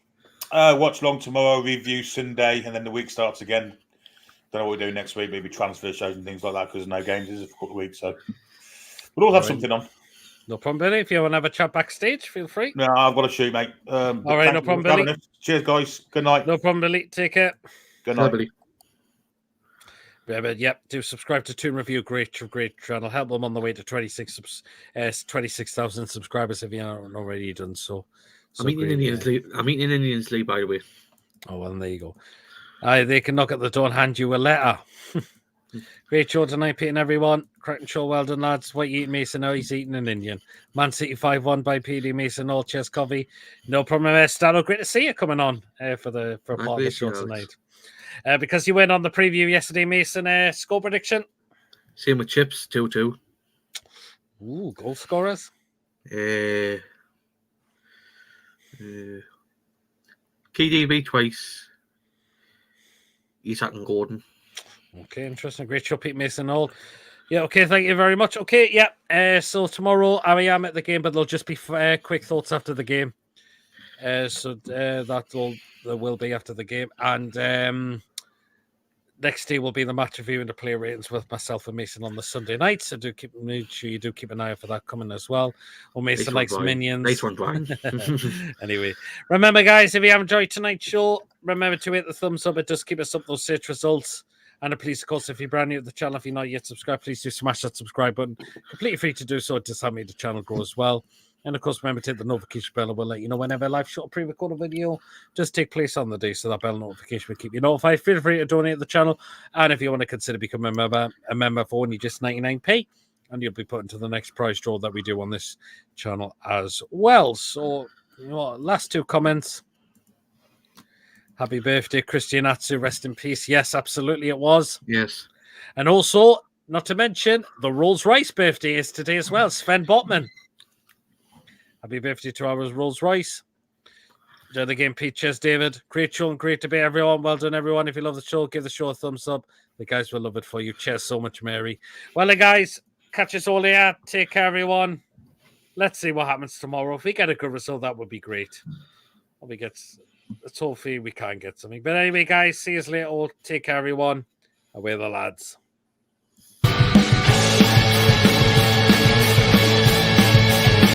Watch long tomorrow, review Sunday, and then the week starts again. Don't know what we do next week. Maybe transfer shows and things like that because no games is for a couple of weeks. So we'll all have something on. No problem, Billy. If you want to have a chat backstage, feel free. No, I've got to shoot, mate. All right, no problem, Billy. Cheers, guys. Good night. No problem, Billy. Take care. Good night, Billy. Yep, do subscribe to Toon Review. Great channel. Help them on the way to 26,000 subscribers if you haven't already done so. I'm eating Indian sleep, by the way. Oh, well, there you go. They can knock at the door and hand you a letter. Great show tonight, Pete and everyone. Cracking show, well done, lads. What you eating, Mason? Oh, he's eating an Indian. Man City 5-1 by PD Mason. All cheers, Covey. No problem, Stano. Great to see you coming on for part of the show tonight. Because you went on the preview yesterday, Mason. Score prediction? Same with Chips, 2-2. Ooh, goal scorers? KDB twice. Isaac and Gordon. Okay, interesting. Great show, Pete Mason. All. Yeah, okay, thank you very much. Okay, yeah. So tomorrow I am at the game, but there'll just be quick thoughts after the game. There will be after the game. And next day will be the match review and the player ratings with myself and Mason on the Sunday night. So make sure you do keep an eye out for that coming as well. Or Mason likes Minions. Nice one, Brian. Anyway, remember, guys, if you have enjoyed tonight's show, remember to hit the thumbs up. It does keep us up those search results. And please, of course, if you're brand new to the channel, if you're not yet subscribed, please do smash that subscribe button. Completely free to do so. It does help me the channel grow as well. And of course, remember to hit the notification bell. It will let you know whenever a live shot or pre-recorded video does take place on the day. So that bell notification will keep you notified. Feel free to donate to the channel. And if you want to consider becoming a member for only just 99p, and you'll be put into the next prize draw that we do on this channel as well. So, last 2 comments. Happy birthday, Christian Atsu. Rest in peace. Yes, absolutely it was. Yes. And also, not to mention, the Rolls-Royce birthday is today as well. Sven Botman. Happy birthday to our Rolls-Royce. Enjoy the game, Pete. Cheers, David. Great show and great to be everyone. Well done, everyone. If you love the show, give the show a thumbs up. The guys will love it for you. Cheers so much, Mary. Well, guys, catch us all here. Take care, everyone. Let's see what happens tomorrow. If we get a good result, that would be great. Let's hopefully we can get something. But anyway, guys, see you later. Take care, everyone. Away the lads.